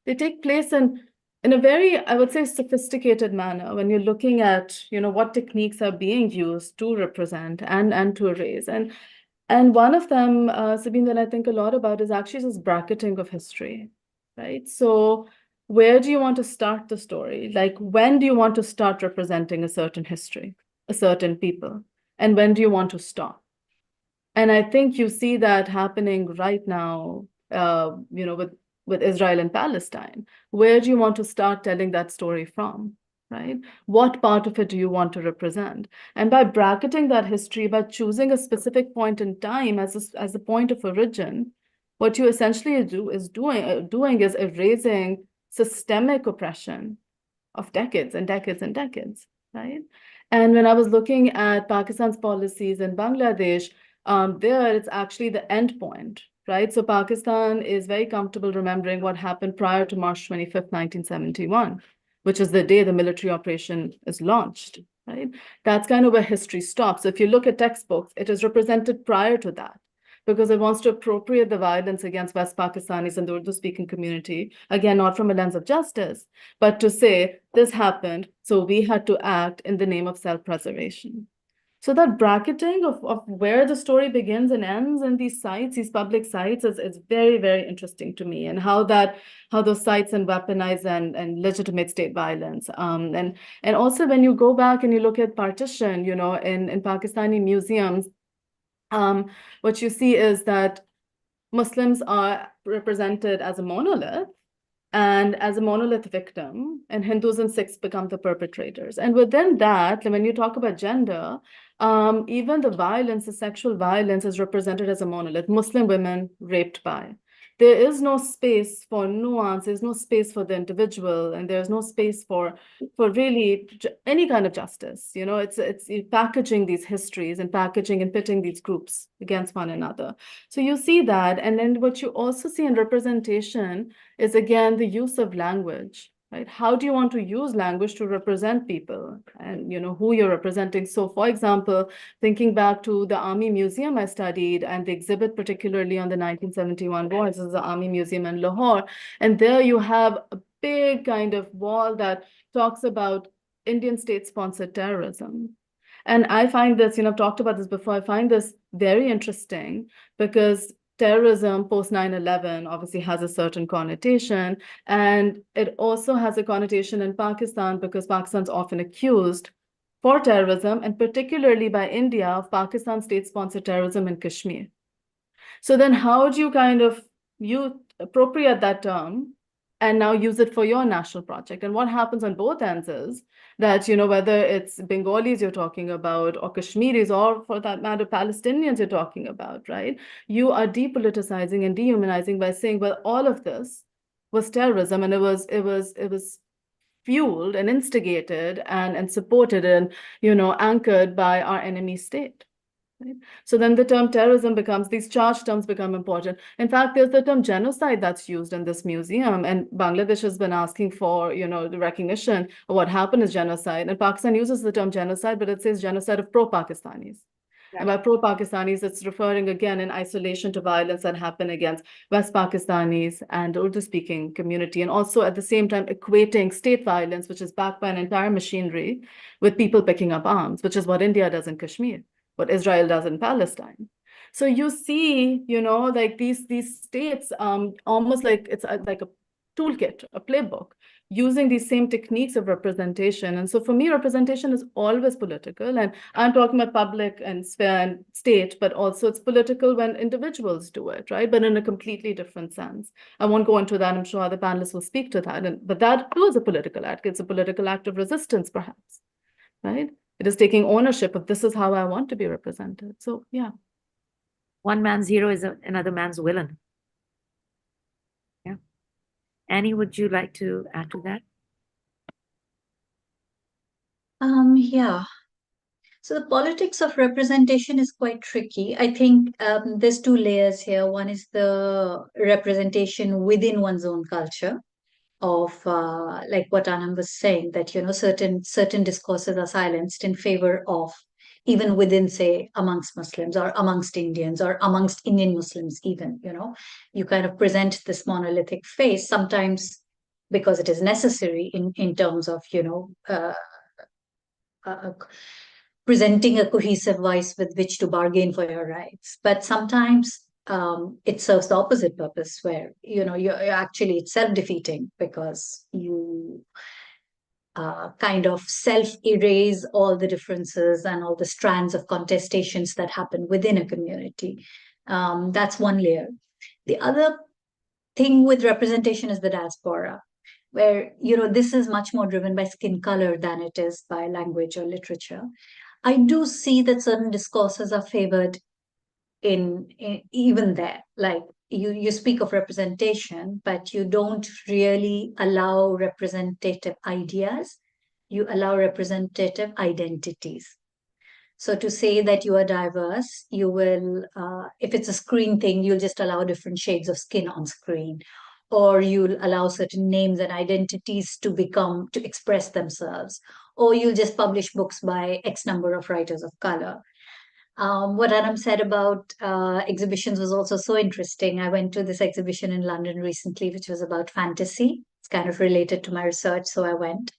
take place in a very, I would say, sophisticated manner when you're looking at, what techniques are being used to represent and to erase. And one of them, Sabine, that I think a lot about is actually this bracketing of history, right? So where do you want to start the story? Like, when do you want to start representing a certain history, a certain people? And when do you want to stop? And I think you see that happening right now, with Israel and Palestine. Where do you want to start telling that story from, right? What part of it do you want to represent? And by bracketing that history, by choosing a specific point in time as a point of origin, what you essentially is doing is erasing systemic oppression of decades and decades and decades, right? And when I was looking at Pakistan's policies in Bangladesh, there it's actually the end point, right? So Pakistan is very comfortable remembering what happened prior to March 25th, 1971, which is the day the military operation is launched, right? That's kind of where history stops. So if you look at textbooks, it is represented prior to that, because it wants to appropriate the violence against West Pakistanis and the Urdu-speaking community, again, not from a lens of justice, but to say this happened, so we had to act in the name of self-preservation. So that bracketing of where the story begins and ends in these sites, these public sites, is very, very interesting to me, and how those sites and weaponize and legitimate state violence. And also when you go back and you look at partition, in Pakistani museums, what you see is that Muslims are represented as a monolith, and as a monolith victim, and Hindus and Sikhs become the perpetrators. And within that, when you talk about gender, even the violence, the sexual violence, is represented as a monolith. Muslim women raped by. There is no space for nuance, there's no space for the individual, and there's no space for really any kind of justice. It's packaging these histories and packaging and pitting these groups against one another. So you see that, and then what you also see in representation is, again, the use of language, right? How do you want to use language to represent people and, who you're representing? So, for example, thinking back to the Army Museum I studied and the exhibit particularly on the 1971 war, this is the Army Museum in Lahore. And there you have a big kind of wall that talks about Indian state-sponsored terrorism. And I find this, I've talked about this before, I find this very interesting because terrorism post 9/11 obviously has a certain connotation, and it also has a connotation in Pakistan because Pakistan's often accused for terrorism, and particularly by India, of Pakistan state-sponsored terrorism in Kashmir. So then how do you appropriate that term and now use it for your national project? And what happens on both ends is that, whether it's Bengalis you're talking about, or Kashmiris, or for that matter, Palestinians you're talking about, right? You are depoliticizing and dehumanizing by saying, well, all of this was terrorism, and it was fueled and instigated and supported and, anchored by our enemy state. Right? So then the term terrorism these charged terms become important. In fact, there's the term genocide that's used in this museum, and Bangladesh has been asking for, the recognition of what happened as genocide. And Pakistan uses the term genocide, but it says genocide of pro-Pakistanis. And by pro-Pakistanis, it's referring again in isolation to violence that happened against West Pakistanis and Urdu-speaking community, and also at the same time equating state violence, which is backed by an entire machinery, with people picking up arms, which is what India does in Kashmir, what Israel does in Palestine. So you see, like these states, almost like it's like a toolkit, a playbook, using these same techniques of representation. And so for me, representation is always political. And I'm talking about public and sphere and state, but also it's political when individuals do it, right? But in a completely different sense. I won't go into that. I'm sure other panelists will speak to that. But that too is a political act. It's a political act of resistance, perhaps, right? It is taking ownership of this is how I want to be represented. So, yeah. One man's hero is another man's villain. Yeah. Annie, would you like to add to that? Yeah. So the politics of representation is quite tricky. I think there's two layers here. One is the representation within one's own culture of like what Anand was saying, that certain discourses are silenced in favor of, even within, say, amongst Muslims or amongst Indians or amongst Indian Muslims, even, you kind of present this monolithic face sometimes because it is necessary in terms of presenting a cohesive voice with which to bargain for your rights. But sometimes it serves the opposite purpose, where you're actually it's self-defeating, because you kind of self-erase all the differences and all the strands of contestations that happen within a community. That's one layer. The other thing with representation is the diaspora, where this is much more driven by skin color than it is by language or literature. I do see that certain discourses are favored in even there. Like you speak of representation, but you don't really allow representative ideas. You allow representative identities. So to say that you are diverse, you will, if it's a screen thing, you'll just allow different shades of skin on screen, or you'll allow certain names and identities to express themselves, or you'll just publish books by X number of writers of color. What Anam said about exhibitions was also so interesting. I went to this exhibition in London recently, which was about fantasy. It's kind of related to my research, so I went.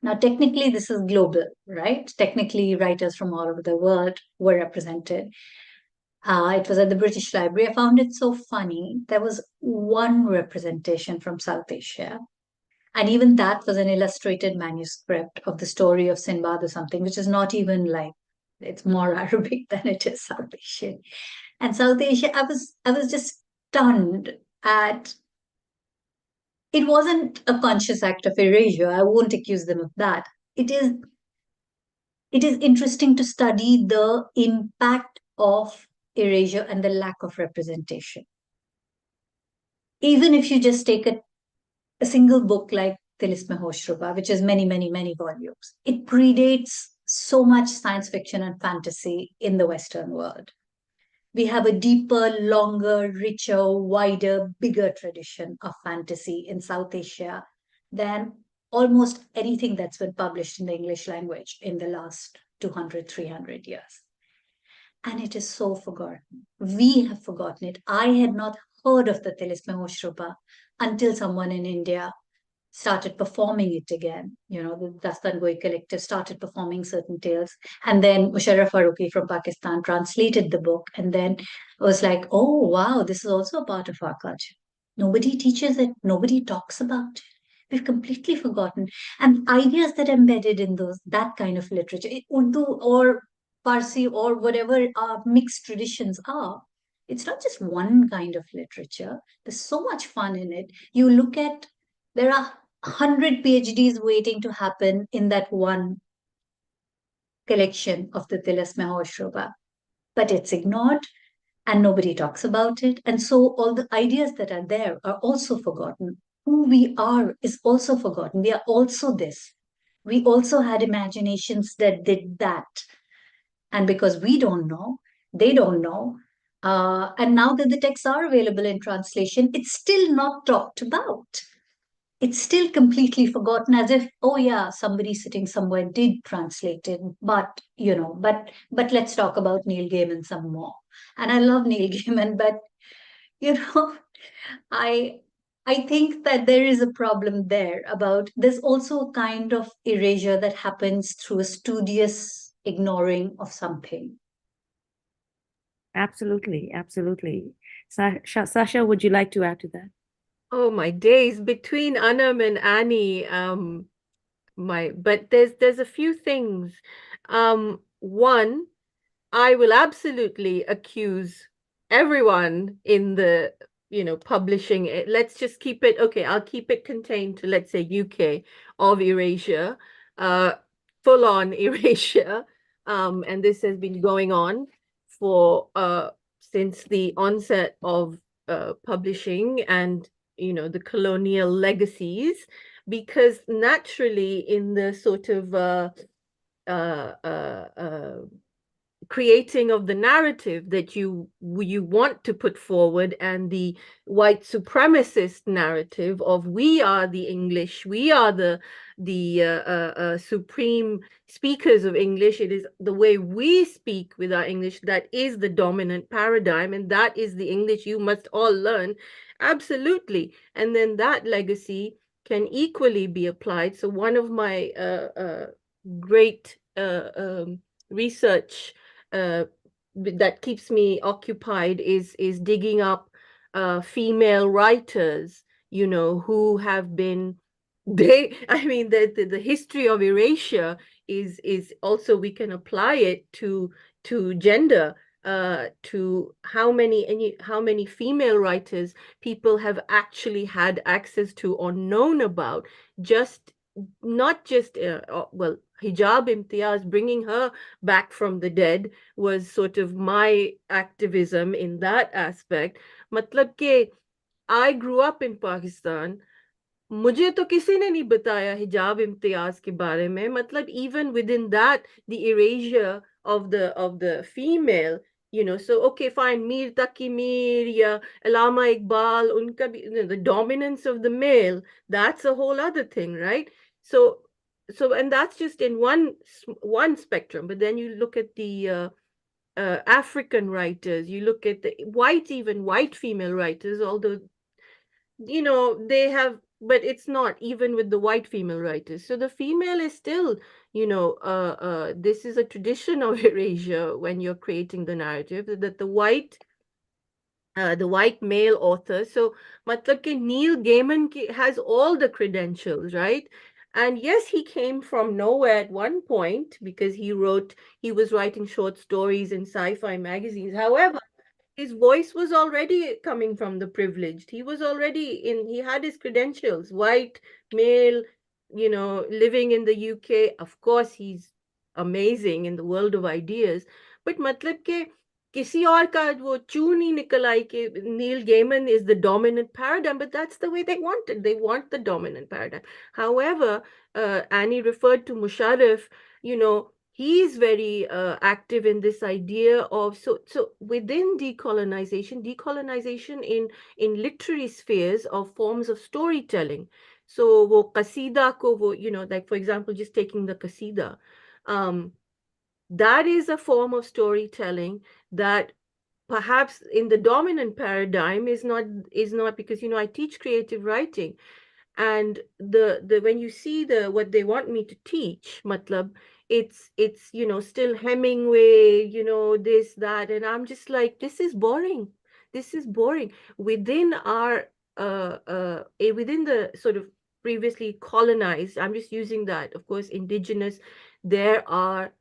Now, technically, this is global, right? Technically, writers from all over the world were represented. It was at the British Library. I found it so funny. There was one representation from South Asia. And even that was an illustrated manuscript of the story of Sinbad or something, which is not even like, it's more Arabic than it is South Asian. And South Asia, I was just stunned at, it wasn't a conscious act of erasure. I won't accuse them of that. It is interesting to study the impact of erasure and the lack of representation. Even if you just take a single book like Tilisme Hoshruba, which is many, many, many volumes, it predates so much science fiction and fantasy in the Western world. We have a deeper, longer, richer, wider, bigger tradition of fantasy in South Asia than almost anything that's been published in the English language in the last 200, 300 years. And it is so forgotten. We have forgotten it. I had not heard of the Tilisme Hoshruba until someone in India started performing it again. The Dastan Goi collective started performing certain tales. And then Musharraf Farooqi from Pakistan translated the book. And then it was like, oh, wow, this is also a part of our culture. Nobody teaches it. Nobody talks about it. We've completely forgotten. And ideas that are embedded in that kind of literature, Urdu or Farsi or whatever our mixed traditions are, it's not just one kind of literature. There's so much fun in it. You look at, there are 100 PhDs waiting to happen in that one collection of the Tilisme Hoshruba, but it's ignored and nobody talks about it. And so all the ideas that are there are also forgotten. Who we are is also forgotten. We are also this. We also had imaginations that did that. And because we don't know, they don't know. And now that the texts are available in translation, it's still not talked about. it's still completely forgotten, as if, oh yeah, somebody sitting somewhere did translate it, but but let's talk about Neil Gaiman some more. And I love Neil Gaiman, but you know, I I think that there is a problem there. About there's also a kind of erasure that happens through a studious ignoring of something. Absolutely, absolutely. Sasha, would you like to add to that? Oh my days, between Anam and Annie, but there's a few things. One, I will absolutely accuse everyone in the, publishing it. Let's just keep it, okay, I'll keep it contained to, let's say, UK, of erasure, full on erasure. And this has been going on for since the onset of publishing and, the colonial legacies, because naturally in the sort of uh, uh, uh, creating of the narrative that you want to put forward, and the white supremacist narrative of we are the English, we are the supreme speakers of English. It is the way we speak with our English that is the dominant paradigm, and that is the English you must all learn. Absolutely. And then that legacy can equally be applied. So one of my great research that keeps me occupied is digging up female writers, who have been I mean, the history of erasure is also, we can apply it to gender, to how many female writers people have actually had access to or known about, just not just well, Hijab Imtiaz, bringing her back from the dead, was sort of my activism in that aspect. Matlab ke I grew up in Pakistan. मुझे तो किसी ने नहीं बताया हिजाब इम्तियाज के बारे में. मतलब even within that, the erasure of the female, so okay, fine, Mir Taqi Mir ya Allama Iqbal, unka bhi, the dominance of the male, that's a whole other thing, right? So and that's just in one spectrum. But then you look at the African writers, you look at the even white female writers, although they have, but it's not even with the white female writers. So the female is still, this is a tradition of erasure when you're creating the narrative, that the white male author. So matlab ke Neil Gaiman has all the credentials, right? And yes, he came from nowhere at one point, because he was writing short stories in sci-fi magazines. However, his voice was already coming from the privileged. He was already he had his credentials, white, male, living in the UK. Of course, he's amazing in the world of ideas. But matlab ke किसी और का वो चू नहीं निकल आई कि Neil Gaiman is the dominant paradigm, but that's the way they want it. They want the dominant paradigm. However, Annie referred to Musharraf, he's very active in this idea of, so within decolonization in literary spheres of forms of storytelling. So wo qasida ko wo, like for example, just taking the qasida, that is a form of storytelling that perhaps in the dominant paradigm is not, because I teach creative writing, and the when you see what they want me to teach, matlab, it's still Hemingway, this, that, and I'm just like, this is boring. Within our within the sort of previously colonized, I'm just using that, of course, indigenous, there are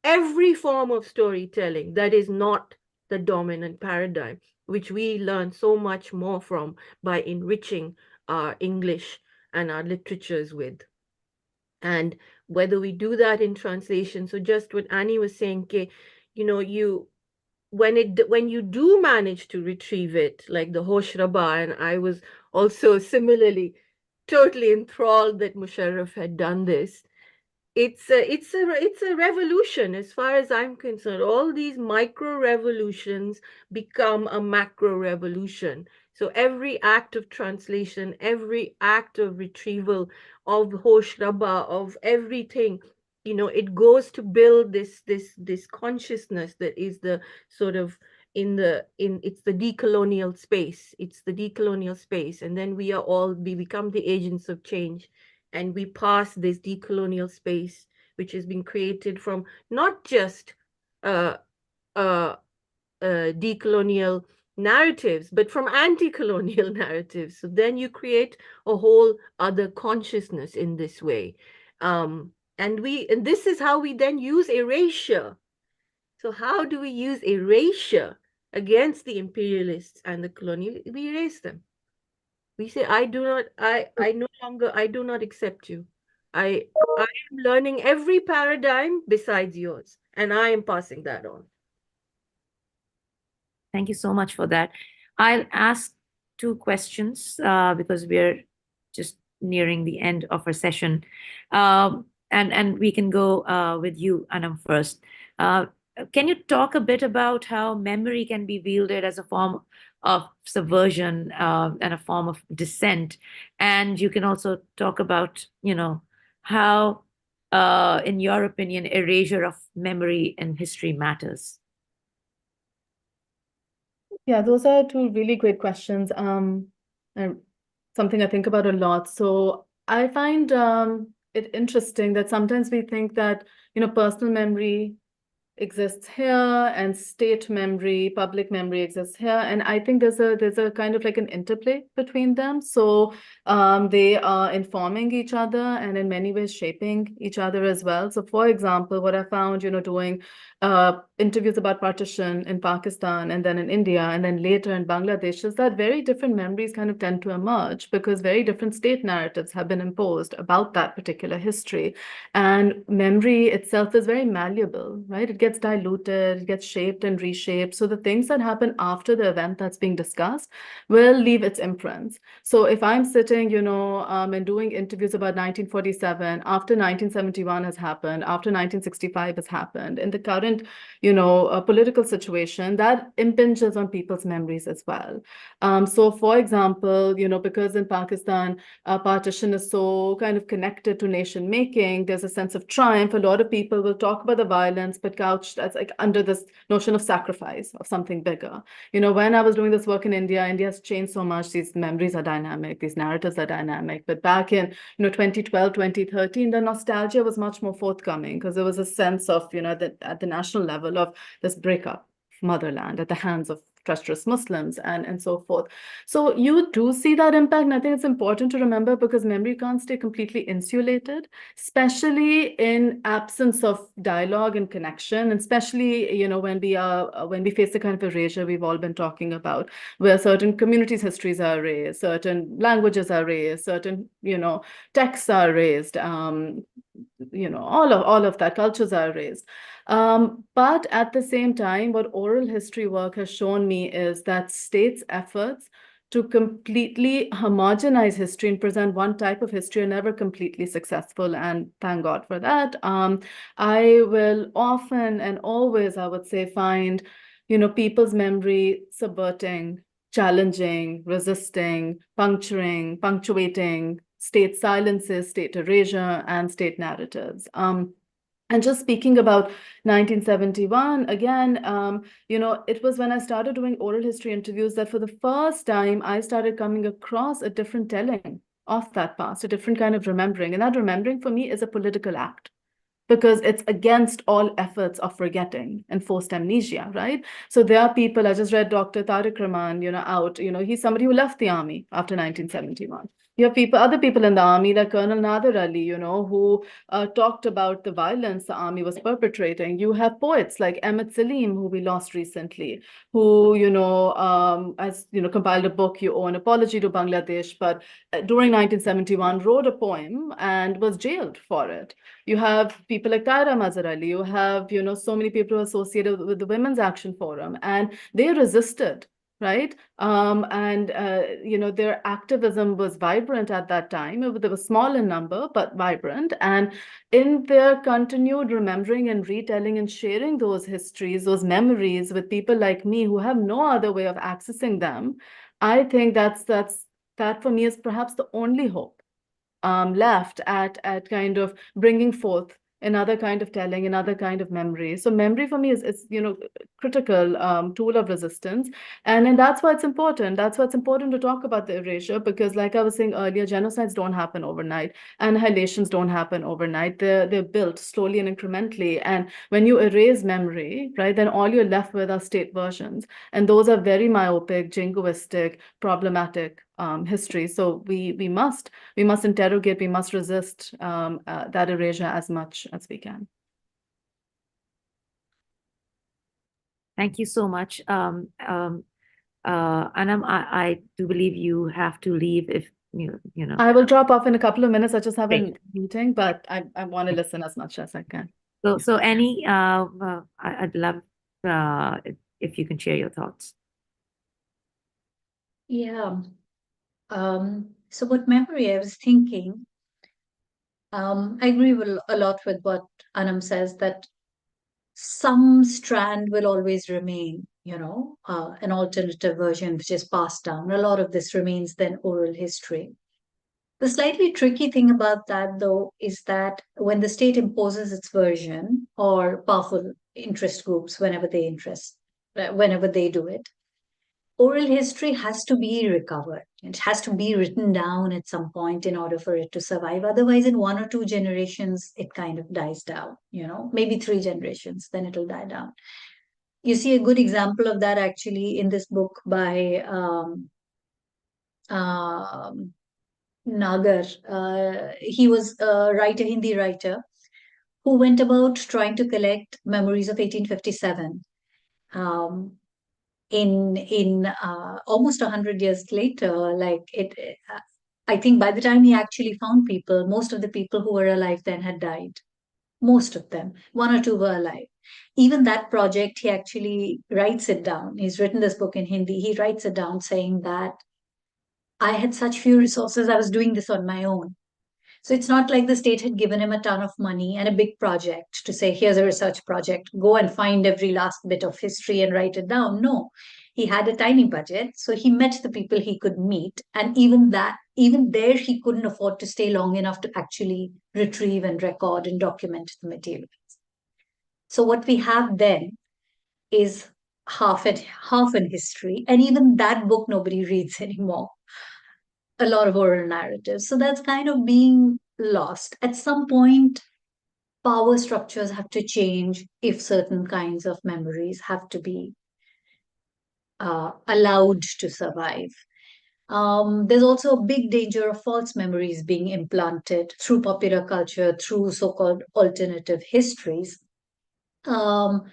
every form of storytelling that is not the dominant paradigm, which we learn so much more from by enriching our English and our literatures with. And whether we do that in translation, so just what Annie was saying, when you do manage to retrieve it, like the Hosh Rabba, and I was also similarly totally enthralled that Musharraf had done this, it's a revolution as far as I'm concerned. All these micro revolutions become a macro revolution. So every act of translation, every act of retrieval of Hosh Rabba, of everything, it goes to build this consciousness that is the sort of it's the decolonial space. It's the decolonial space. And then we become the agents of change, and we pass this decolonial space, which has been created from not just decolonial narratives, but from anti-colonial narratives. So then you create a whole other consciousness in this way. And this is how we then use erasure. So how do we use erasure against the imperialists and the colonial? We erase them. We say, I no longer, I do not accept you. I am learning every paradigm besides yours, and I am passing that on. Thank you so much for that. I'll ask two questions because we're just nearing the end of our session. And we can go with you, Anam, first. Can you talk a bit about how memory can be wielded as a form of subversion and a form of dissent? And you can also talk about, how, in your opinion, erasure of memory in history matters. Yeah, those are two really great questions. And something I think about a lot. So I find it interesting that sometimes we think that, personal memory exists here and state memory, public memory exists here. And I think there's a kind of like an interplay between them. So they are informing each other and in many ways shaping each other as well. So for example, what I found, doing interviews about partition in Pakistan and then in India and then later in Bangladesh is that very different memories kind of tend to emerge because very different state narratives have been imposed about that particular history. And memory itself is very malleable, right? It gets diluted, it gets shaped and reshaped. So the things that happen after the event that's being discussed will leave its imprints. So if I'm sitting, and doing interviews about 1947, after 1971 has happened, after 1965 has happened, in the current, political situation, that impinges on people's memories as well. So for example, because in Pakistan, partition is so kind of connected to nation making, there's a sense of triumph. A lot of people will talk about the violence, but couched as like under this notion of sacrifice of something bigger. When I was doing this work in India, India's changed so much. These memories are dynamic, these narratives are dynamic. But back in 2012, 2013, the nostalgia was much more forthcoming because there was a sense of, that at the national level of this breakup of motherland at the hands of treacherous Muslims and so forth. So you do see that impact. And I think it's important to remember because memory can't stay completely insulated, especially in absence of dialogue and connection, and especially, when we face the kind of erasure we've all been talking about, where certain communities' histories are erased, certain languages are erased, certain, texts are erased, all of that, cultures are erased. But at the same time, what oral history work has shown me is that states' efforts to completely homogenize history and present one type of history are never completely successful, and thank God for that. I will often and always, I would say, find, people's memory subverting, challenging, resisting, punctuating state silences, state erasure, and state narratives. And just speaking about 1971, again, it was when I started doing oral history interviews that for the first time, I started coming across a different telling of that past, a different kind of remembering. And that remembering for me is a political act, because it's against all efforts of forgetting and forced amnesia, right? So there are people, I just read Dr. Tariq Rahman, out, he's somebody who left the army after 1971. You have other people in the army like Colonel Nader Ali, who talked about the violence the army was perpetrating. You have poets like Ahmed Salim, who we lost recently, who, has, compiled a book, You Owe an Apology to Bangladesh, but during 1971 wrote a poem and was jailed for it. You have people like Taira Mazhar Ali, you have, so many people associated with the Women's Action Forum, and they resisted right? Their activism was vibrant at that time. They were small in number, but vibrant. And in their continued remembering and retelling and sharing those histories, those memories with people like me who have no other way of accessing them, I think that for me is perhaps the only hope left at kind of bringing forth another kind of telling, another kind of memory. So memory for me is critical tool of resistance, and that's why it's important. That's why it's important to talk about the erasure, because like I was saying earlier, genocides don't happen overnight, annihilations don't happen overnight. They're built slowly and incrementally, and when you erase memory, right, then all you're left with are state versions, and those are very myopic, jingoistic, problematic history. So we must interrogate, we must resist that erasure as much as we can. Thank you so much. Anam, I do believe you have to leave if you know. I will drop off in a couple of minutes. I just have a Great. meeting, but I want to listen as much as I can. So Annie, I'd love if you can share your thoughts. Yeah. So what memory I was thinking, I agree with a lot with what Anam says, that some strand will always remain, an alternative version which is passed down. A lot of this remains then oral history. The slightly tricky thing about that, though, is that when the state imposes its version, or powerful interest groups, whenever they do it, oral history has to be recovered. It has to be written down at some point in order for it to survive. Otherwise, in 1 or 2 generations, it kind of dies down, maybe 3 generations, then it'll die down. You see a good example of that actually in this book by Nagar. He was a Hindi writer, who went about trying to collect memories of 1857. In almost 100 years later, I think by the time he actually found people, most of the people who were alive then had died. Most of them, 1 or 2 were alive. Even that project, he actually writes it down. He's written this book in Hindi. He writes it down saying that I had such few resources, I was doing this on my own. So it's not like the state had given him a ton of money and a big project to say, here's a research project, go and find every last bit of history and write it down. No, he had a tiny budget. So he met the people he could meet. And even there, he couldn't afford to stay long enough to actually retrieve and record and document the materials. So what we have then is half in history. And even that book, nobody reads anymore. A lot of oral narratives. So that's kind of being lost. At some point, power structures have to change if certain kinds of memories have to be allowed to survive. There's also a big danger of false memories being implanted through popular culture, through so-called alternative histories. I'll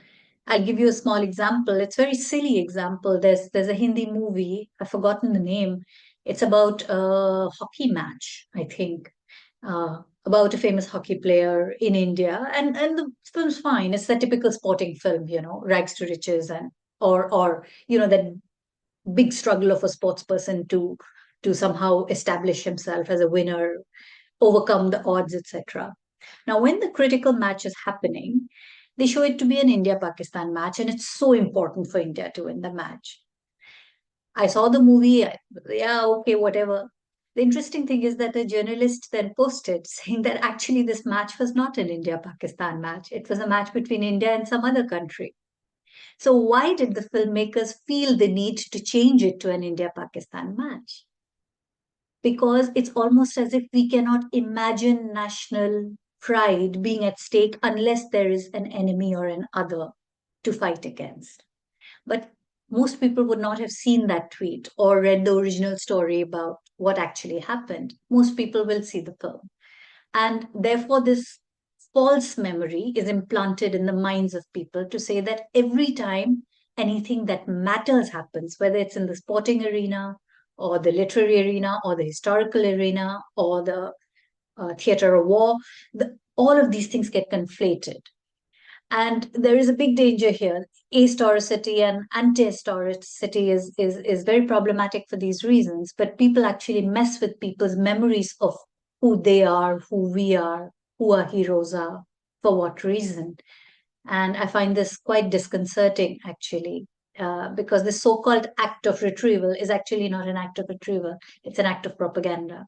give you a small example. It's a very silly example. There's a Hindi movie, I've forgotten the name. It's about a hockey match, I think, about a famous hockey player in India. And the film's fine. It's the typical sporting film, rags to riches, and or that big struggle of a sports person to somehow establish himself as a winner, overcome the odds, etc. Now, when the critical match is happening, they show it to be an India-Pakistan match, and it's so important for India to win the match. I saw the movie, yeah, okay, whatever. The interesting thing is that a journalist then posted saying that actually this match was not an India-Pakistan match. It was a match between India and some other country. So why did the filmmakers feel the need to change it to an India-Pakistan match? Because it's almost as if we cannot imagine national pride being at stake unless there is an enemy or an other to fight against. But most people would not have seen that tweet or read the original story about what actually happened. Most people will see the film. And therefore, this false memory is implanted in the minds of people to say that every time anything that matters happens, whether it's in the sporting arena or the literary arena or the historical arena or the theater of war, all of these things get conflated. And there is a big danger here. Ahistoricity and anti-historicity is very problematic for these reasons. But people actually mess with people's memories of who they are, who we are, who our heroes are, for what reason. And I find this quite disconcerting, actually, because the so-called act of retrieval is actually not an act of retrieval. It's an act of propaganda.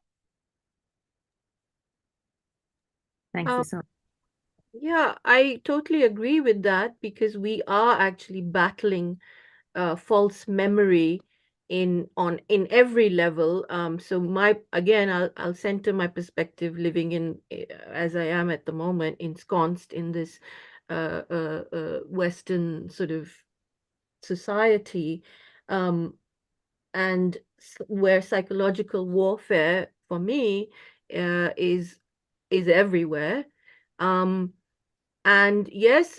Thank you so much. Yeah, I totally agree with that because we are actually battling false memory in every level. So I'll center my perspective living in as I am at the moment, ensconced in this Western sort of society, and where psychological warfare for me is everywhere. And yes,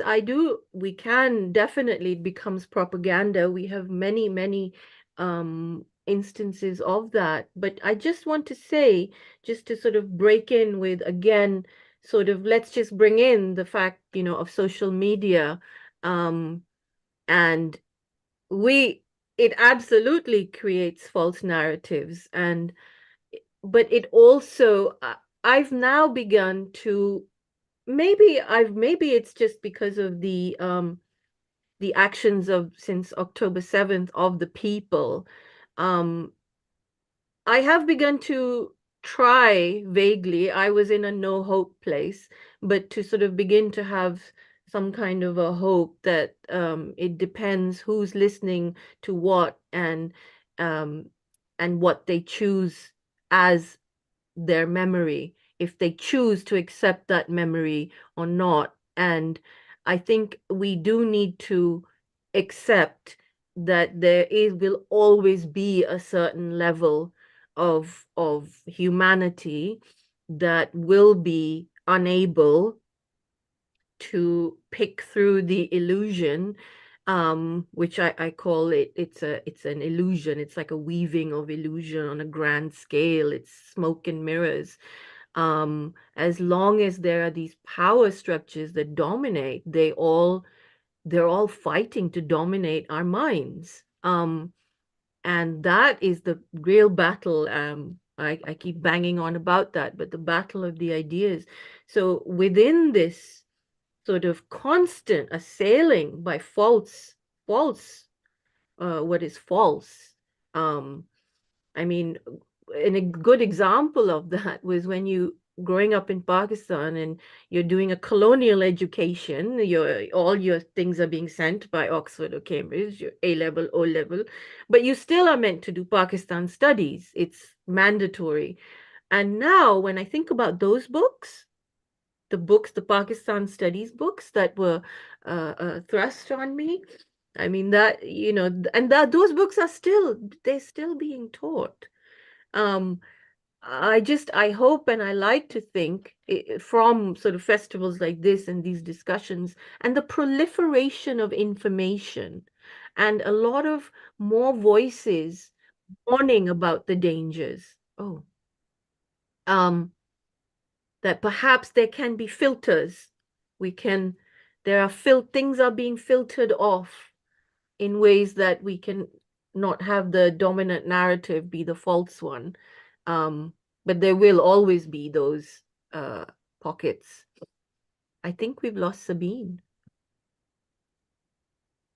we can definitely, it becomes propaganda. We have many, many instances of that. But I just want to say, just to sort of break in with, again, sort of, let's just bring in the fact, of social media. And it absolutely creates false narratives. But it also, I've now begun to, maybe it's just because of the actions of since October 7th of the people. I have begun to try vaguely. I was in a no hope place, but to sort of begin to have some kind of a hope that it depends who's listening to what, and what they choose as their memory, if they choose to accept that memory or not. And I think we do need to accept that will always be a certain level of humanity that will be unable to pick through the illusion, which I call it's an illusion. It's like a weaving of illusion on a grand scale. It's smoke and mirrors. As long as there are these power structures that dominate, they're all fighting to dominate our minds. And that is the real battle. I keep banging on about that, but the battle of the ideas. So within this sort of constant assailing by what is false. I mean, and a good example of that was when you growing up in Pakistan and you're doing a colonial education, all your things are being sent by Oxford or Cambridge, your A level, O level, but you still are meant to do Pakistan studies. It's mandatory. And now when I think about those books, the Pakistan studies books that were thrust on me, I mean that, and that those books they're still being taught. I hope and I like to think from sort of festivals like this and these discussions and the proliferation of information and a lot of more voices warning about the dangers. That perhaps there can be filters. Things are being filtered off in ways that we can not have the dominant narrative be the false one. But there will always be those pockets. I think we've lost Sabine.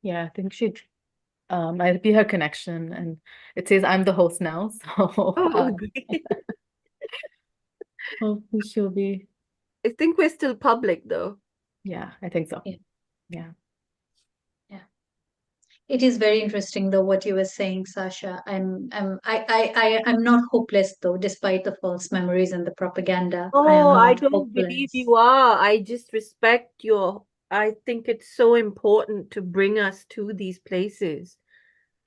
Yeah, I think might be her connection, and it says I'm the host now, so Great. hopefully she'll be. I think we're still public though. Yeah, I think so. Yeah. Yeah. It is very interesting though what you were saying, Sasha. I'm not hopeless though, despite the false memories and the propaganda. I am I not don't believe hopeless. you are. I just respect I think it's so important to bring us to these places.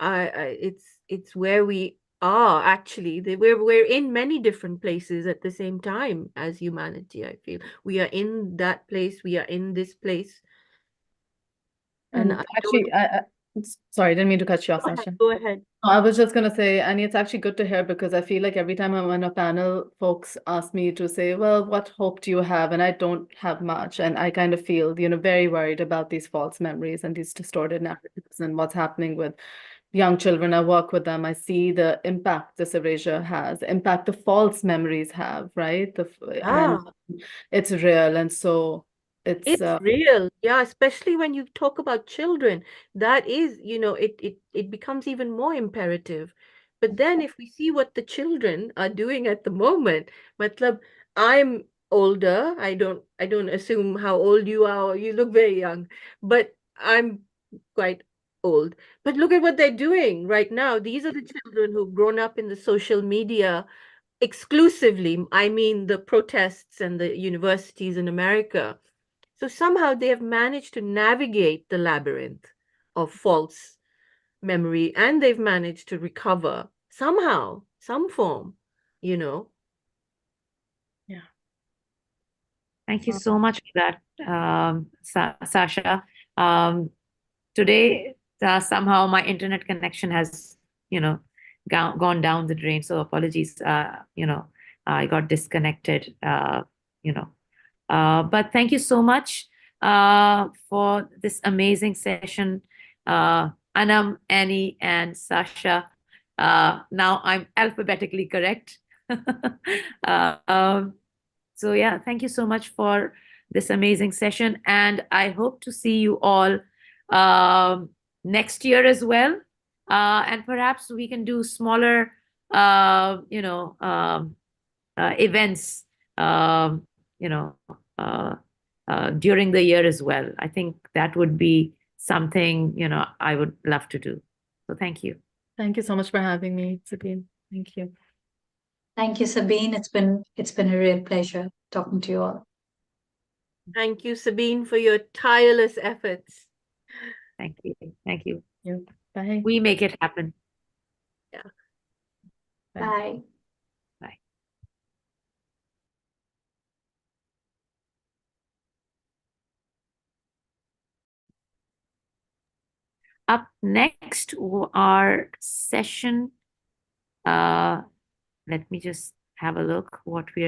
It's where we are actually. We're in many different places at the same time as humanity. I feel we are in that place. We are in this place. And I actually, Sorry, I didn't mean to cut you off, Go ahead, Sasha. go ahead. I was just going to say, Annie, it's actually good to hear because I feel like every time I'm on a panel, folks ask me to say, well, what hope do you have? And I don't have much. And I kind of feel, very worried about these false memories and these distorted narratives and what's happening with young children. I work with them. I see the impact this erasure has, the impact the false memories have, right? And it's real. And so It's real, yeah, especially when you talk about children. That is, it becomes even more imperative. But then if we see what the children are doing at the moment, matlab, I'm older. I don't assume how old you are. You look very young, but I'm quite old. But look at what they're doing right now. These are the children who've grown up in the social media exclusively. I mean, the protests and the universities in America. So somehow they have managed to navigate the labyrinth of false memory and they've managed to recover somehow, some form, you know. Yeah. Thank you so much for that, Sasha. Today, somehow my internet connection has, gone down the drain. So apologies, I got disconnected, but thank you so much for this amazing session, Anam, Annie, and Sasha. Now I'm alphabetically correct. So yeah, thank you so much for this amazing session, and I hope to see you all next year as well. And perhaps we can do smaller, events, um, you know, uh, during the year as well. I think that would be something, I would love to do. So thank you. Thank you so much for having me, Sabine. Thank you. Thank you, Sabine. It's been a real pleasure talking to you all. Thank you, Sabine, for your tireless efforts. Thank you. Thank you. Bye. We make it happen. Yeah. Bye. Bye. Up next, our session. Let me just have a look what we're